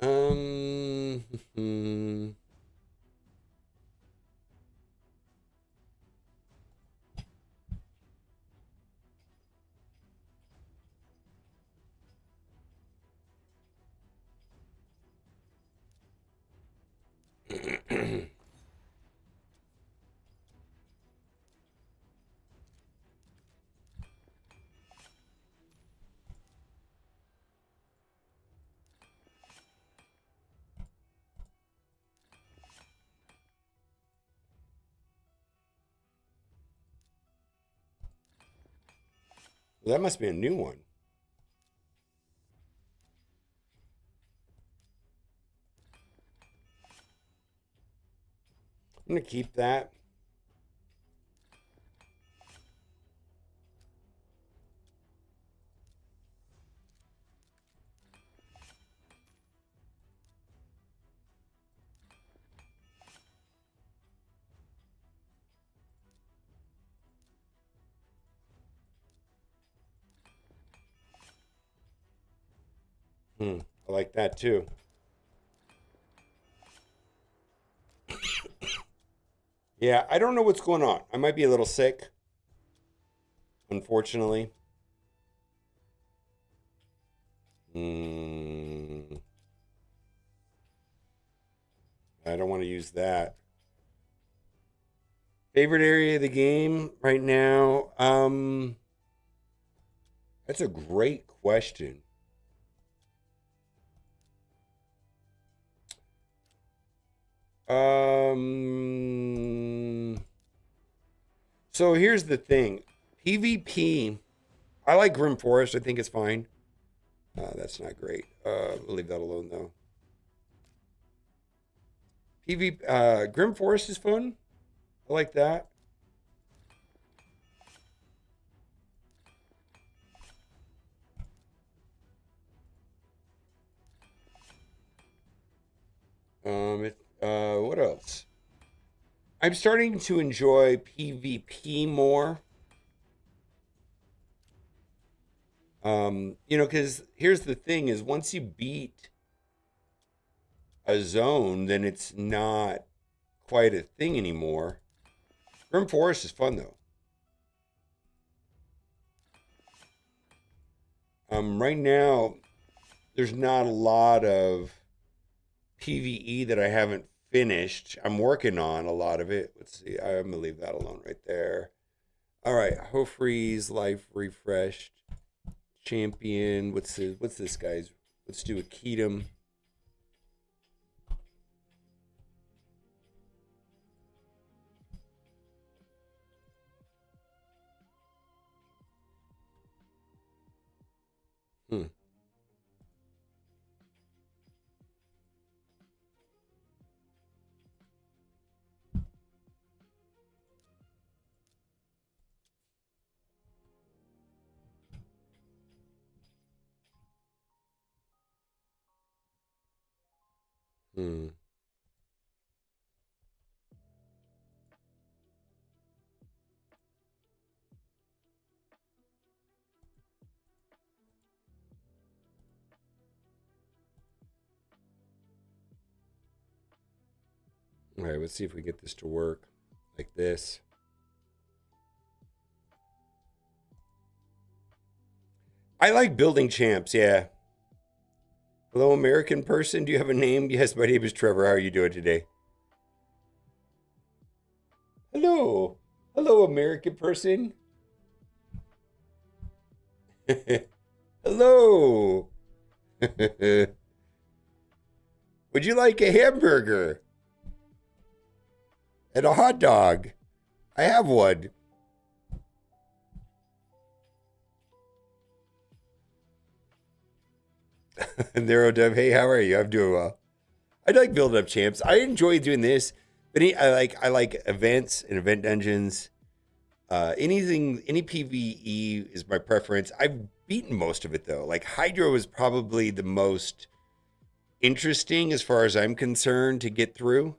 Um. Well, that must be a new one. I'm gonna keep that. I like that too. Yeah, I don't know what's going on. I might be a little sick, unfortunately. I don't want to use that. Favorite area of the game right now? That's a great question. So here's the thing. PvP, I like Grim Forest. I think it's fine. That's not great. We'll leave that alone though. Grim Forest is fun. I like that. What else? I'm starting to enjoy PvP more. Because here's the thing: is once you beat a zone, then it's not quite a thing anymore. Grim Forest is fun though. Right now, there's not a lot of PvE that I haven't finished. I'm working on a lot of it. Let's see. I'm gonna leave that alone right there. All right, Hofreeze, life refreshed, champion. What's this guy's? Let's do a Kedem. Hmm. Hmm. All right, let's see if we get this to work like this. I like building champs, yeah. Hello, American person. Do you have a name? Yes, my name is Trevor. How are you doing today? Hello. Hello, American person. Hello. Would you like a hamburger and a hot dog? I have one. Neurodub, hey, how are you? I'm doing well. I like building up champs. I enjoy doing this, but I like events and event dungeons. Any PVE is my preference. I've beaten most of it though. Like Hydro is probably the most interesting as far as I'm concerned to get through.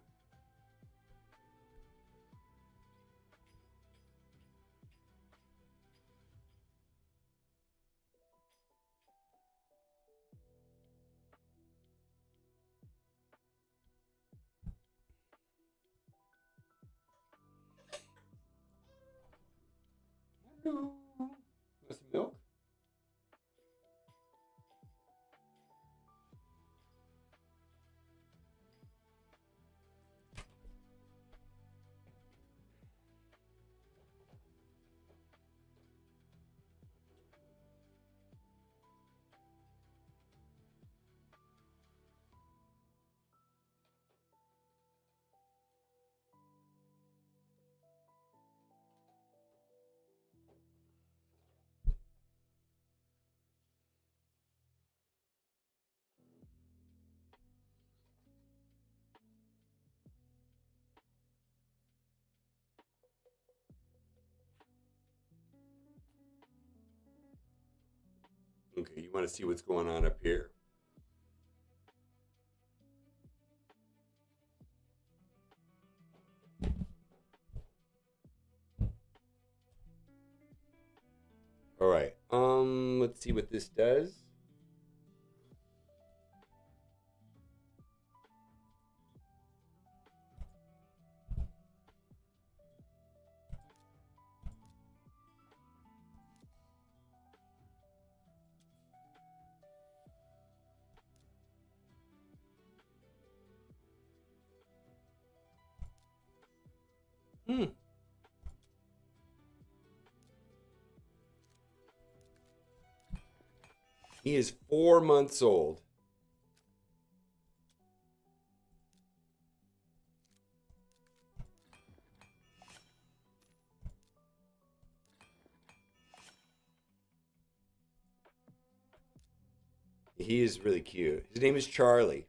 Want some milk? Okay, you want to see what's going on up here. All right. Let's see what this does. He is 4 months old. He is really cute. His name is Charlie.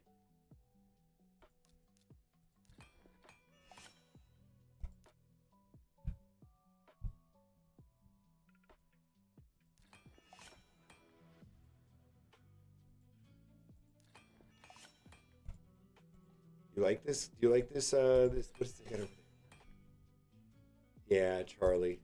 You like this? Do you like this? This what's it got over there? Yeah, Charlie.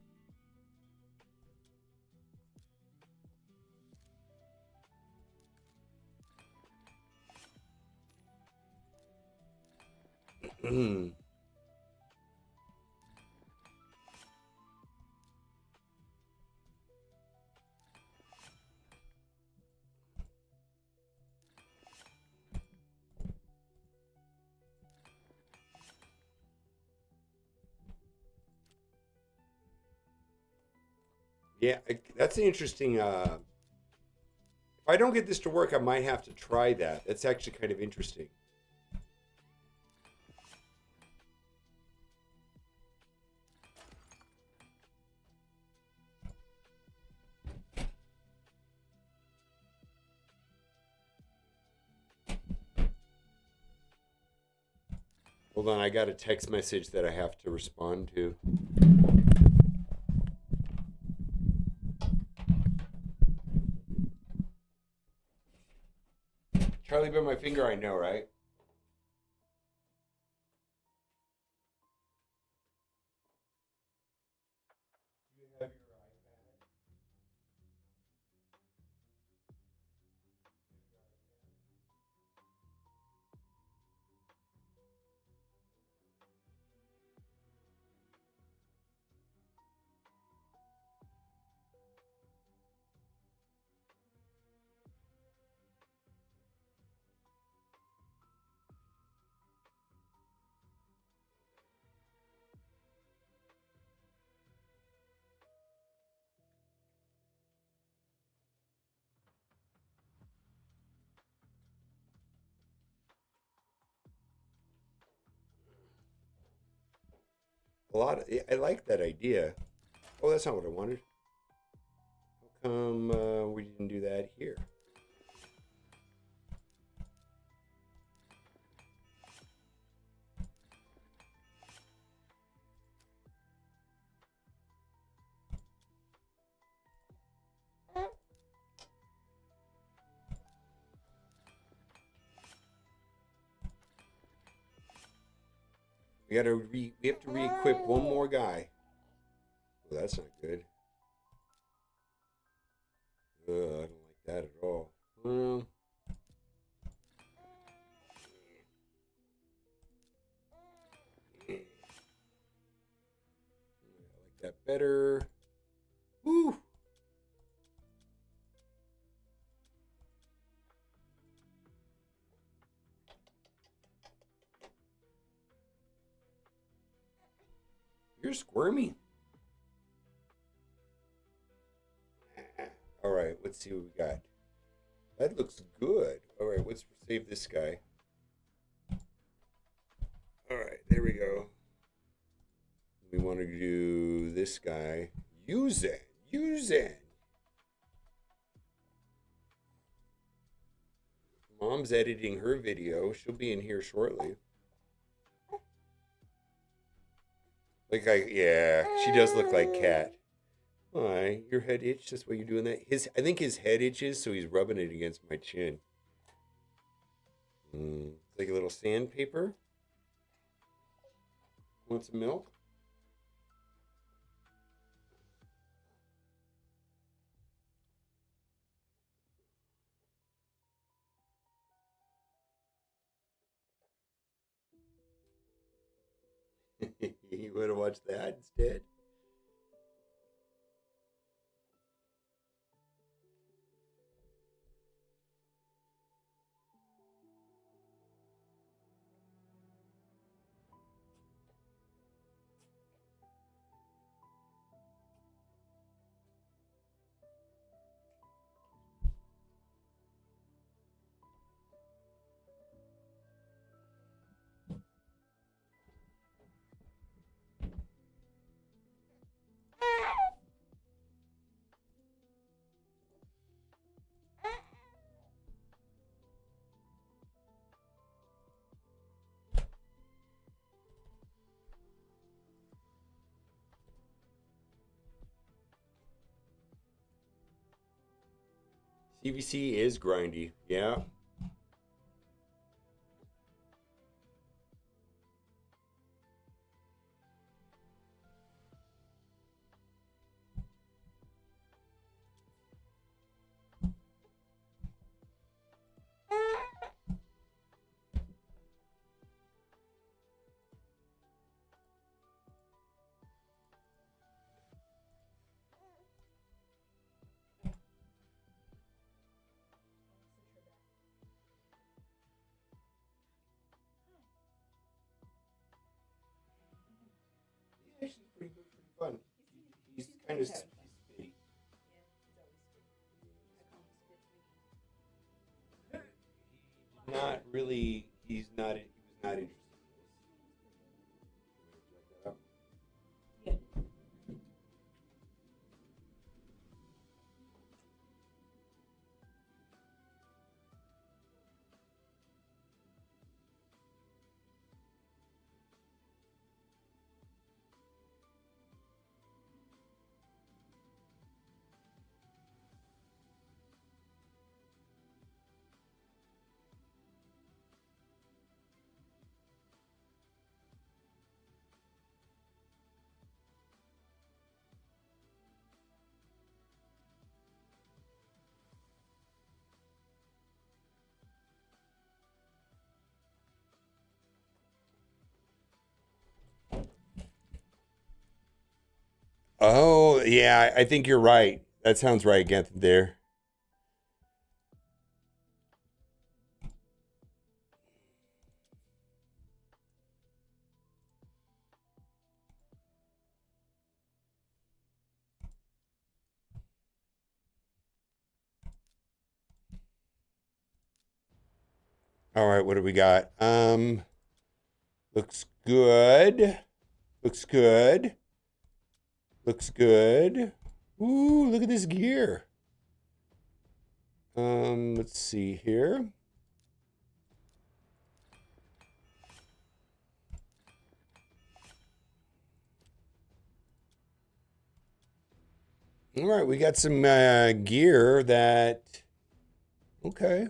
Yeah, that's an interesting. If I don't get this to work, I might have to try that. That's actually kind of interesting. Hold on, I got a text message that I have to respond to. Charlie bit my finger, I know, right? You have your iPad. I like that idea. Oh, that's not what I wanted. How come we didn't do that here? We have to re-equip one more guy. Well, that's not good. I don't like that at all. Well, I like that better. Woo. You're squirmy. All right, let's see what we got. That looks good. All right, let's save this guy. All right, there we go. We want to do this guy. Use it. Mom's editing her video. She'll be in here shortly. Yeah, she does look like Cat. Why? Your head itch? That's why you're doing that? I think his head itches, so he's rubbing it against my chin. Like a little sandpaper. Want some milk? You want to watch that instead? CVC is grindy, yeah. Actually, pretty fun. He's kind of spitty. Not really. He was not interested. Oh, yeah, I think you're right. That sounds right, get there. All right, what do we got? Looks good. Looks good. Looks good. Ooh, look at this gear. Let's see here. All right, we got some gear that. Okay.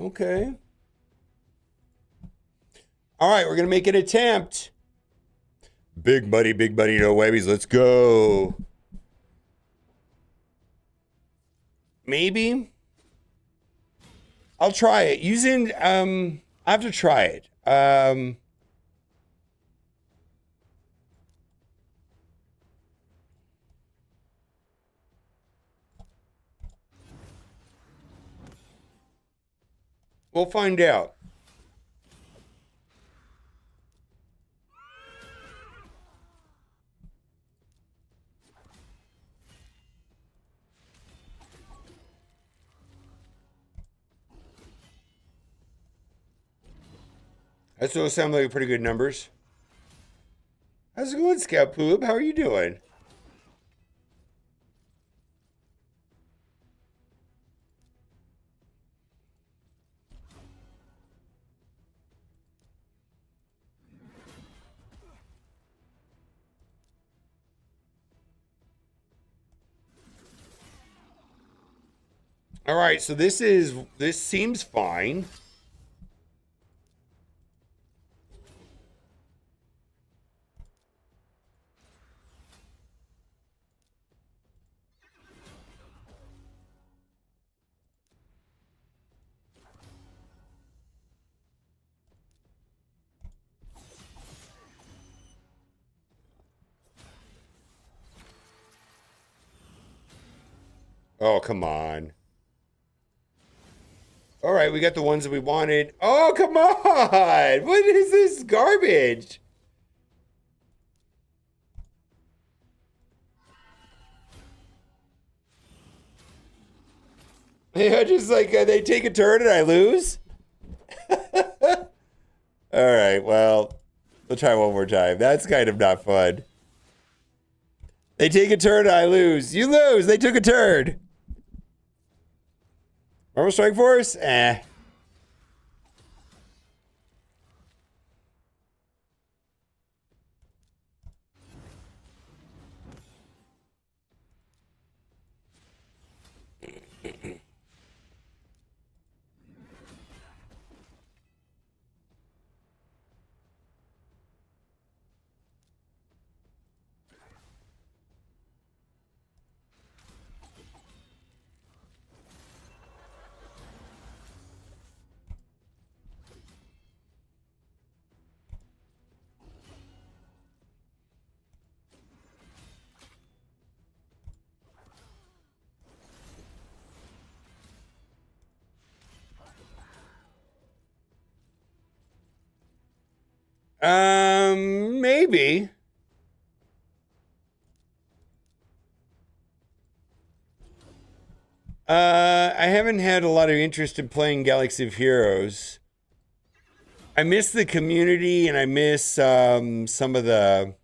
Okay. All right, we're gonna make an attempt. Big buddy, no webbies. Let's go. Maybe. I'll try it. Using I have to try it. We'll find out. That still sound like pretty good numbers. How's it going, Scout Poop? How are you doing? All right, so this seems fine. Oh, come on. All right, we got the ones that we wanted. Oh, come on. What is this garbage? Yeah, just like they take a turn and I lose. All right, well, we'll try one more time. That's kind of not fun. They take a turn and I lose. You lose. They took a turn. Marvel Strike Force? Eh. Maybe. I haven't had a lot of interest in playing Galaxy of Heroes. I miss the community and I miss some of the.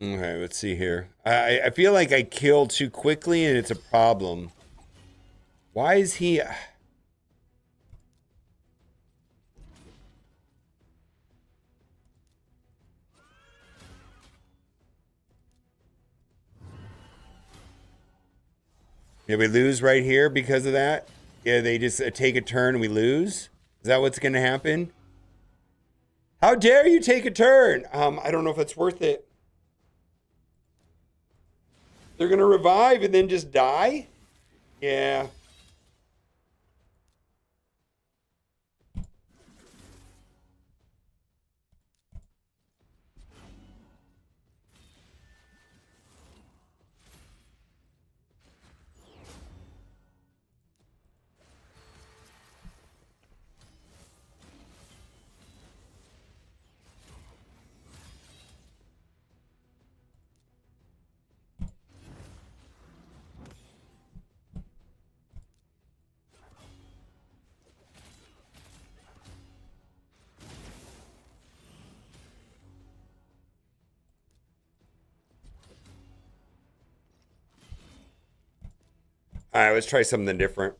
Okay, let's see here. I feel like I kill too quickly and it's a problem. Why is he... Did we lose right here because of that? Yeah, they just take a turn and we lose? Is that what's going to happen? How dare you take a turn? I don't know if it's worth it. They're going to revive and then just die? Yeah. All right, let's try something different.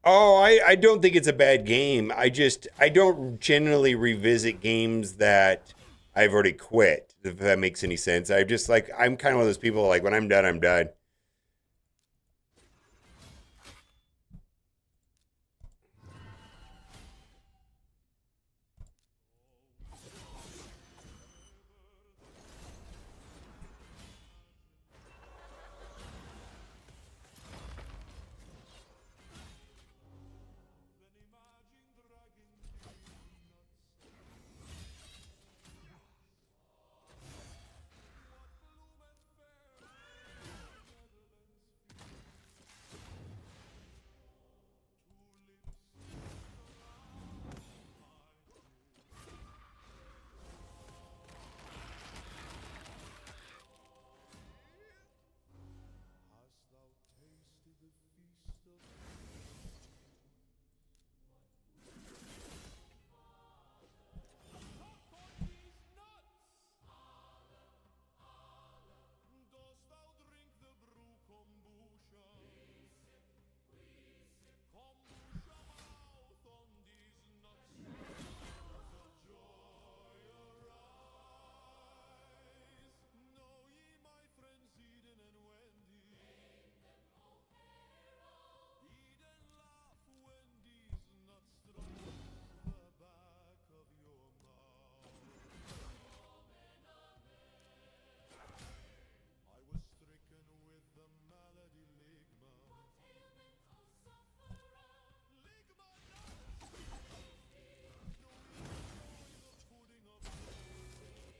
Oh, I don't think it's a bad game. I don't generally revisit games that I've already quit, if that makes any sense. I'm just like, I'm kind of one of those people, like, when I'm done, I'm done.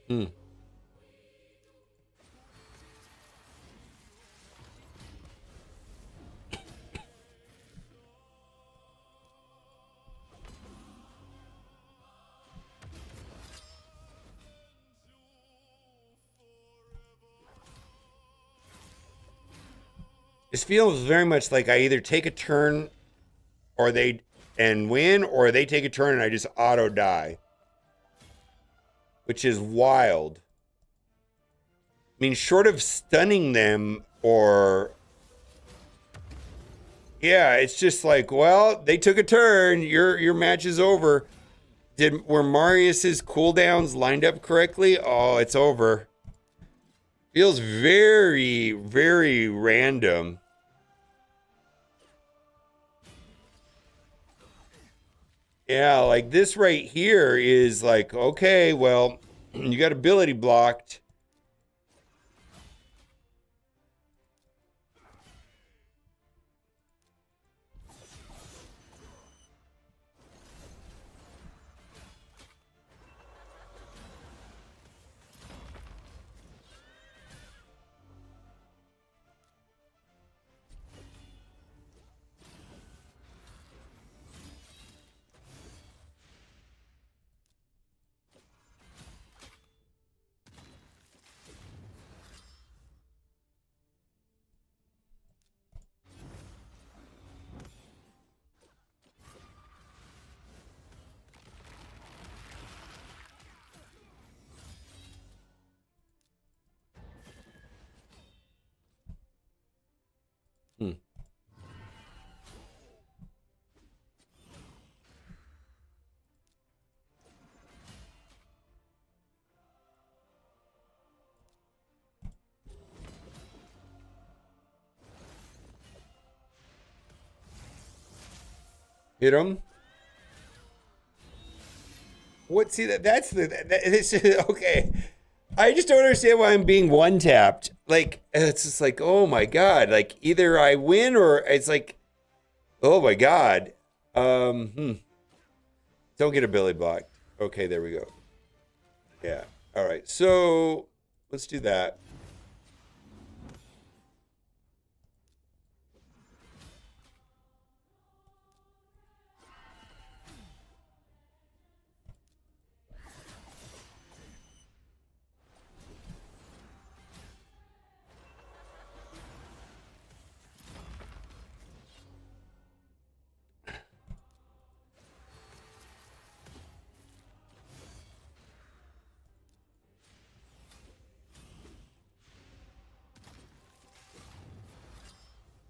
Hmm. This feels very much like I either take a turn or they and win, or they take a turn and I just auto die, which is wild. I mean, short of stunning them or yeah, it's just like, well, they took a turn. Your match is over. Were Marius's cooldowns lined up correctly? Oh, it's over. Feels very, very random. Yeah, like this right here is like, okay, well, you got ability blocked. Hmm. Hit him. What? See that's this okay. I just don't understand why I'm being one tapped. Like it's just like, oh my god. Like either I win or it's like, oh my god. Don't get a Billy block. Okay, there we go. Yeah. All right. So let's do that.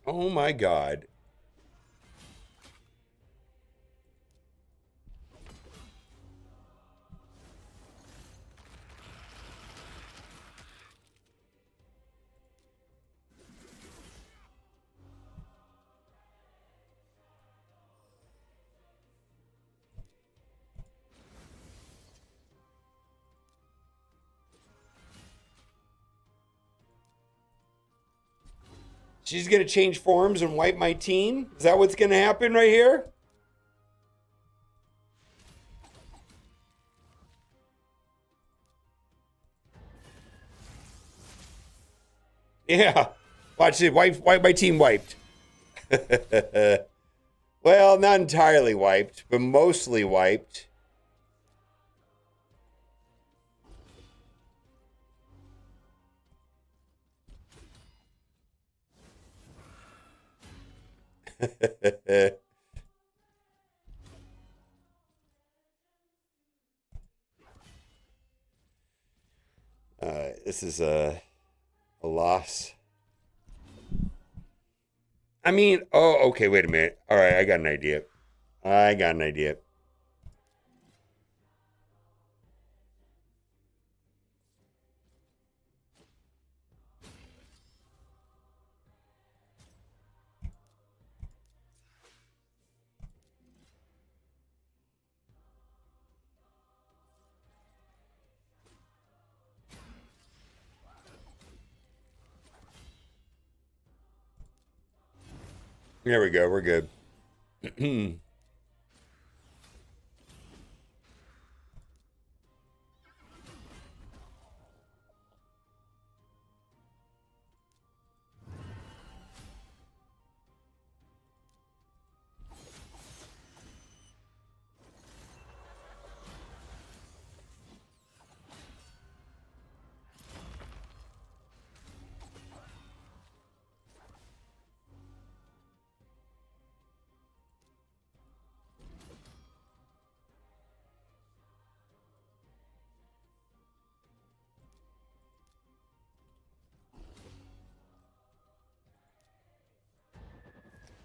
Oh my god. She's gonna change forms and wipe my team? Is that what's gonna happen right here? Yeah. Watch it. Wipe my team wiped. Well, not entirely wiped, but mostly wiped. This is a loss. I mean, oh, okay, wait a minute. All right, I got an idea. I got an idea. There we go. We're good.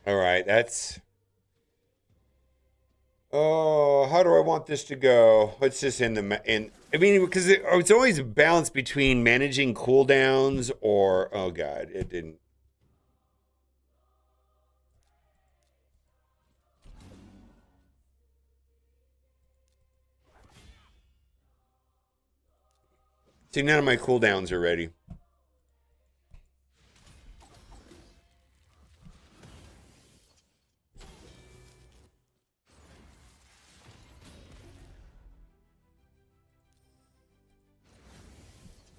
All right, that's... Oh, how do I want this to go? Let's just end the... I mean, because it's always a balance between managing cooldowns or... Oh, God, it didn't... See, none of my cooldowns are ready.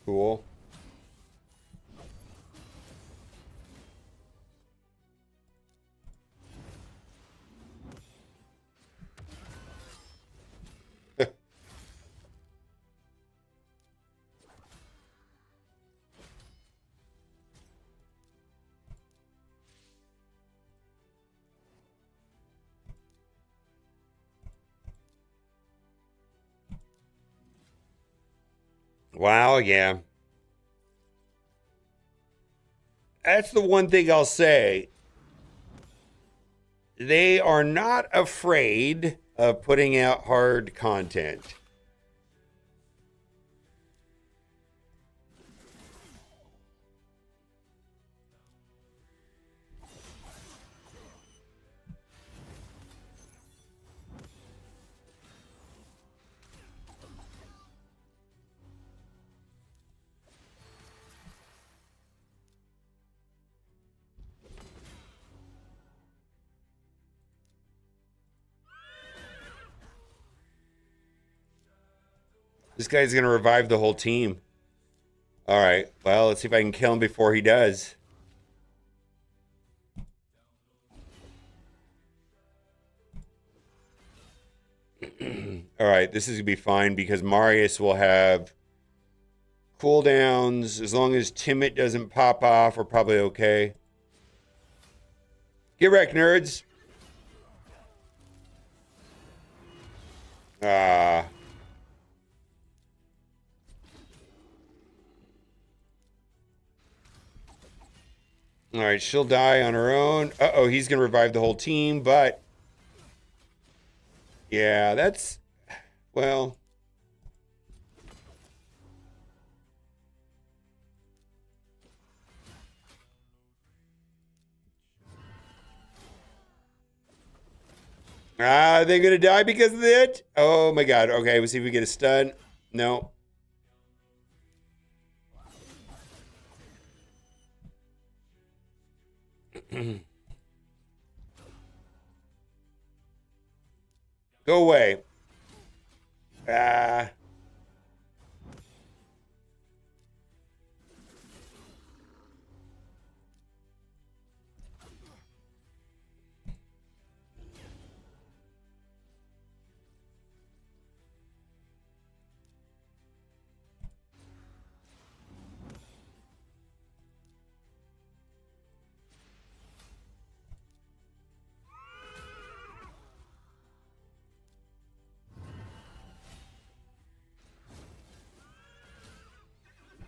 Cool. Wow, yeah. That's the one thing I'll say. They are not afraid of putting out hard content. This guy's going to revive the whole team. All right. Well, let's see if I can kill him before he does. All right. This is going to be fine because Marius will have cooldowns. As long as Timid doesn't pop off, we're probably okay. Get wrecked, nerds. All right, she'll die on her own. Uh-oh, he's going to revive the whole team, but... Yeah, that's... Well... They're going to die because of it? Oh, my God. Okay, we'll see if we get a stun. No. Go away.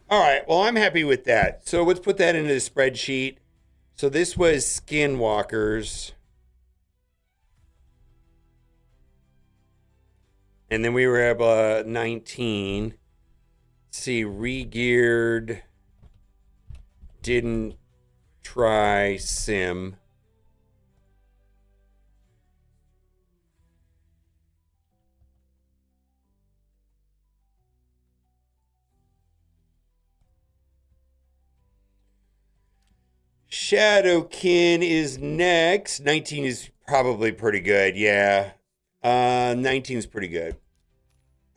All right, well, I'm happy with that. So let's put that into the spreadsheet. So this was Skinwalkers. And then we were at 19. Let's see, re-geared. Didn't try sim. Shadowkin is next. 19 is probably pretty good, yeah. 19 is pretty good.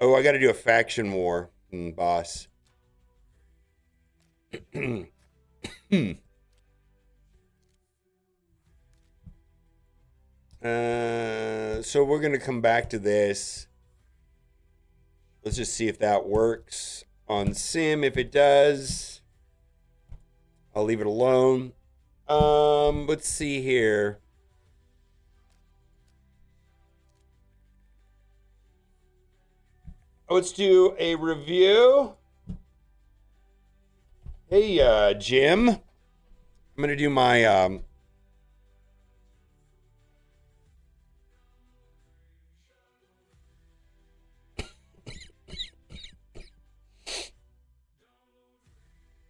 Oh, I got to do a faction war, boss. So we're going to come back to this. Let's just see if that works on sim. If it does, I'll leave it alone. Let's see here. Let's do a review. Hey, Jim. I'm going to do my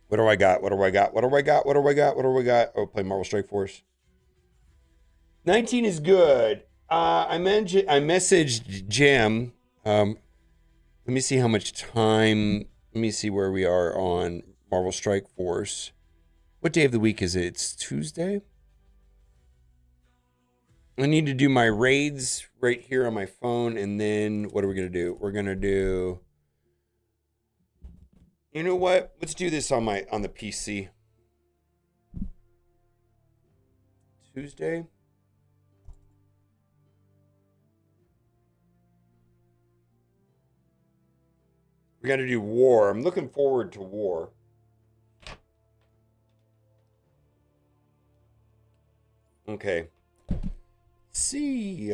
What do I got? What do I got? What do I got? What do I got? What do I got? Oh, play Marvel Strike Force. 19 is good. I messaged Jim. Let me see how much time. Let me see where we are on Marvel Strike Force. What day of the week is it? It's Tuesday. I need to do my raids right here on my phone, and then what are we gonna do? We're gonna do. You know what? Let's do this on the PC. Tuesday. We got to do war. I'm looking forward to war. Okay. Let's see.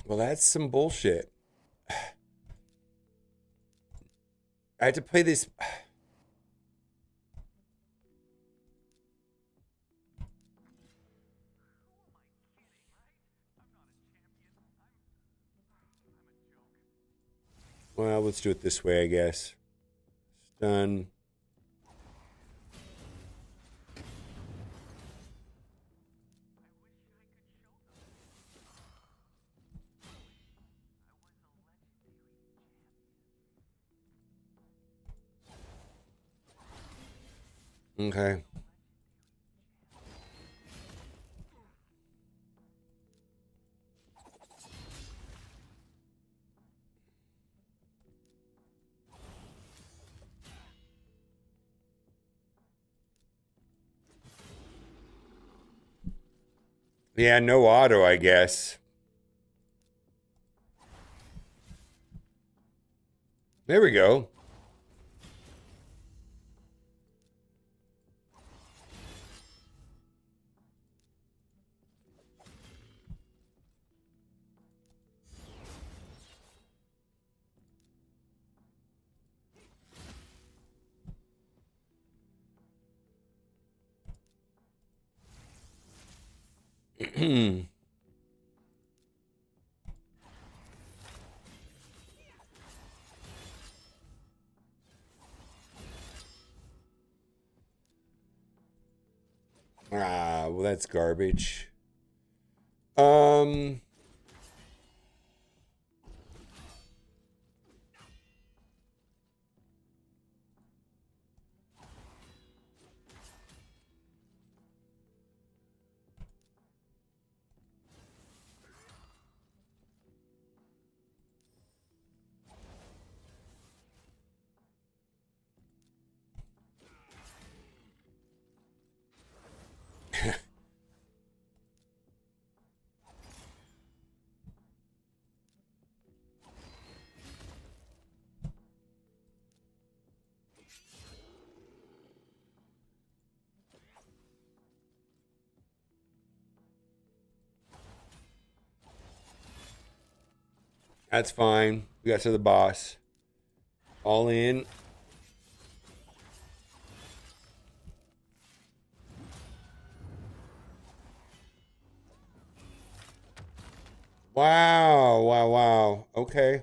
Well, that's some bullshit. I had to play this. Well, let's do it this way, I guess. Done. Okay. Yeah, no auto, I guess. There we go. Well, that's garbage. That's fine. We got to the boss. All in. Wow, wow, wow. Okay.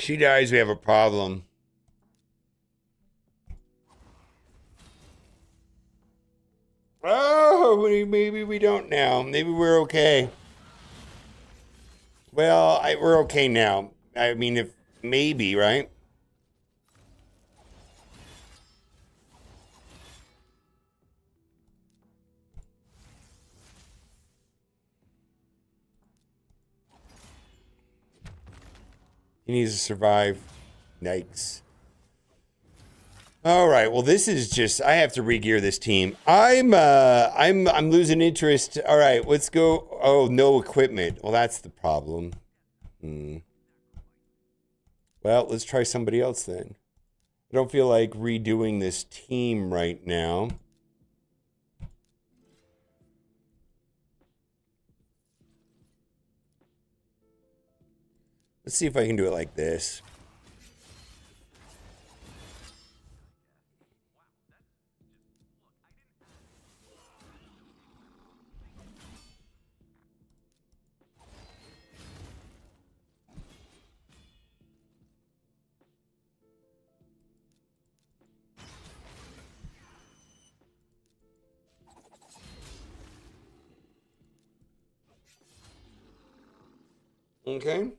she dies, we have a problem. Oh, maybe we don't now. Maybe we're okay. Well, we're okay now. I mean, if maybe, right? He needs to survive. Yikes. All right. Well, this is just. I have to regear this team. I'm losing interest. All right. Let's go. Oh, no equipment. Well, that's the problem. Well, let's try somebody else then. I don't feel like redoing this team right now. Let's see if I can do it like this. Okay.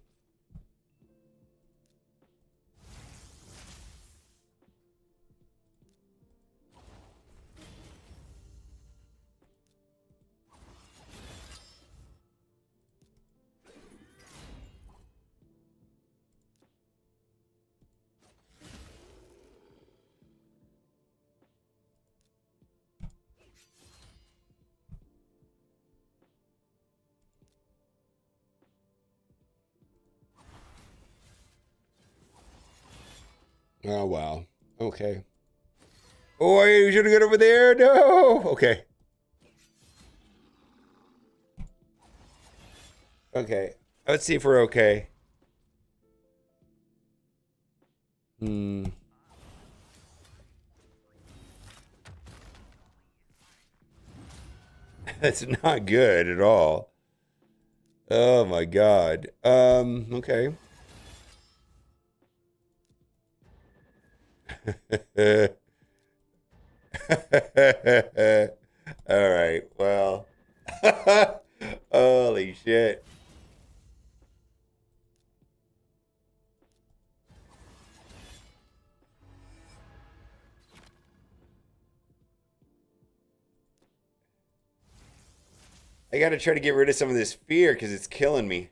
Oh, wow. Okay. Oh, you should have got over there. No. Okay. Okay. Let's see if we're okay. That's not good at all. Oh my God. Okay. All right. Well. Holy shit. I gotta try to get rid of some of this fear because it's killing me.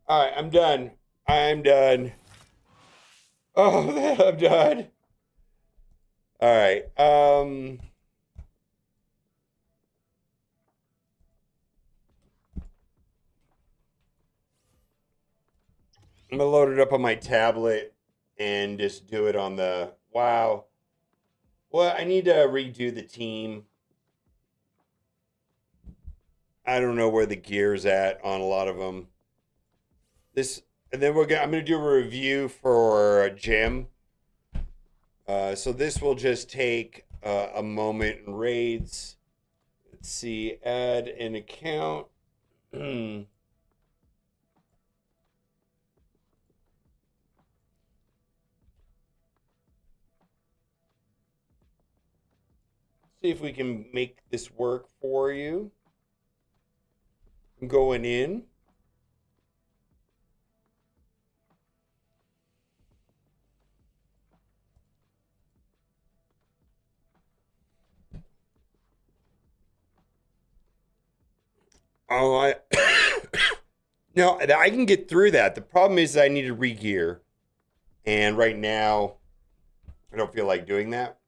All right, I'm done. I'm done. Oh, I'm done. All right. I'm gonna load it up on my tablet and just do it on the. Wow. Well, I need to redo the team. I don't know where the gear's at on a lot of them. This, and then I'm gonna do a review for Jim. So this will just take a moment in raids. Let's see, add an account. See if we can make this work for you. I'm going in. Oh, no, I can get through that. The problem is I need to re-gear. And right now, I don't feel like doing that.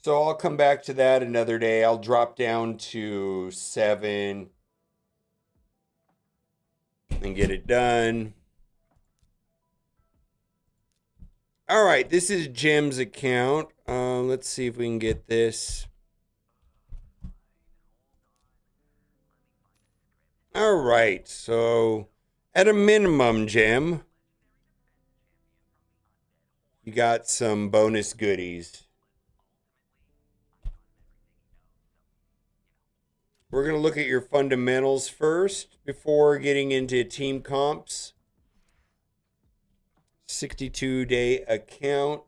So I'll come back to that another day. I'll drop down to 7 and get it done. All right, this is Jim's account. Let's see if we can get this. All right, so at a minimum, Jim, you got some bonus goodies. We're going to look at your fundamentals first before getting into team comps. 62-day account.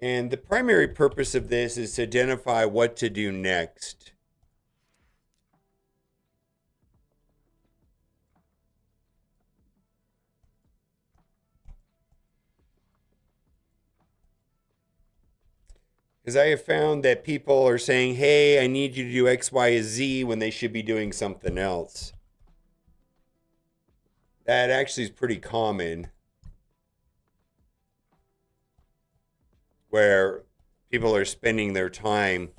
And the primary purpose of this is to identify what to do next. Because I have found that people are saying, hey, I need you to do X, Y, and Z when they should be doing something else. That actually is pretty common. Where people are spending their time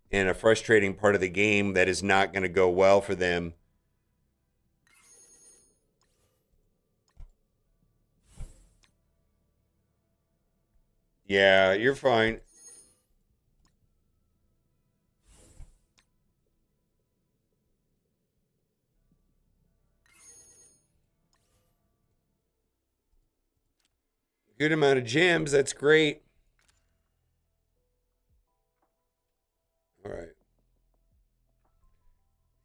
in a frustrating part of the game that is not going to go well for them. Yeah, you're fine. Good amount of gems. That's great. All right.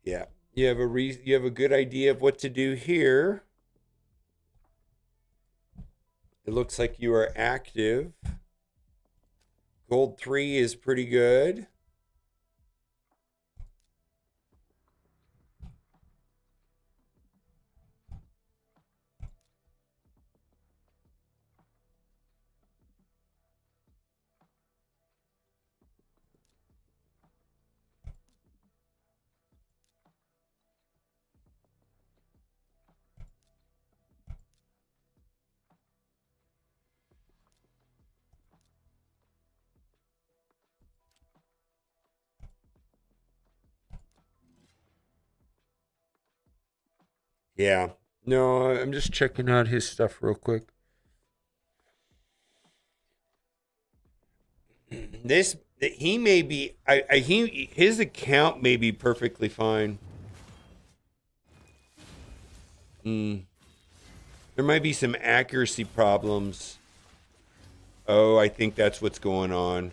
Yeah. You have a good idea of what to do here. It looks like you are active. Gold 3 is pretty good. Yeah. No, I'm just checking out his stuff real quick. He may be his account may be perfectly fine. There might be some accuracy problems. Oh, I think that's what's going on.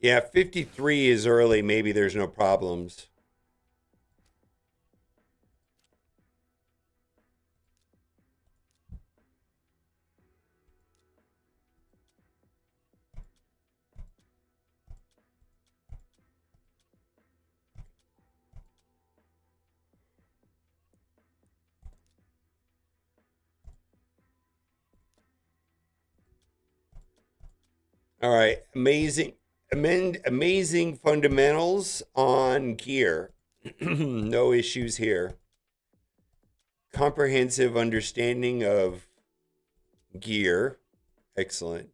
Yeah, 53 is early. Maybe there's no problems. All right, amazing fundamentals on gear. No issues here. Comprehensive understanding of gear. Excellent.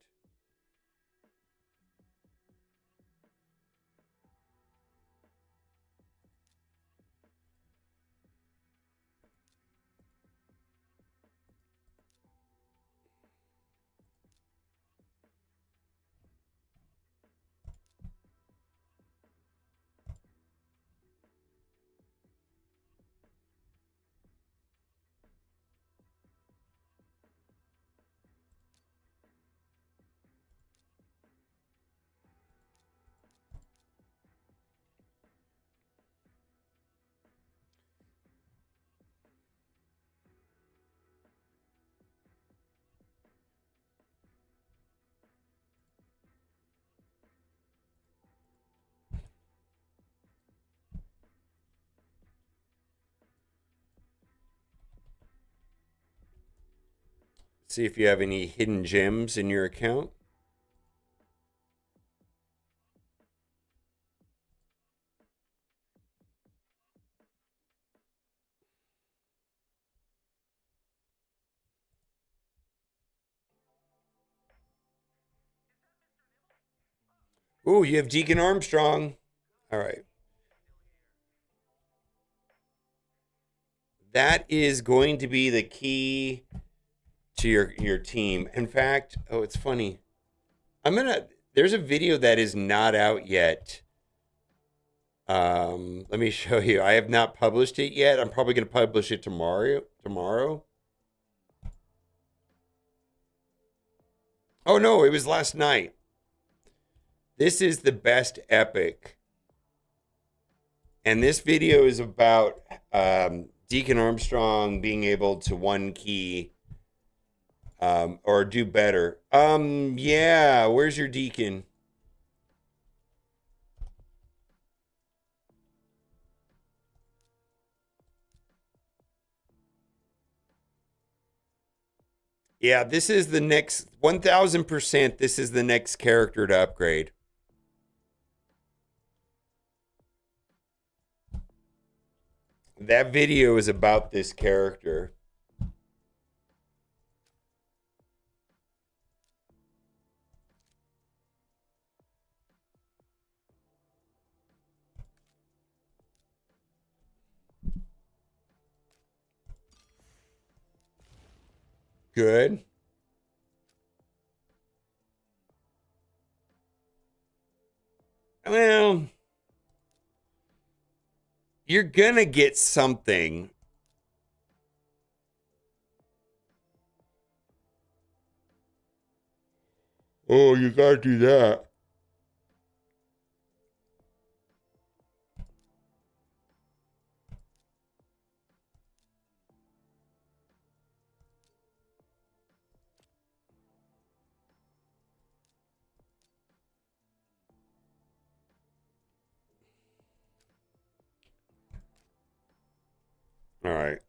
See if you have any hidden gems in your account. Ooh, you have Deacon Armstrong. All right. That is going to be the key to your team. In fact, oh, it's funny. There's a video that is not out yet. Let me show you. I have not published it yet. I'm probably going to publish it tomorrow. Oh no, it was last night. This is the best epic. And this video is about Deacon Armstrong being able to one key or do better. Yeah, where's your Deacon? Yeah, this is the next 1000%. This is the next character to upgrade. That video is about this character. Good. Well, you're gonna get something. Oh, you gotta do that. All right.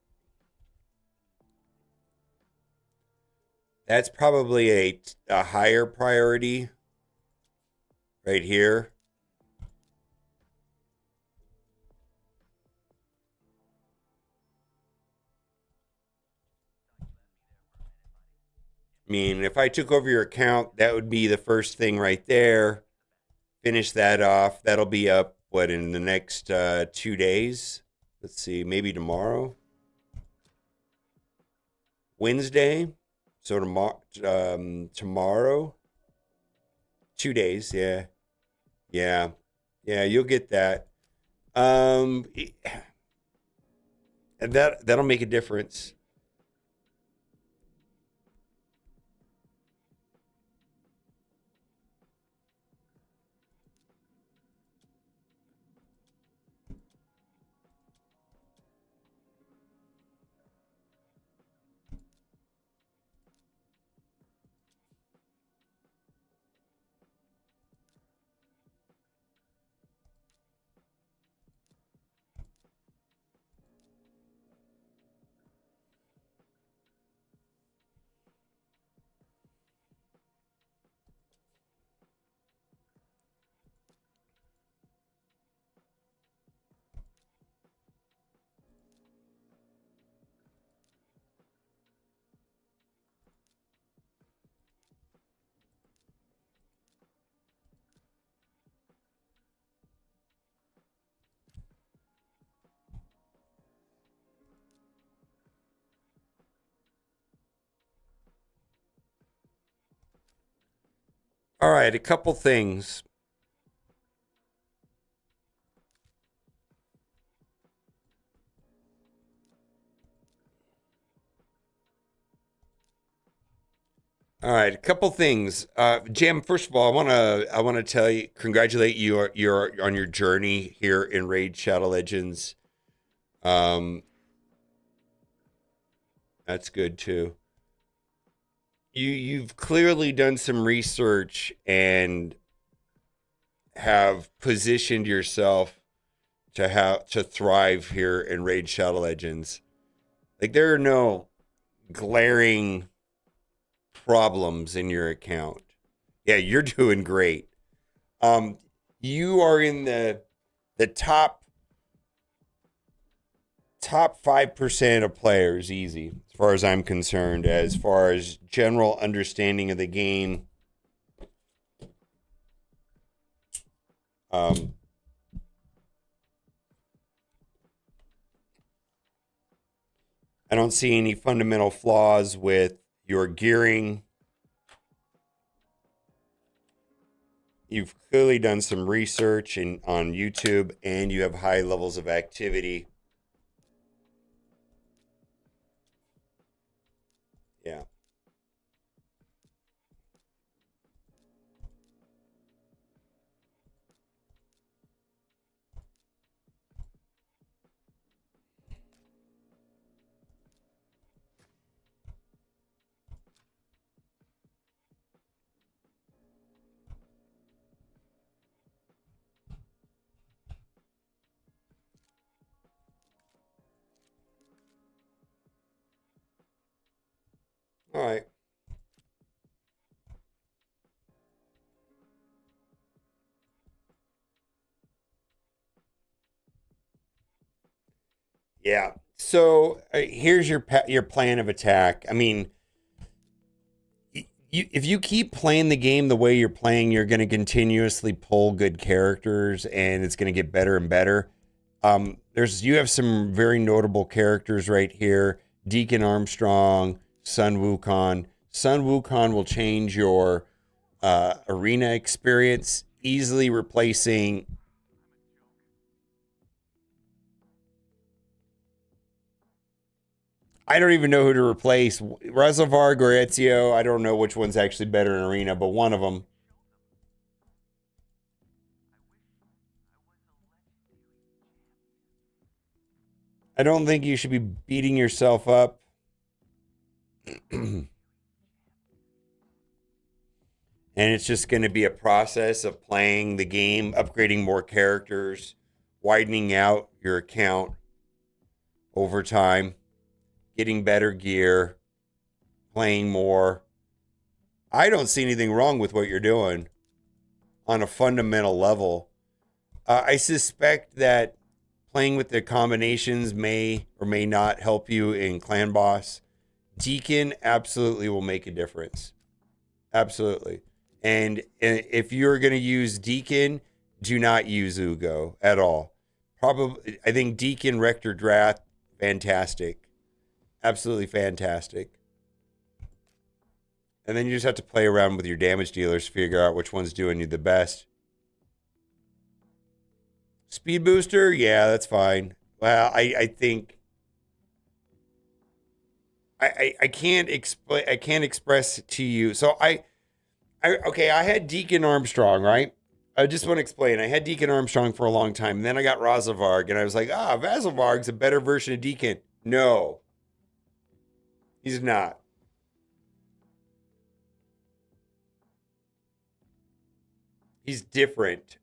That's probably a higher priority right here. I mean, if I took over your account, that would be the first thing right there. Finish that off. That'll be up, what, in the next 2 days? Let's see, maybe tomorrow? Wednesday? So tomorrow? 2 days, yeah. Yeah. Yeah, you'll get that. And that'll make a difference. All right, a couple things. All right, a couple things. Jam, first of all, I wanna tell you, congratulate you you're on your journey here in Raid Shadow Legends. Um, that's good too. You've clearly done some research and have positioned yourself to thrive here in Raid Shadow Legends. Like there are no glaring problems in your account. Yeah, you're doing great. You are in the top 5% of players, easy, as far as I'm concerned, as far as general understanding of the game. I don't see any fundamental flaws with your gearing. You've clearly done some research on YouTube, and you have high levels of activity. Yeah. All right. Yeah. So here's your plan of attack. I mean, if you keep playing the game the way you're playing, you're going to continuously pull good characters, and it's going to get better and better. You have some very notable characters right here: Deacon Armstrong, Sun Wukong. Sun Wukong will change your arena experience, easily replacing. I don't even know who to replace. Reservoir, or Ezio. I don't know which one's actually better in arena, but one of them. I don't think you should be beating yourself up. And it's just going to be a process of playing the game, upgrading more characters, widening out your account over time, getting better gear, playing more. I don't see anything wrong with what you're doing on a fundamental level. I suspect that playing with the combinations may or may not help you in Clan Boss. Deacon absolutely will make a difference. Absolutely. And if you're going to use Deacon, do not use Ugo at all. Probably, I think Deacon, Rector, Drath, fantastic. Absolutely fantastic. And then you just have to play around with your damage dealers to figure out which one's doing you the best. Speed booster, yeah, that's fine. Well, I think I can't explain. I can't express to you. So okay. I had Deacon Armstrong, right? I just want to explain. I had Deacon Armstrong for a long time, and then I got Razavarg, and I was like, Vazavarg's a better version of Deacon. No, he's not. He's different.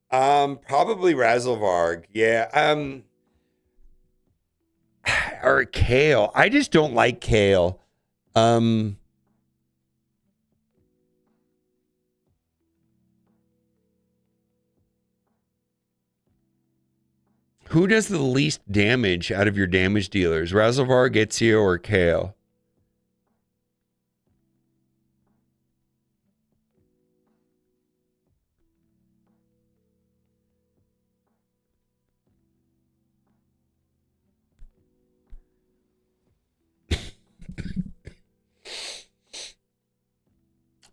Probably Razzlevarg. Yeah. Or Kale. I just don't like Kale. Who does the least damage out of your damage dealers? Razzlevarg, Ezio, or Kale?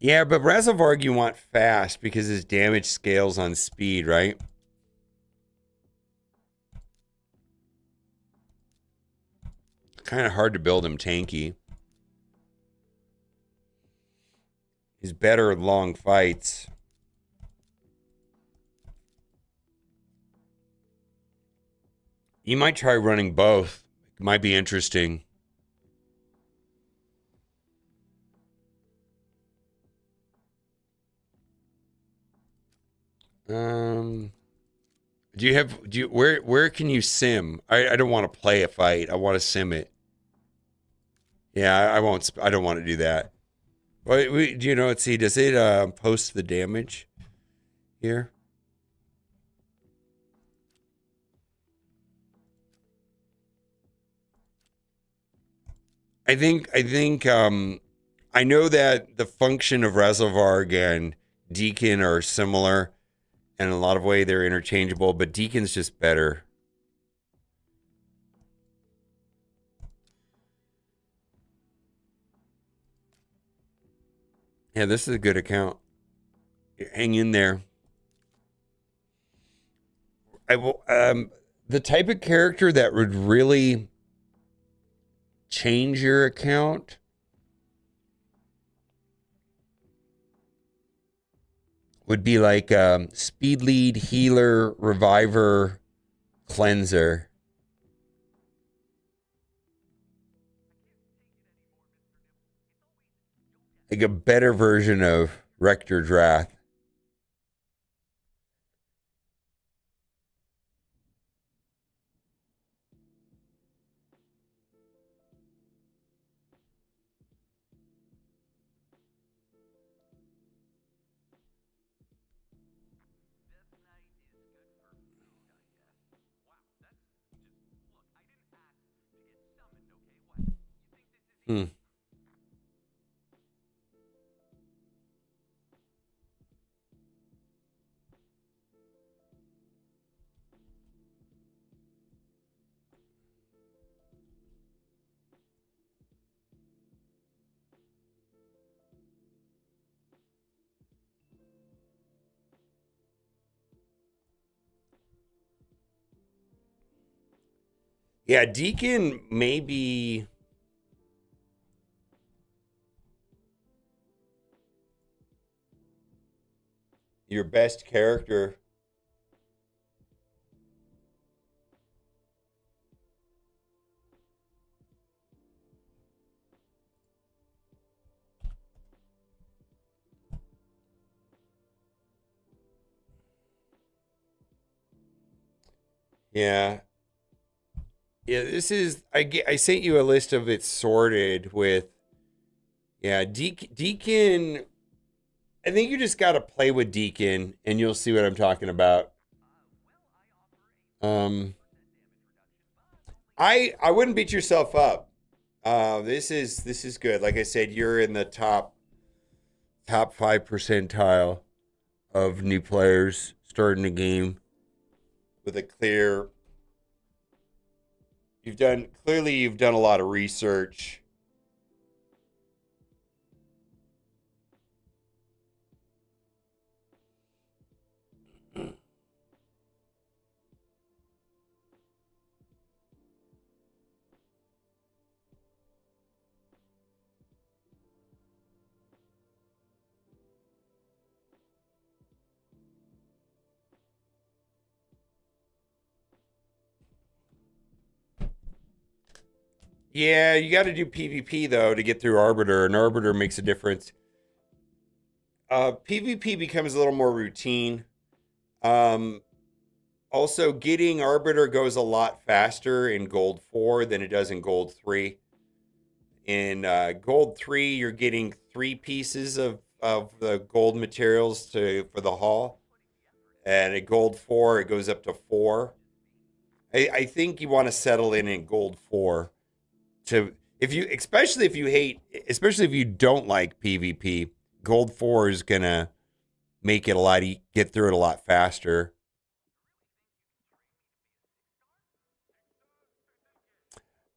Yeah, but Razzlevarg you want fast because his damage scales on speed, right? Kind of hard to build him tanky. He's better at long fights. You might try running both. It might be interesting. Where can you sim? I don't want to play a fight. I want to sim it. Yeah, I won't. I don't want to do that. Well, do you know? Let's see. Does it post the damage here? I know that the function of Reservarg and Deacon are similar, and in a lot of ways they're interchangeable, but Deacon's just better. Yeah, this is a good account. Hang in there. I will. The type of character that would really change your account would be like speed lead, healer, reviver, cleanser. Like a better version of Rector Drath. Hmm. Yeah, Deacon may be your best character. Yeah. Yeah, this is I sent you a list of it sorted with Deacon. I think you just got to play with Deacon and you'll see what I'm talking about. Um I wouldn't beat yourself up. This is good. Like I said, you're in the top 5 percentile of new players starting the game with a clear. You've done a lot of research. Yeah, you got to do PvP though to get through Arbiter, and Arbiter makes a difference. PvP becomes a little more routine. Um, Also, getting Arbiter goes a lot faster in Gold 4 than it does in Gold 3. In Gold 3, you're getting 3 pieces of the gold materials for the haul. And at Gold 4, it goes up to 4. I think you want to settle in Gold 4 to if you especially if you hate especially if you don't like PvP, Gold 4 is gonna make it get through it a lot faster.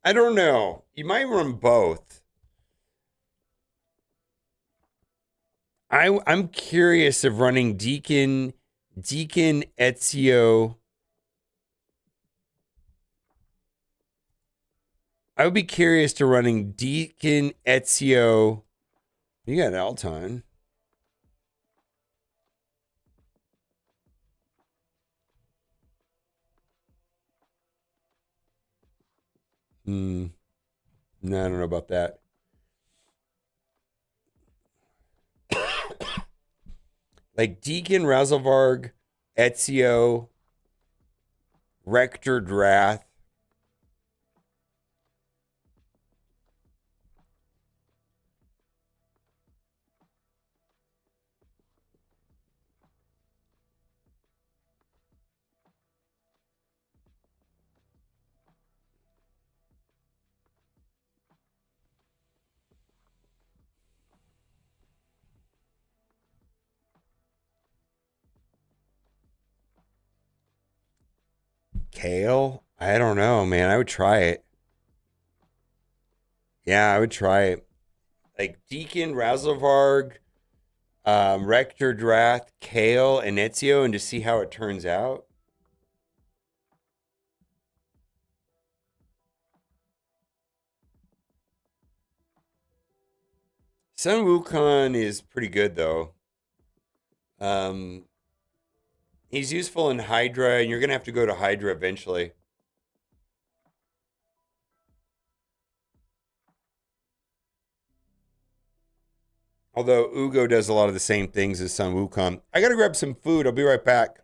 I don't know. You might run both. I'm curious of running Deacon Ezio. I would be curious to running Deacon Ezio. You got Alton. No, I don't know about that. Like Deacon Razelvarg, Ezio, Rector Drath. Kale? I don't know, man. I would try it. Yeah, I would try it. Like Deacon, Razzlevarg, Rector Drath, Kale, and Ezio, and just see how it turns out. Sun Wukong is pretty good though. Um, he's useful in Hydra, and you're gonna have to go to Hydra eventually. Although Ugo does a lot of the same things as Sun Wukong. I gotta grab some food. I'll be right back.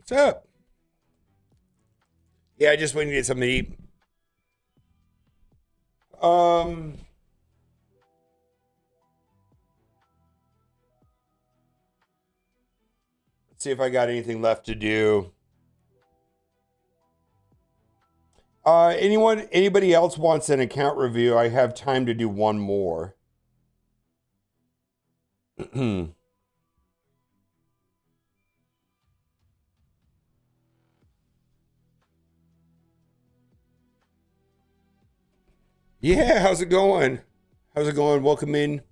What's up? Yeah, I just went to get something to eat. Let's see if I got anything left to do. Anybody else wants an account review? I have time to do one more. Yeah, how's it going? How's it going? Welcome in.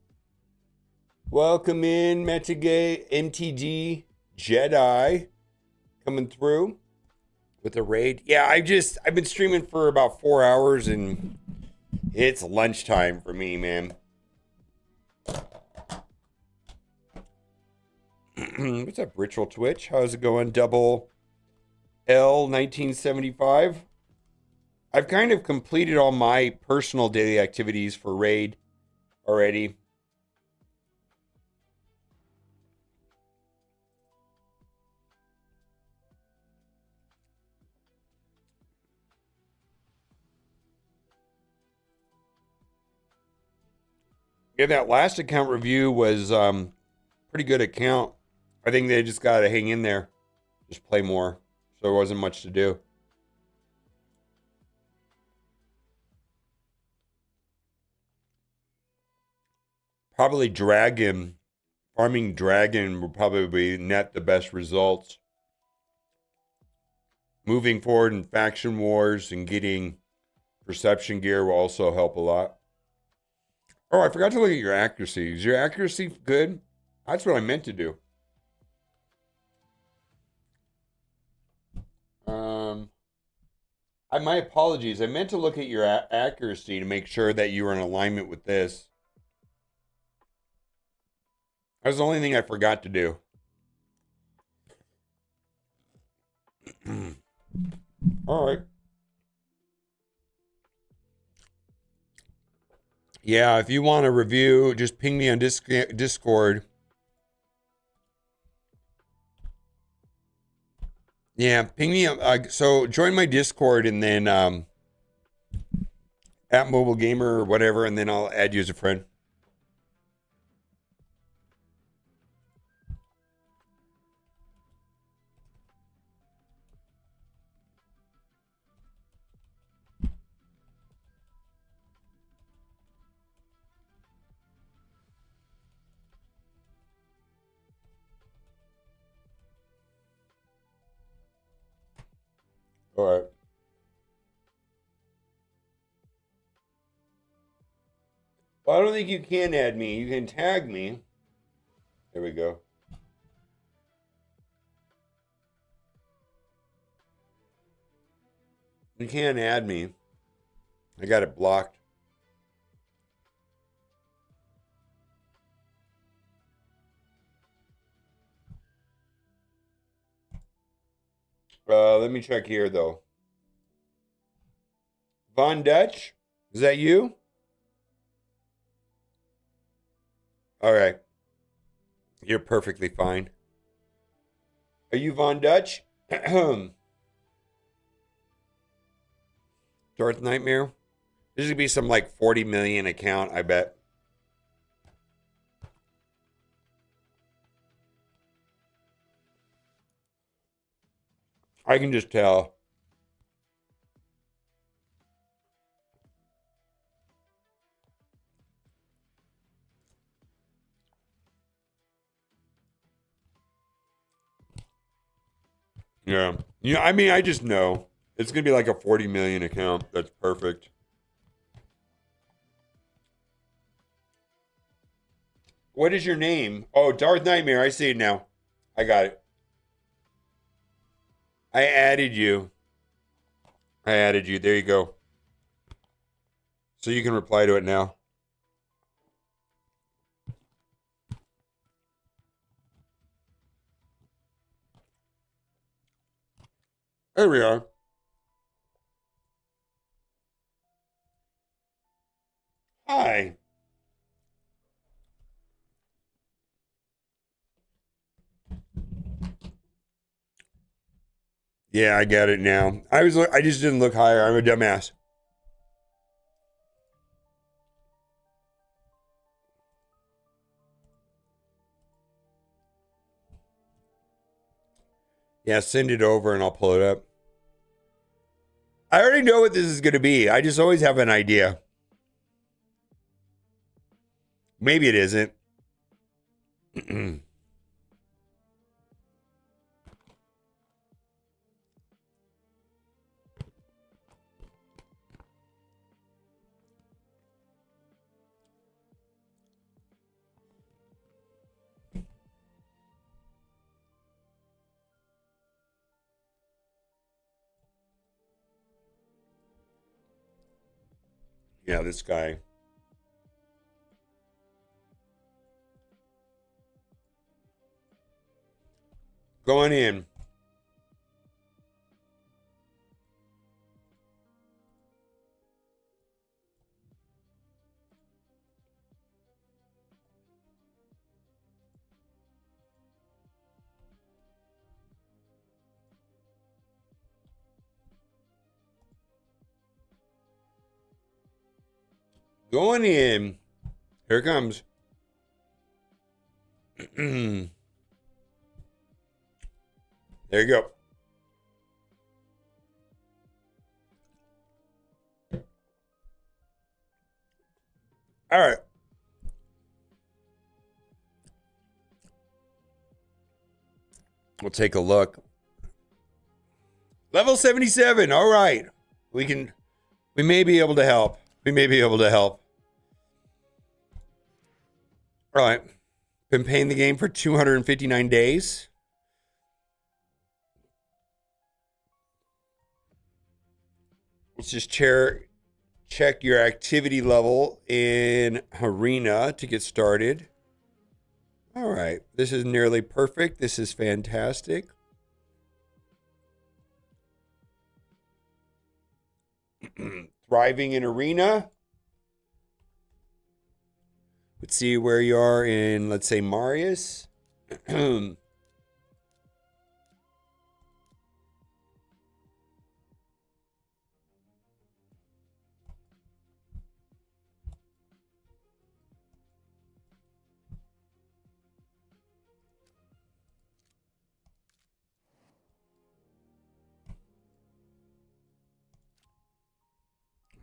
Welcome in, Metigay, MTG, Jedi, coming through with a raid. Yeah, I've been streaming for about 4 hours and it's lunchtime for me, man. What's up, Ritual Twitch? How's it going? Double L 1975. I've kind of completed all my personal daily activities for raid already. Yeah, that last account review was pretty good account. I think they just got to hang in there, just play more. So there wasn't much to do. Probably farming dragon will probably net the best results. Moving forward in faction wars and getting perception gear will also help a lot. Oh, I forgot to look at your accuracy. Is your accuracy good? That's what I meant to do. My apologies. I meant to look at your accuracy to make sure that you were in alignment with this. That's the only thing I forgot to do. All right. Yeah, if you want a review, just ping me on Discord. Yeah, ping me. So join my Discord and then at Mobile Gamer or whatever, and then I'll add you as a friend. All right. Well, I don't think you can add me. You can tag me. There we go. You can't add me. I got it blocked. Let me check here, though. Von Dutch? Is that you? All right. You're perfectly fine. Are you Von Dutch? Darth Nightmare? This is going to be some like 40 million account, I bet. I can just tell. Yeah. I mean, I just know. It's going to be like a 40 million account. That's perfect. What is your name? Oh, Darth Nightmare. I see it now. I got it. I added you. There you go. So you can reply to it now. There we are. Hi. Yeah, I get it now. I just didn't look higher. I'm a dumbass. Yeah, send it over and I'll pull it up. I already know what this is going to be. I just always have an idea. Maybe it isn't. Yeah, this guy. Going in. Going in. Here it comes. There you go. All right. We'll take a look. Level 77. All right. We may be able to help. We may be able to help. All right. Been playing the game for 259 days. Let's just check your activity level in Arena to get started. All right. This is nearly perfect. This is fantastic. Thriving in Arena. Let's see where you are in, let's say, Marius.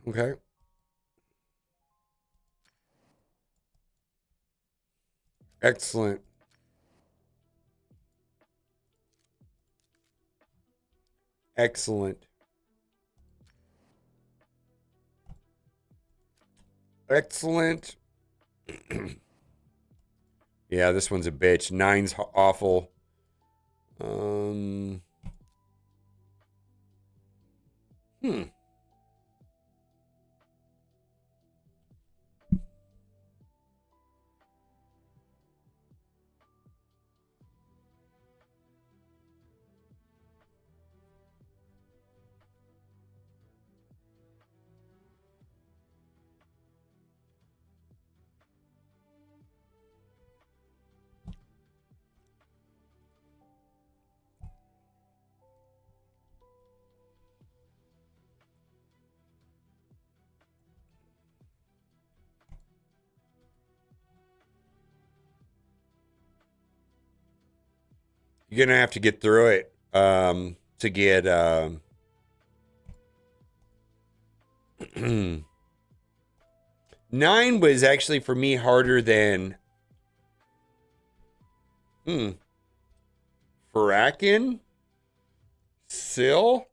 Okay. Excellent. Excellent. Excellent. Yeah, this one's a bitch. 9's awful. You're gonna have to get through it to get 9 was actually for me harder than Farakin, Sill,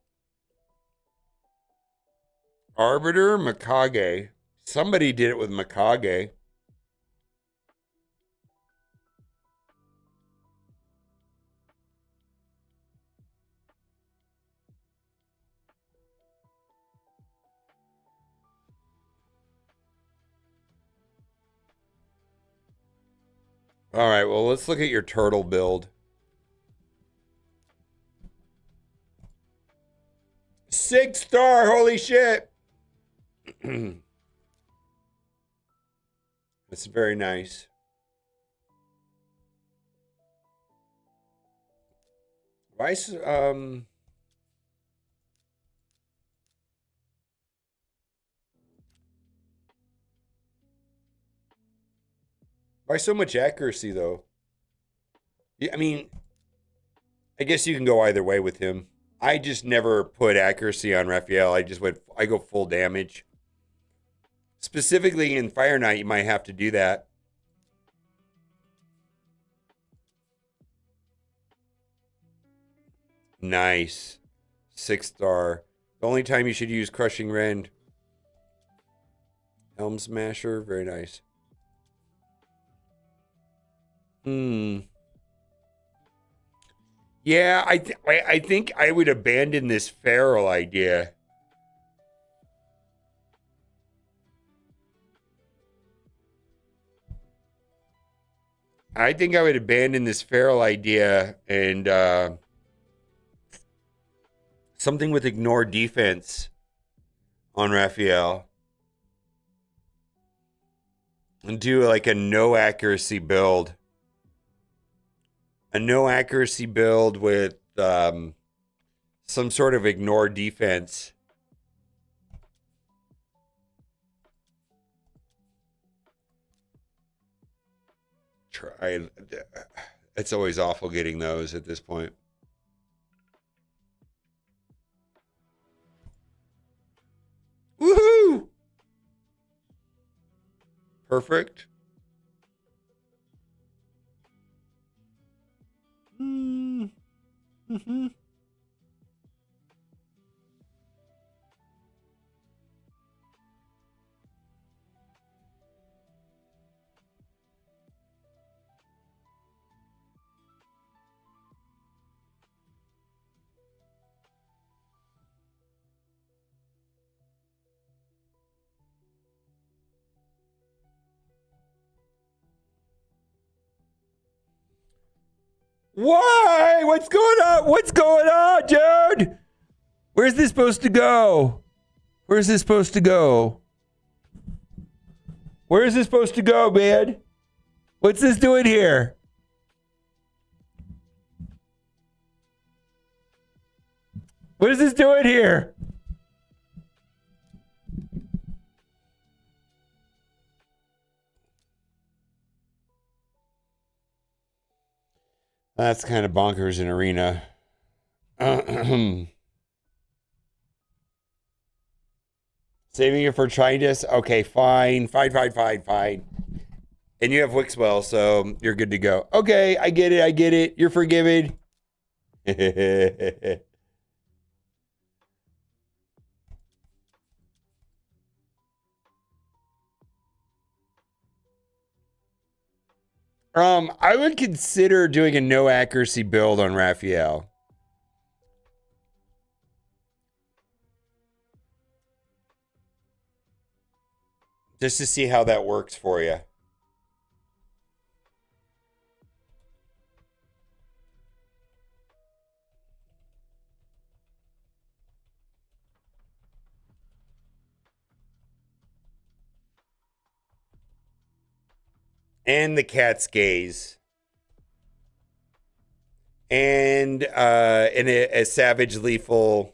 Arbiter, Mikage. Somebody did it with Mikage. All right, well, let's look at your turtle build. 6-star, holy shit. That's very nice. Vice, Why so much accuracy, though? Yeah, I mean, I guess you can go either way with him. I just never put accuracy on Raphael. I go full damage. Specifically in Fire Knight, you might have to do that. Nice. 6-star. The only time you should use Crushing Rend. Helm Smasher. Very nice. Yeah, I think I would abandon this feral idea. I think I would abandon this feral idea and something with ignore defense on Raphael. And do like a no accuracy build. A no accuracy build with some sort of ignore defense. It's always awful getting those at this point. Woohoo! Perfect. Mm-hmm. Why? What's going on? What's going on, dude? Where's this supposed to go? Where's this supposed to go? Where is this supposed to go, man? What's this doing here? What is this doing here? That's kind of bonkers in Arena. Saving it for Tridus? Okay, fine. Fine. And you have Wixwell, so you're good to go. Okay, I get it. You're forgiven. I would consider doing a no accuracy build on Raphael. Just to see how that works for you. And the cat's gaze. And a savage lethal.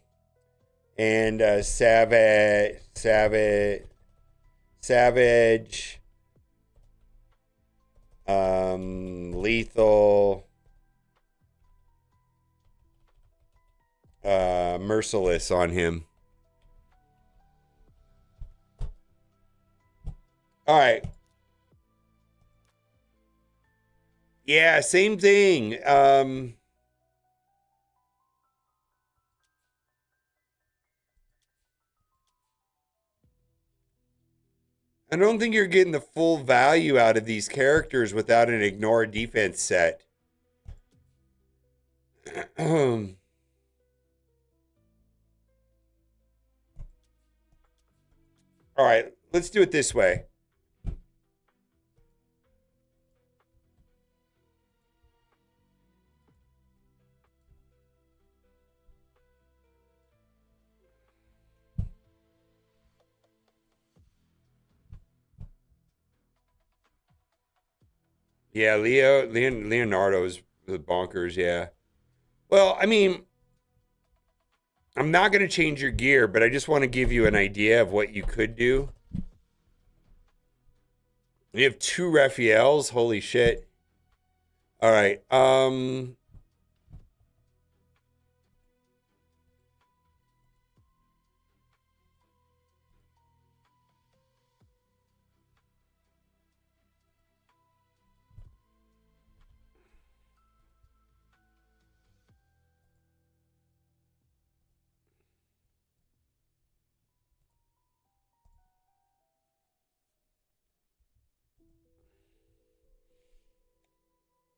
And savage lethal, merciless on him. All right. Yeah, same thing. I don't think you're getting the full value out of these characters without an ignore defense set. All right, let's do it this way. Yeah, Leonardo's the bonkers, yeah. Well, I mean, I'm not going to change your gear, but I just want to give you an idea of what you could do. We have 2 Raphaels. Holy shit. All right.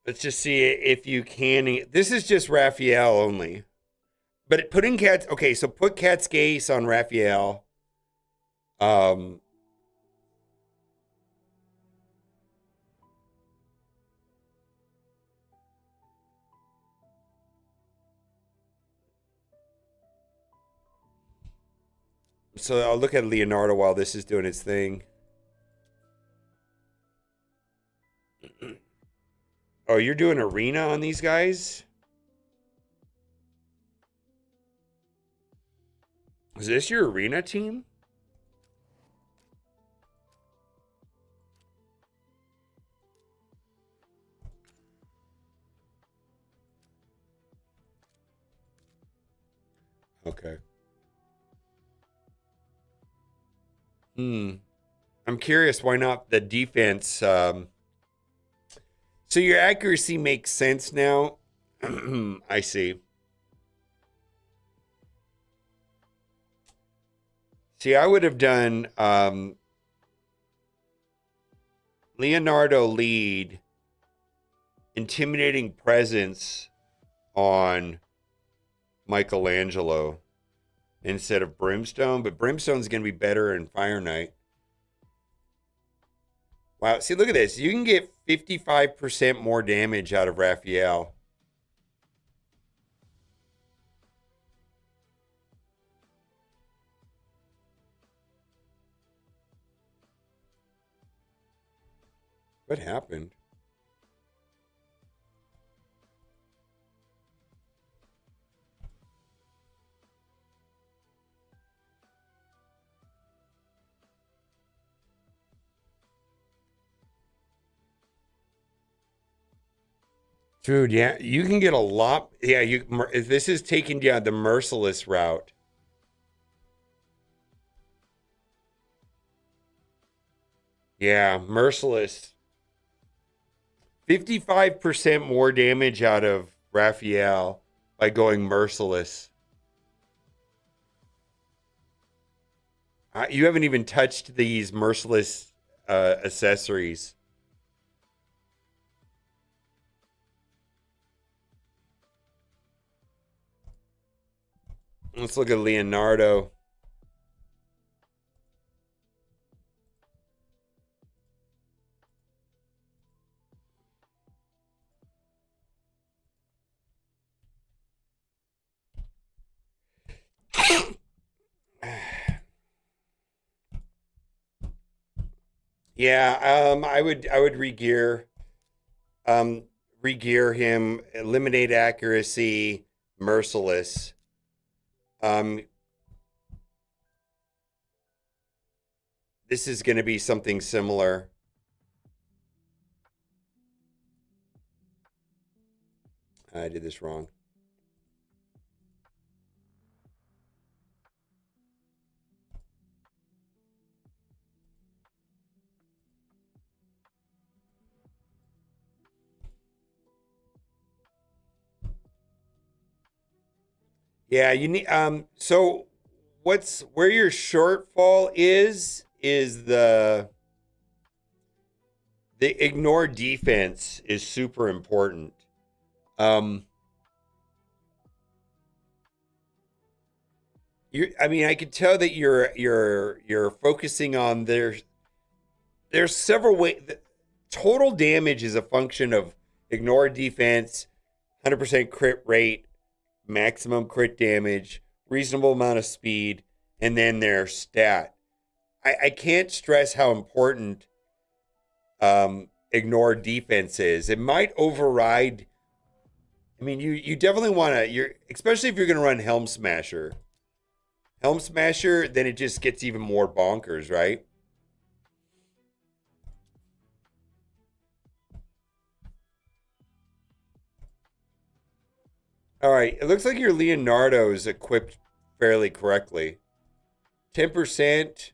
Let's just see if you can. This is just Raphael only. But putting Cats. Okay, so put Cat's on Raphael. So I'll look at Leonardo while this is doing its thing. Oh, you're doing arena on these guys? Is this your arena team? Okay. I'm curious why not the defense. So your accuracy makes sense now. I see. See, I would have done Leonardo lead, intimidating presence on Michelangelo instead of Brimstone, but Brimstone's going to be better in Fire Knight. Wow, see, look at this. You can get 55% more damage out of Raphael. What happened? Dude, yeah, you can get a lot. Yeah, this is taking down the merciless route. Yeah, merciless. 55% more damage out of Raphael by going merciless. You haven't even touched these merciless accessories. Let's look at Leonardo. Yeah, I would regear. Regear him, eliminate accuracy, merciless. This is going to be something similar. I did this wrong. Yeah, you need so where your shortfall is the ignore defense is super important. I mean, I could tell that you're focusing on there's several ways. Total damage is a function of ignore defense, 100% crit rate, maximum crit damage, reasonable amount of speed, and then their stat. I can't stress how important ignore defense is. It might override. I mean, you definitely want to. Especially if you're going to run Helm Smasher. Helm Smasher, then it just gets even more bonkers, right? All right. It looks like your Leonardo is equipped fairly correctly. 10%.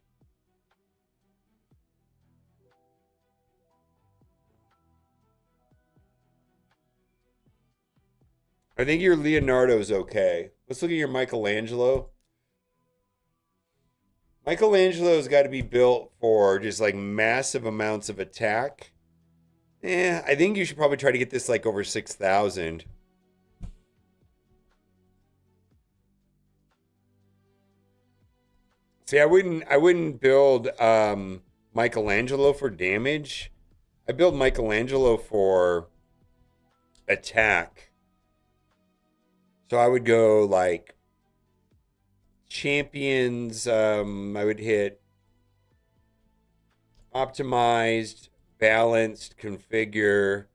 I think your Leonardo's okay. Let's look at your Michelangelo. Michelangelo's got to be built for just like massive amounts of attack. I think you should probably try to get this like over 6,000. See, I wouldn't build Michelangelo for damage. I build Michelangelo for attack. So I would go like champions. I would hit optimized, balanced, configure,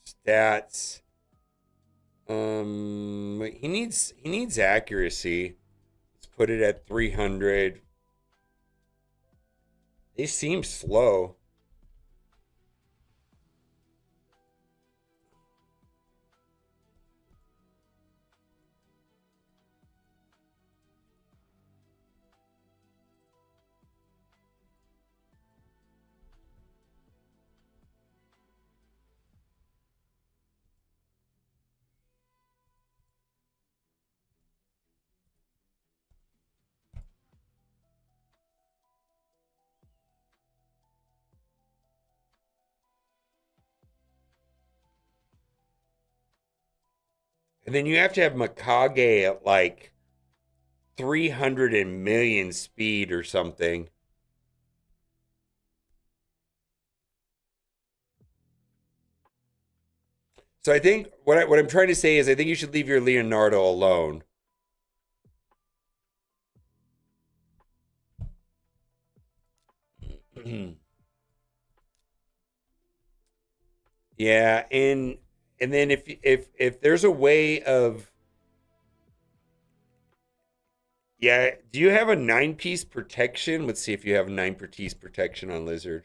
stats. He needs accuracy. Let's put it at 300. They seem slow. And then you have to have Mikage at like 300 and million speed or something. So I think what I'm trying to say is I think you should leave your Leonardo alone. Yeah, and then if there's a way of, yeah, do you have a 9-piece protection? Let's see if you have a 9-piece protection on Lizard.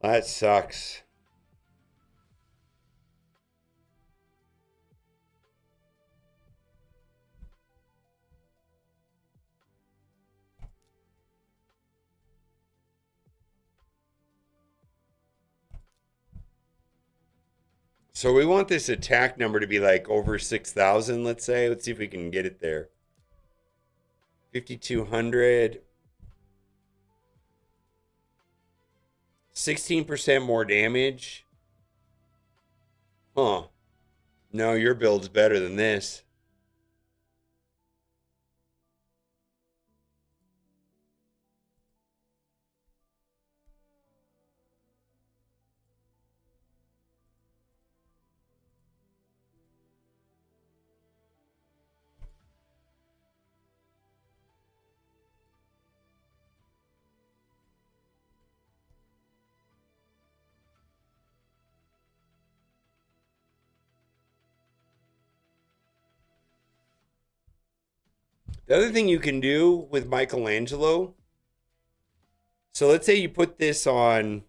That sucks. So we want this attack number to be like over 6,000, let's say. Let's see if we can get it there. 5,200. 16% more damage. Huh. No, your build's better than this. The other thing you can do with Michelangelo, so let's say you put this on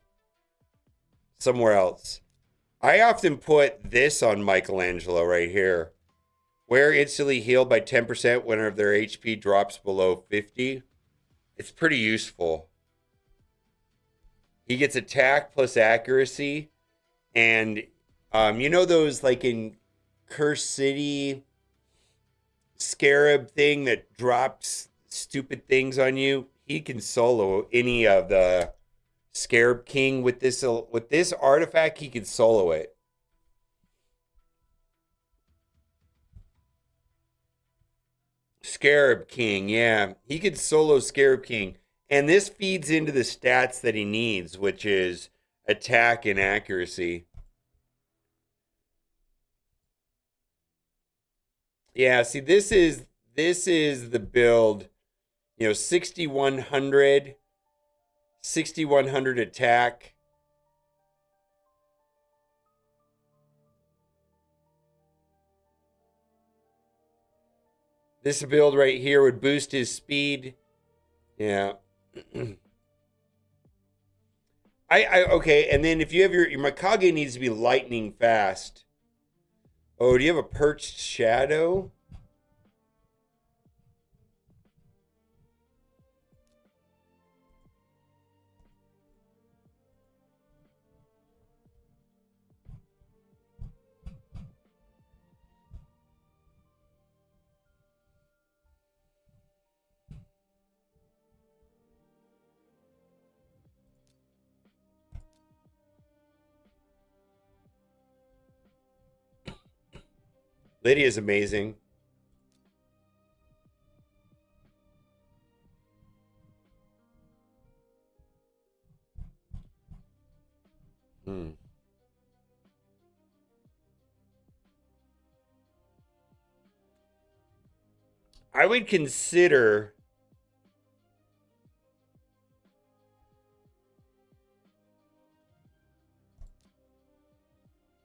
somewhere else. I often put this on Michelangelo right here. Where instantly healed by 10% whenever their HP drops below 50. It's pretty useful. He gets attack plus accuracy. And you know those like in Curse City scarab thing that drops stupid things on you? He can solo any of the Scarab King with this artifact. He can solo it. Scarab King, yeah. He could solo Scarab King. And this feeds into the stats that he needs, which is attack and accuracy. Yeah, see, this is the build, 6,100 attack, This build right here would boost his speed. Yeah. Okay, and then if you have your Mikage needs to be lightning fast. Oh, do you have a perched shadow? Lydia's amazing. I would consider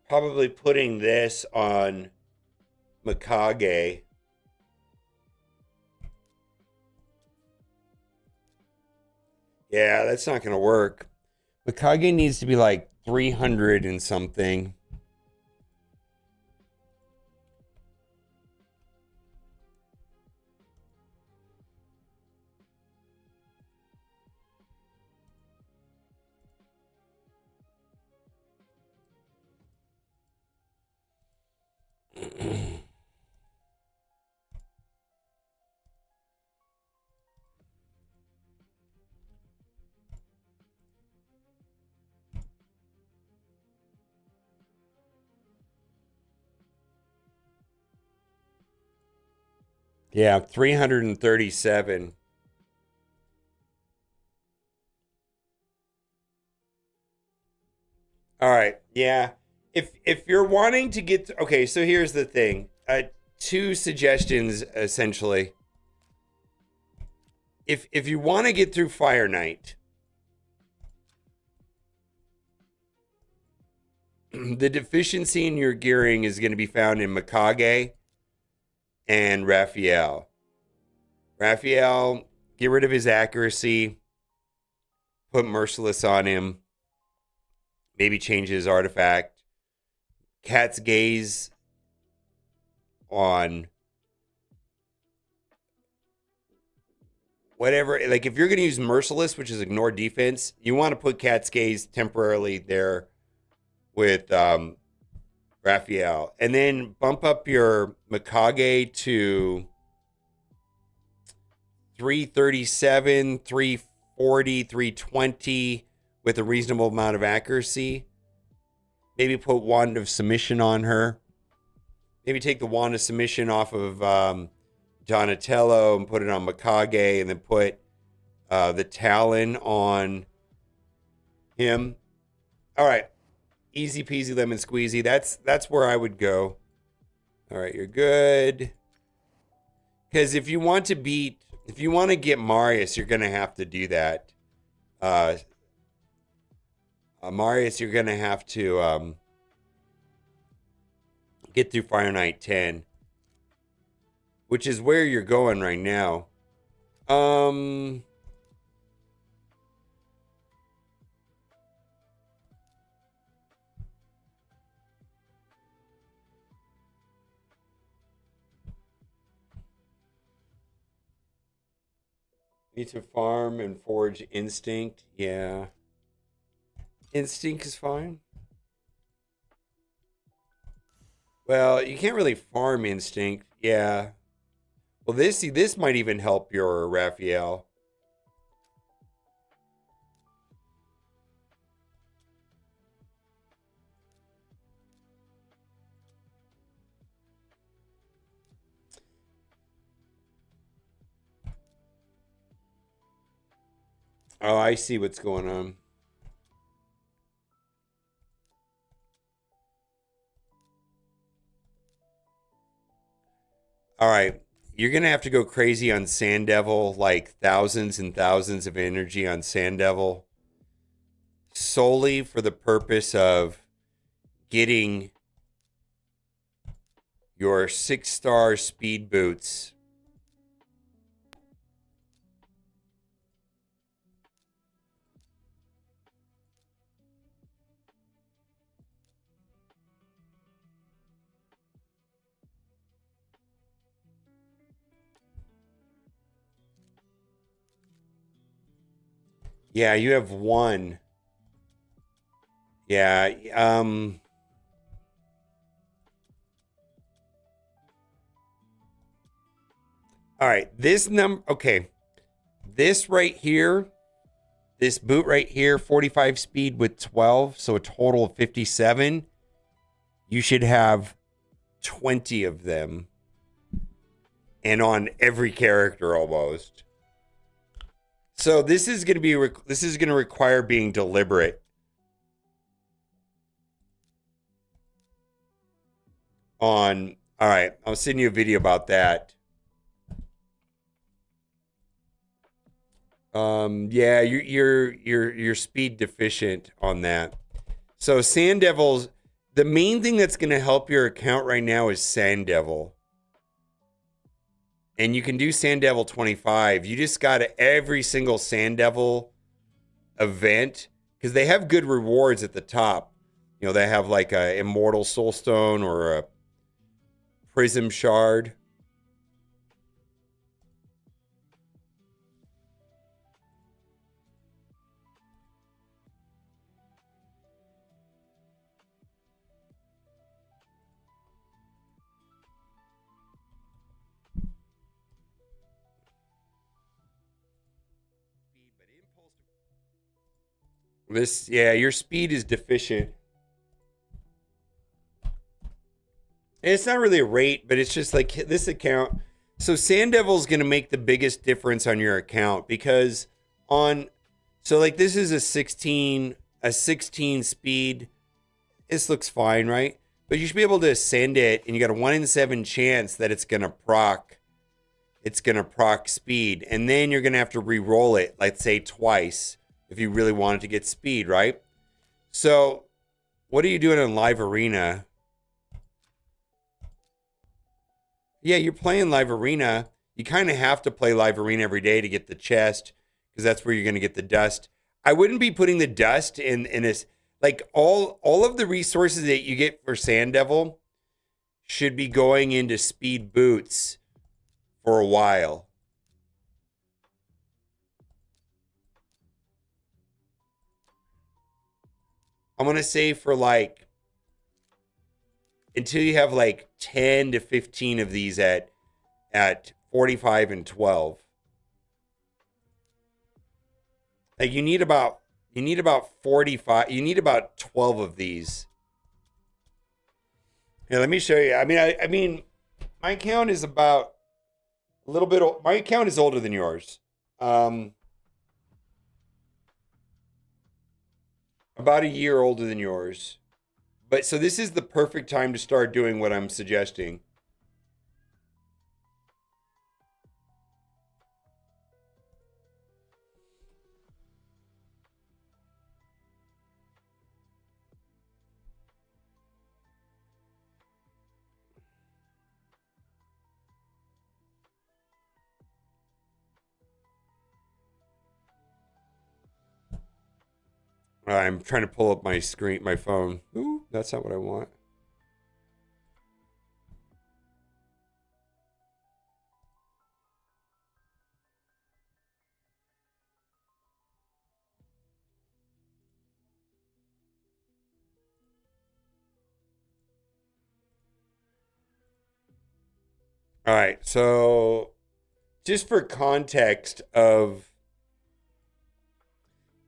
probably putting this on Mikage. Yeah, that's not going to work. Mikage needs to be like 300 and something. Yeah, 337. All right. Yeah. If you're wanting to get okay, so here's the thing. Two suggestions essentially. If you want to get through Fire Knight, the deficiency in your gearing is going to be found in Mikage and Raphael. Raphael, get rid of his accuracy, put Merciless on him, maybe change his artifact. Cat's Gaze on whatever. Like if you're going to use Merciless, which is ignore defense, you want to put Cat's Gaze temporarily there with Raphael. And then bump up your Mikage to 337, 340, 320 with a reasonable amount of accuracy. Maybe put Wand of Submission on her. Maybe take the Wand of Submission off of Donatello and put it on Mikage, and then put the Talon on him. All right. Easy peasy lemon squeezy. That's where I would go. All right, you're good. Because if you want to get Marius, you're going to have to do that. Marius, you're going to have to get through Fire Knight 10, which is where you're going right now. Need to farm and forge Instinct. Yeah. Instinct is fine. Well, you can't really farm Instinct. Yeah. Well, this might even help your Raphael. Oh, I see what's going on. All right. You're going to have to go crazy on Sand Devil, like thousands and thousands of energy on Sand Devil, solely for the purpose of getting your 6-star speed boots Yeah, you have one. Yeah, all right, this number, okay. This right here, this boot right here, 45 speed with 12, so a total of 57. You should have 20 of them. And on every character almost. So this is going to require being deliberate on. All right, I'll send you a video about that. Yeah, you're speed deficient on that. So Sand Devils, the main thing that's going to help your account right now is Sand Devil. And you can do Sand Devil 25. You just got to every single Sand Devil event, because they have good rewards at the top. You know, they have like a Immortal Soulstone or a Prism Shard. This, yeah, your speed is deficient. And it's not really a rate, but it's just like this account. So Sand Devil's going to make the biggest difference on your account because so like this is a 16 speed. This looks fine, right? But you should be able to send it, and you got a 1 in 7 chance that it's going to proc. It's going to proc speed. And then you're going to have to re-roll it, let's say twice, if you really wanted to get speed, right? So what are you doing in Live Arena? Yeah, you're playing Live Arena. You kind of have to play Live Arena every day to get the chest, because that's where you're going to get the dust. I wouldn't be putting the dust in this. Like all of the resources that you get for Sand Devil should be going into speed boots for a while. I'm going to say for like, until you have like 10 to 15 of these at 45 and 12. Like you need about 45, you need about 12 of these. Here, let me show you. I mean, my account is about a little bit, my account is older than yours. About a year older than yours. But so this is the perfect time to start doing what I'm suggesting. I'm trying to pull up my screen, my phone. Ooh, that's not what I want. All right, so just for context of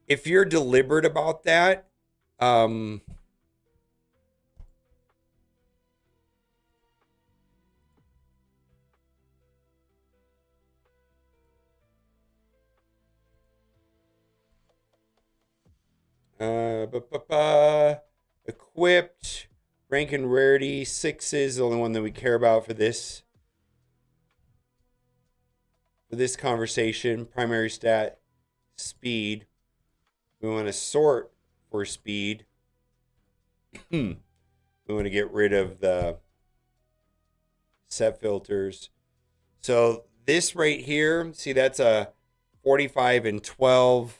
if you're deliberate about that, equipped, rank and rarity, 6 is the only one that we care about for this conversation. Primary stat, speed. We want to sort for speed. We want to get rid of the set filters. So this right here, see, that's a 45 and 12.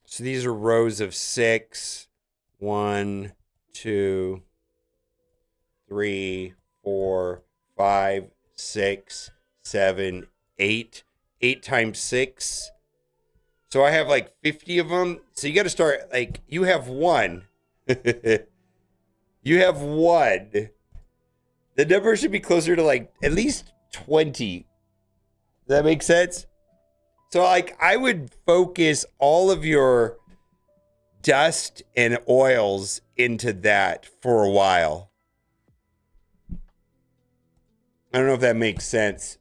So So these are rows of 6. 1, 2, 3, 4, 5, 6, 7, 8. 8 times 6. So I have like 50 of them. So you got to start, like, you have one. You have one. The number should be closer to like at least 20. Does that make sense? So like I would focus all of your dust and oils into that for a while. I don't know if that makes sense.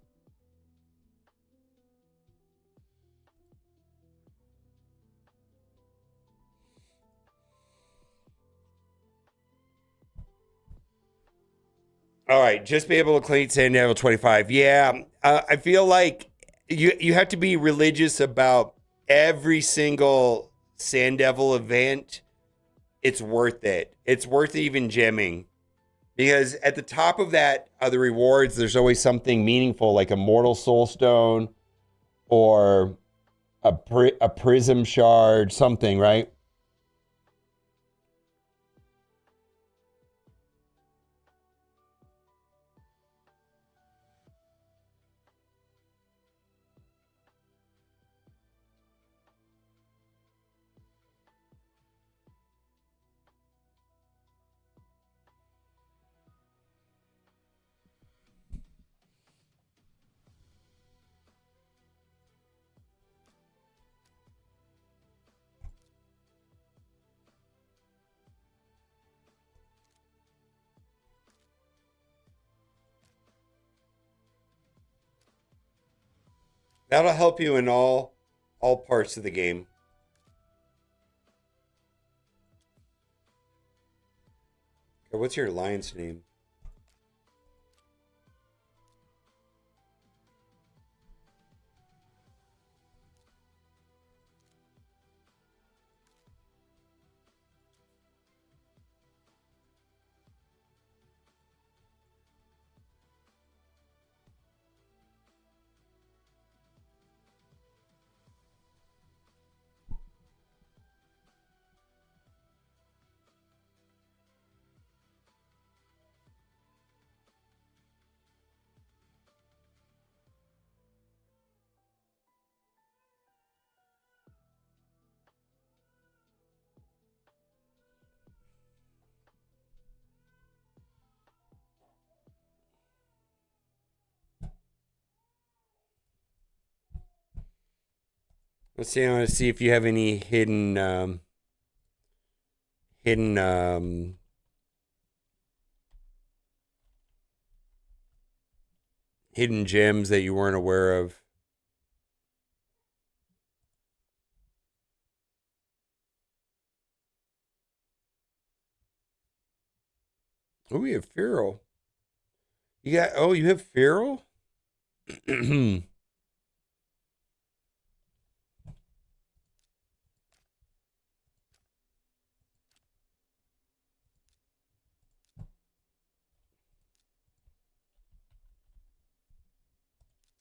All right, just be able to clean Sand Devil 25. Yeah, I feel like you have to be religious about every single Sand Devil event. It's worth it. It's worth even gemming. Because at the top of that, the rewards, there's always something meaningful, like a Mortal Soul Stone or a Prism Shard, something, right? That'll help you in all parts of the game. Okay, what's your alliance name? Let's see. I want to see if you have any hidden hidden gems that you weren't aware of. Oh, we have Feral. You have Feral?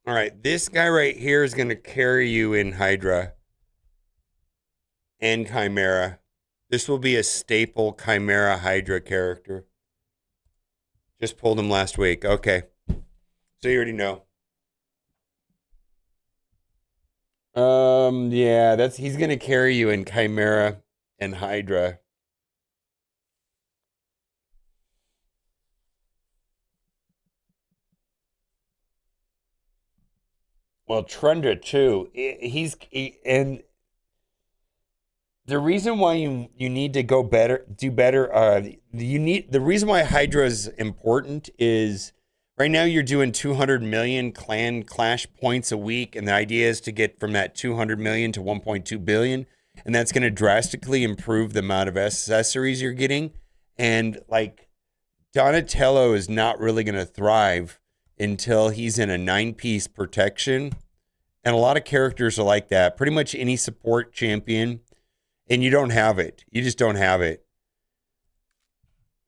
All right, this guy right here is going to carry you in Hydra and Chimera. This will be a staple Chimera Hydra character. Just pulled him last week. Okay. So you already know. Yeah, he's going to carry you in Chimera and Hydra. Well, Trundra too. And the reason why you need to do better. The reason why Hydra is important is right now you're doing 200 million clan clash points a week, and the idea is to get from that 200 million to 1.2 billion, and that's going to drastically improve the amount of accessories you're getting. And like Donatello is not really going to thrive until he's in a 9-piece protection. And a lot of characters are like that. Pretty much any support champion, and you don't have it. You just don't have it.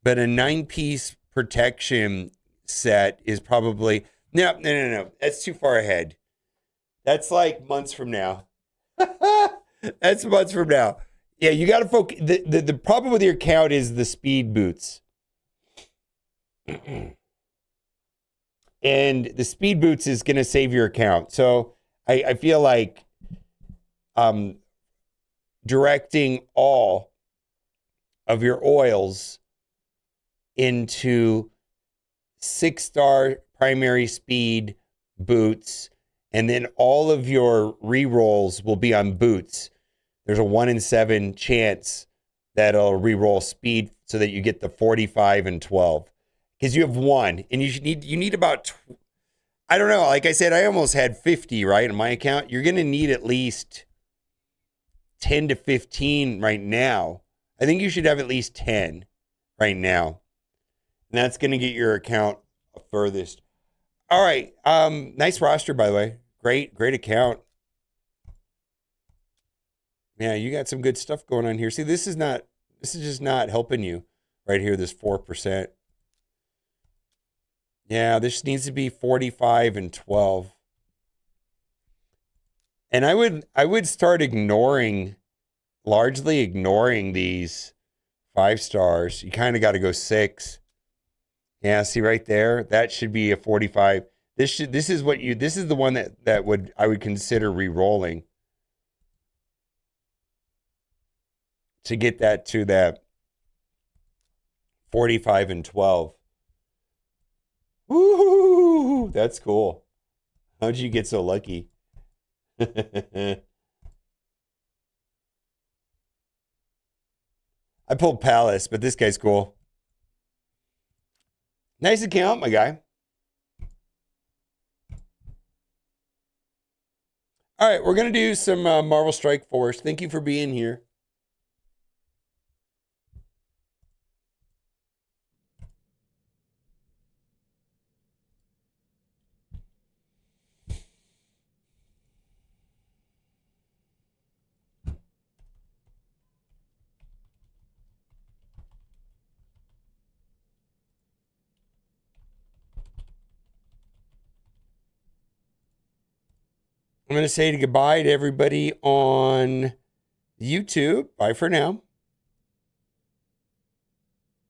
But a 9-piece protection set is probably... No. That's too far ahead. That's like months from now. That's months from now. Yeah, you got to focus. The problem with your account is the speed boots. And the speed boots is going to save your account. So I feel like directing all of your oils into 6-star primary speed boots, and then all of your re-rolls will be on boots. There's a 1 in 7 chance that it'll re-roll speed so that you get the 45 and 12. Because you have one, and you need about, I don't know, like I said, I almost had 50, right, in my account. You're going to need at least 10 to 15 right now. I think you should have at least 10 right now. And that's going to get your account furthest. All right. Nice roster, by the way. Great account. Yeah, you got some good stuff going on here. See, this is just not helping you right here, this 4%. Yeah, this needs to be 45 and 12. And I would start largely ignoring these 5 stars. You kind of got to go 6. Yeah, see right there? That should be a 45. This is the one that I would consider re-rolling to get that to that 45 and 12. Woo! That's cool. How'd you get so lucky? I pulled Palace, but this guy's cool. Nice account, my guy. All right, we're going to do some Marvel Strike Force. Thank you for being here. I'm going to say goodbye to everybody on YouTube. Bye for now.